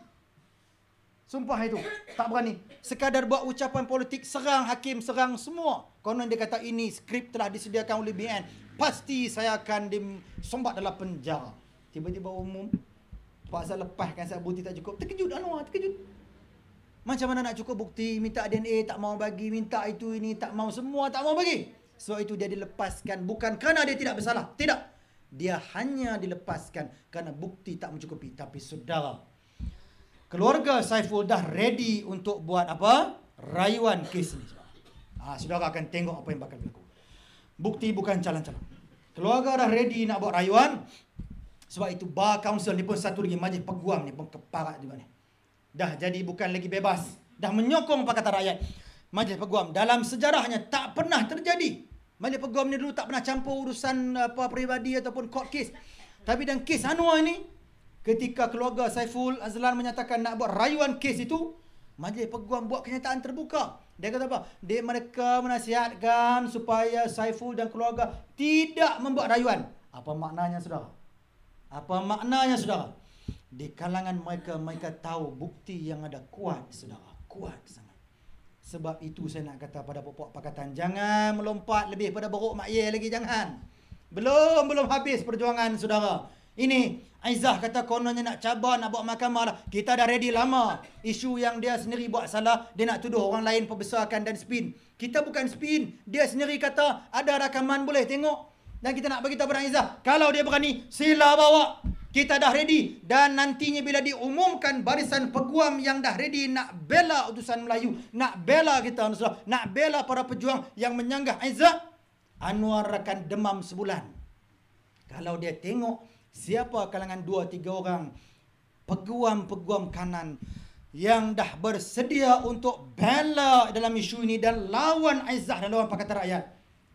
[SPEAKER 2] sumpah itu, tak berani. Sekadar buat ucapan politik, serang hakim, serang semua. Konon dia kata ini skrip telah disediakan oleh BN. Pasti saya akan disombat dalam penjara. Tiba-tiba umum, paksa lepaskan sebab bukti tak cukup. Terkejut Anwar, terkejut. Macam mana nak cukup bukti, minta DNA tak mau bagi, minta itu ini tak mau, semua tak mau bagi. Sebab itu dia dilepaskan bukan kerana dia tidak bersalah. Tidak. Dia hanya dilepaskan kerana bukti tak mencukupi. Tapi saudara, keluarga Saiful dah ready untuk buat apa? Rayuan kes ni. Saudara akan tengok apa yang bakal berlaku. Bukti bukan calon-calon. Keluarga dah ready nak buat rayuan. Sebab itu Bar Council ni pun satu lagi, Majlis Peguam ni pun keparat juga ni. Dah jadi bukan lagi bebas. Dah menyokong Pakatan Rakyat. Majlis Peguam dalam sejarahnya tak pernah terjadi. Majlis Peguam ni dulu tak pernah campur urusan apa peribadi ataupun court case. Tapi dalam kes Anwar ni, ketika keluarga Saiful Azlan menyatakan nak buat rayuan kes itu, Majlis Peguam buat kenyataan terbuka. Dia kata apa? Mereka menasihatkan supaya Saiful dan keluarga tidak membuat rayuan. Apa maknanya, saudara? Apa maknanya, saudara? Di kalangan mereka tahu bukti yang ada kuat, saudara. Kuat sangat. Sebab itu saya nak kata pada pokok pakatan, jangan melompat lebih pada beruk mak ye lagi, jangan. Belum habis perjuangan, saudara. Ini Aizah kata kononnya nak cabar, nak buat mahkamah lah. Kita dah ready lama. Isu yang dia sendiri buat salah, dia nak tuduh orang lain perbesarkan dan spin. Kita bukan spin. Dia sendiri kata ada rakaman, boleh tengok. Dan kita nak beritahu pada Aizah, kalau dia berani, sila bawa. Kita dah ready. Dan nantinya bila diumumkan barisan peguam yang dah ready nak bela utusan Melayu, nak bela kita, nak bela para pejuang yang menyanggah Aizah, Anwar akan demam sebulan. Kalau dia tengok siapa kalangan 2-3 orang peguam-peguam kanan yang dah bersedia untuk bela dalam isu ini dan lawan Aizah dan lawan Pakatan Rakyat,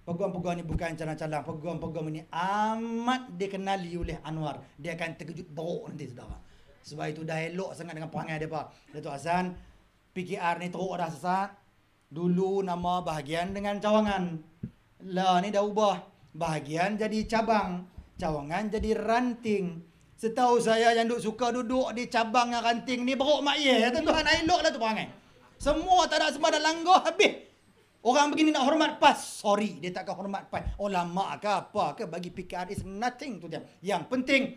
[SPEAKER 2] Peguam-peguam ni bukan calang-calang. Peguam-peguam ini amat dikenali oleh Anwar. Dia akan terkejut teruk nanti, saudara. Sebab itu dah elok sangat dengan perangai dia, Pak. Datuk Hassan, PKR ni teruk dah sesat. Dulu nama bahagian dengan Cawangan. Lah ni dah ubah. Bahagian jadi cabang. Cawangan jadi ranting. Setahu saya yang suka duduk di cabang yang ranting ni beruk mak ye. Tuan-tuan, elok lah tu perangai. Semua tak ada semua dah langgar habis. Orang begini nak hormat PAS. Sorry, dia takkan hormat PAS. Ulama ke apa ke, bagi PKR is nothing tu dia. Yang penting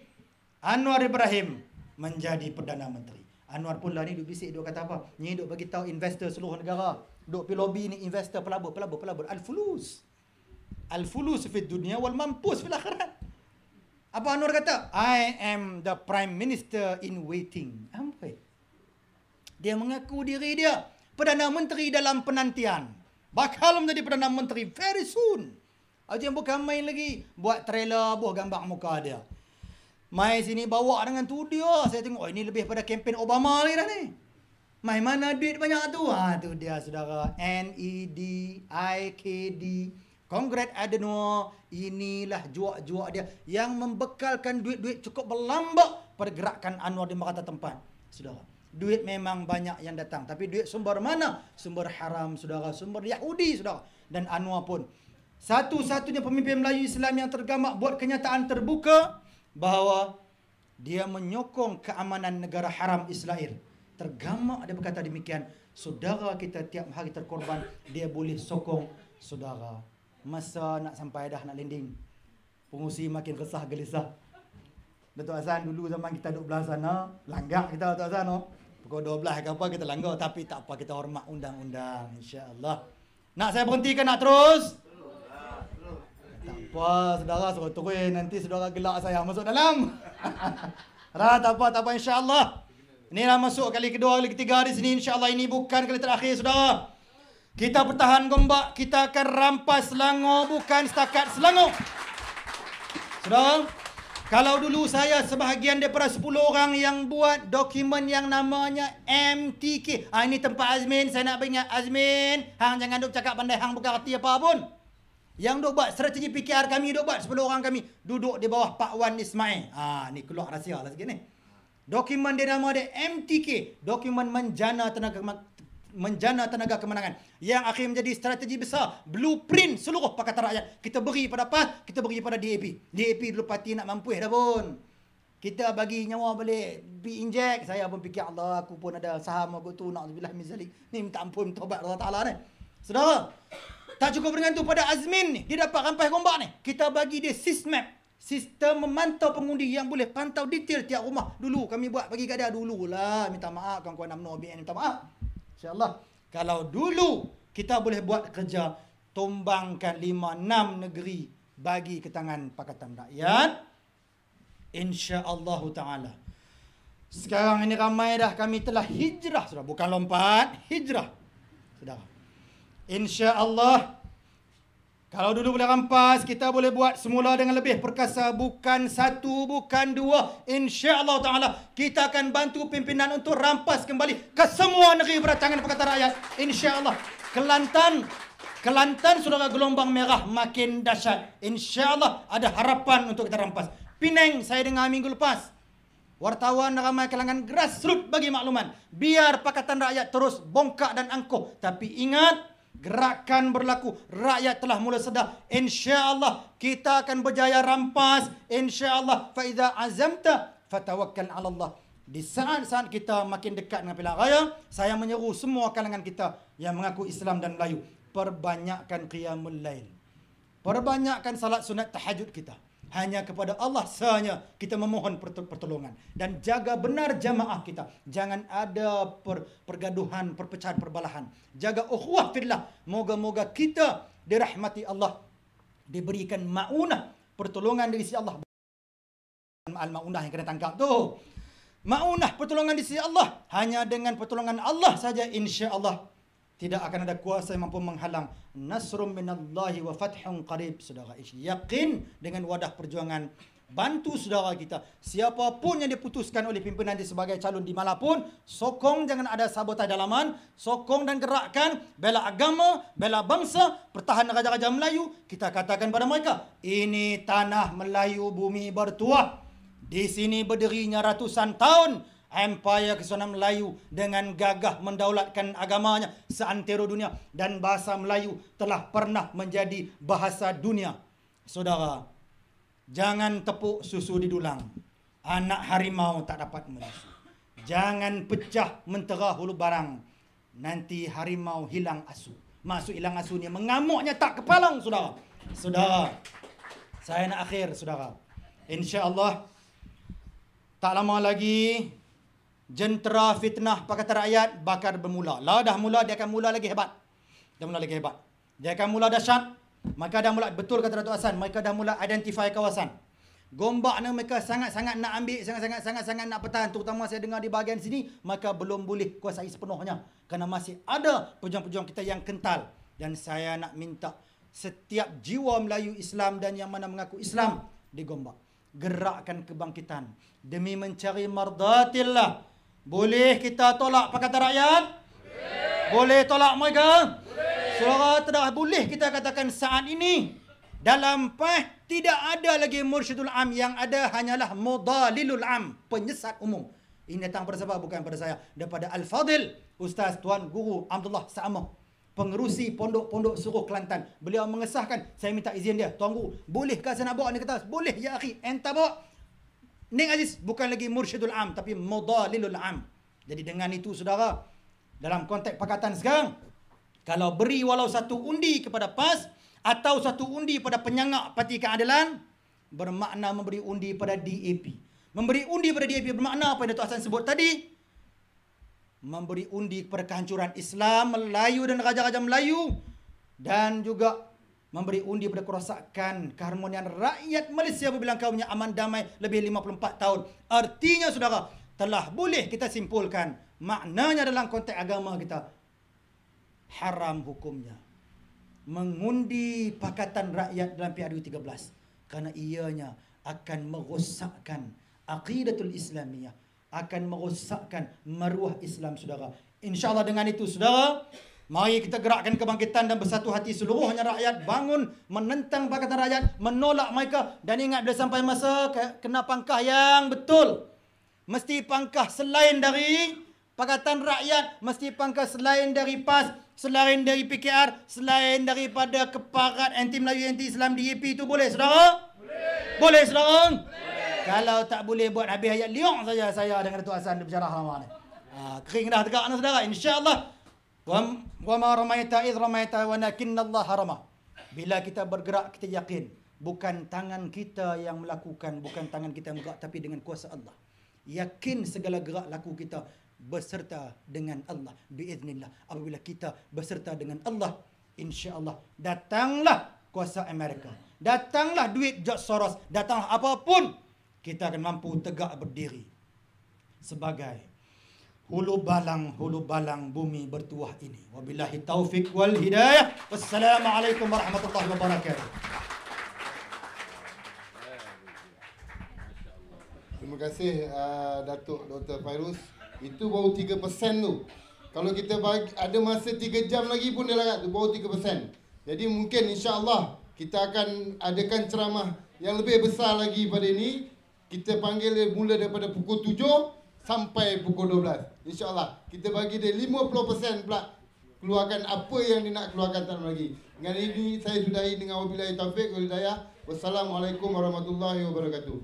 [SPEAKER 2] Anwar Ibrahim menjadi Perdana Menteri. Anwar pula ni duk bisik, duk kata apa? Ni duk bagi tahu investor seluruh negara. Duk pi lobby ni investor pelabur. Al-fulus. Al-fulus fid dunia wal mampus fil akhirat. Apa Anwar kata? I am the prime minister in waiting. Apa? Dia mengaku diri dia Perdana Menteri dalam penantian. Bakal menjadi Perdana Menteri very soon. Aja bukan main lagi. Buat trailer, buat gambar muka dia. Mai sini bawa dengan tu dia. Saya tengok, ini lebih pada kempen Obama ni dah ni. Mai mana duit banyak tu? Tu dia, saudara. NEDIKD. Kongres Adenauer. Inilah juak-juak dia yang membekalkan duit-duit cukup berlambak pada gerakan Anwar di merata tempat. Saudara. Duit memang banyak yang datang. Tapi duit sumber mana? Sumber haram, saudara. Sumber Yahudi, saudara. Dan Anwar pun satu-satunya pemimpin Melayu Islam yang tergamak buat kenyataan terbuka bahawa dia menyokong keamanan negara haram Israel. Tergamak dia berkata demikian. Saudara kita tiap hari terkorban, dia boleh sokong saudara. Masa nak sampai dah nak landing, pengusi makin resah gelisah. Datuk Hassan dulu zaman kita duduk belah sana, langgar kita Datuk Hassan. Pukul 12 ke apa kita langgar, tapi tak apa, kita hormat undang-undang, insya-Allah. Nak saya berhentikan, nak terus? Tak apa, saudara suruh turun, nanti saudara gelak saya masuk dalam. Tak apa, insya-Allah. Ini dah masuk kali kedua, kali ketiga di sini, insya-Allah. Ini bukan kali terakhir, saudara. Kita bertahan Gombak, kita akan rampas Selangor, bukan setakat Selangor. Saudara, kalau dulu saya sebahagian daripada 10 orang yang buat dokumen yang namanya MTK. Ini tempat Azmin, saya nak beringat Azmin. Hang jangan duk cakap pandai, hang bukan arti apa pun. Yang duk buat strategi PKR kami, duk buat 10 orang kami duduk di bawah Pak Wan Ismail. Ni keluar rahsia lah sikit ni. Dokumen dia nama dia MTK, dokumen menjana tenaga kemenangan, yang akhir menjadi strategi besar, blueprint seluruh Pakatan Rakyat. Kita beri pada PAS, kita beri pada DAP. DAP dulu parti nak mampu dah pun. Kita bagi nyawa balik, injek. Saya pun fikir, Allah, aku pun ada saham aku tu, na'udzubillah min zalik. Ni minta ampun, taubat Allah Ta'ala ni. Saudara, tak cukup dengan tu, pada Azmin ni, dia dapat rampai Gombak ni. Kita bagi dia SysMap, sistem memantau pengundi yang boleh pantau detail tiap rumah. Dulu kami buat bagi kat dia dululah. Minta maaf kawan-kawan UMNO BN, minta maaf. InsyaAllah. Kalau dulu kita boleh buat kerja, tumbangkan 5-6 negeri bagi ke tangan Pakatan Rakyat, insya-Allah Ta'ala. Sekarang ini ramai dah kami telah hijrah, sudah bukan lompat, hijrah. Saudara. InsyaAllah. Kalau dulu boleh rampas, kita boleh buat semula dengan lebih perkasa. Bukan satu, bukan dua. InsyaAllah Ta'ala, kita akan bantu pimpinan untuk rampas kembali ke semua negeri beratangan Pakatan Rakyat. InsyaAllah. Kelantan saudara, gelombang merah makin dahsyat. InsyaAllah ada harapan untuk kita rampas. Penang, saya dengar minggu lepas, wartawan ramai kalangan grassroots bagi makluman. Biar Pakatan Rakyat terus bongkak dan angkuh. Tapi ingat, gerakan berlaku, rakyat telah mula sedar. InsyaAllah kita akan berjaya rampas. InsyaAllah, faiza azamta fatawakkal ala Allah. Di saat-saat kita makin dekat dengan pilihan raya, saya menyeru semua kalangan kita yang mengaku Islam dan Melayu, perbanyakkan qiyamul lail, perbanyakkan salat sunat tahajud kita. Hanya kepada Allah sahanya kita memohon pertolongan. Dan jaga benar jamaah kita. Jangan ada pergaduhan, perpecahan, perbalahan. Jaga ukhuwah fillah. Moga-moga kita dirahmati Allah. Diberikan ma'unah, pertolongan dari sisi Allah. Al-ma'unah yang kena tangkap tu. Ma'unah, pertolongan di sisi Allah. Hanya dengan pertolongan Allah saja, insya-Allah tidak akan ada kuasa yang mampu menghalang. Nasrum minallahi wa fathun qarib. Saudara, yakin dengan wadah perjuangan bantu saudara kita. Siapapun yang diputuskan oleh pimpinan dia sebagai calon di mana pun, sokong jangan ada sabotaj dalaman, sokong dan gerakkan, bela agama, bela bangsa, pertahanan raja-raja Melayu. Kita katakan pada mereka, ini tanah Melayu bumi bertuah. Di sini berdirinya ratusan tahun Empire Kesultanan Melayu dengan gagah mendaulatkan agamanya seantero dunia, dan bahasa Melayu telah pernah menjadi bahasa dunia. Saudara, jangan tepuk susu di dulang. Anak harimau tak dapat menyusu. Jangan pecah mentera hulu barang. Nanti harimau hilang asu. Maksud hilang asunya mengamuknya tak kepalang, saudara. Saudara, saya nak akhir, saudara. InsyaAllah, tak lama lagi jentera fitnah Pakatan Rakyat bakal bermula. Lah dah mula, dia akan mula lagi hebat. Dia mula lagi hebat. Dia akan mula dahsyat. Maka dah mula, betul kata Datuk Hassan, mereka dah mula identify kawasan. Gombak ni mereka sangat-sangat nak ambil, sangat-sangat nak pertahan. Terutama saya dengar di bahagian sini, maka belum boleh kuasai sepenuhnya. Kerana masih ada pejuang-pejuang kita yang kental. Dan saya nak minta setiap jiwa Melayu Islam dan yang mana mengaku Islam di Gombak, gerakkan kebangkitan demi mencari mardatillah. Boleh kita tolak Pakatan Rakyat? Boleh tolak mereka? Saudara, tidak boleh kita katakan saat ini dalam PAS tidak ada lagi Mursyidul Am, yang ada hanyalah Mudalilul Am, penyesat umum. Ini datang pada siapa? Bukan pada saya, daripada Al-Fadil Ustaz Tuan Guru Abdullah Sa'amah, pengerusi pondok-pondok Suruh Kelantan. Beliau mengesahkan, saya minta izin dia, Tuan Guru, bolehkah saya nak bawa ni? Kata, boleh ya akhi, enta bawa. Ning Aziz bukan lagi Mursyidul Am, tapi Mudalilul Am. Jadi dengan itu saudara, dalam konteks pakatan sekarang, kalau beri walau satu undi kepada PAS atau satu undi pada penyangak Parti Keadilan, bermakna memberi undi pada DAP. Memberi undi pada DAP bermakna apa yang Datuk Hassan sebut tadi? Memberi undi kepada kehancuran Islam, Melayu dan raja-raja Melayu. Dan juga memberi undi pada kerosakan keharmonian rakyat Malaysia apabila kaumnya aman damai lebih 54 tahun. Artinya saudara, telah boleh kita simpulkan maknanya dalam konteks agama kita, haram hukumnya mengundi Pakatan Rakyat dalam PRU 13 kerana ianya akan merosakkan aqidatul Islamiyah, akan merosakkan maruah Islam, saudara. InsyaAllah dengan itu, saudara, mari kita gerakkan kebangkitan dan bersatu hati seluruhnya rakyat, bangun menentang Pakatan Rakyat, menolak mereka. Dan ingat, bila sampai masa kena pangkah yang betul, mesti pangkah selain dari Pakatan Rakyat, mesti pangkah selain dari PAS, selain dari PKR, selain daripada keparat anti Melayu, anti Islam DAP itu. Boleh saudara? Boleh saudara? Kalau tak boleh buat habis ayat liung saja saya dengan Datuk Hassan berbicara lama ni. Kering dah tegak na saudara. InsyaAllah. Wa ma ramaita idh ramaita walakinnallaha rama. Bila kita bergerak, kita yakin bukan tangan kita yang melakukan, bukan tangan kita yang bergerak, tapi dengan kuasa Allah. Yakin segala gerak laku kita beserta dengan Allah biiznillah. Apabila kita beserta dengan Allah, insya-Allah datanglah kuasa Amerika, datanglah duit George Soros, datanglah apapun, kita akan mampu tegak berdiri sebagai hulu balang bumi bertuah ini. Wabillahi taufik wal hidayah. Wassalamualaikum warahmatullahi wabarakatuh.
[SPEAKER 1] Terima kasih Datuk Dr. Fairuz. Itu baru 3% tu. Kalau kita bagi, ada masa 3 jam lagi pun dia larat tu, baru 3%. Jadi mungkin insya-Allah kita akan adakan ceramah yang lebih besar lagi pada ini. Kita panggil dia mula daripada pukul 7 sampai pukul 12. InsyaAllah kita bagi dia 50% pula, keluarkan apa yang dia nak keluarkan tak lagi. Dengan ini saya sudahi dengan wabillahi taufik wal hidayah. Wassalamualaikum warahmatullahi wabarakatuh.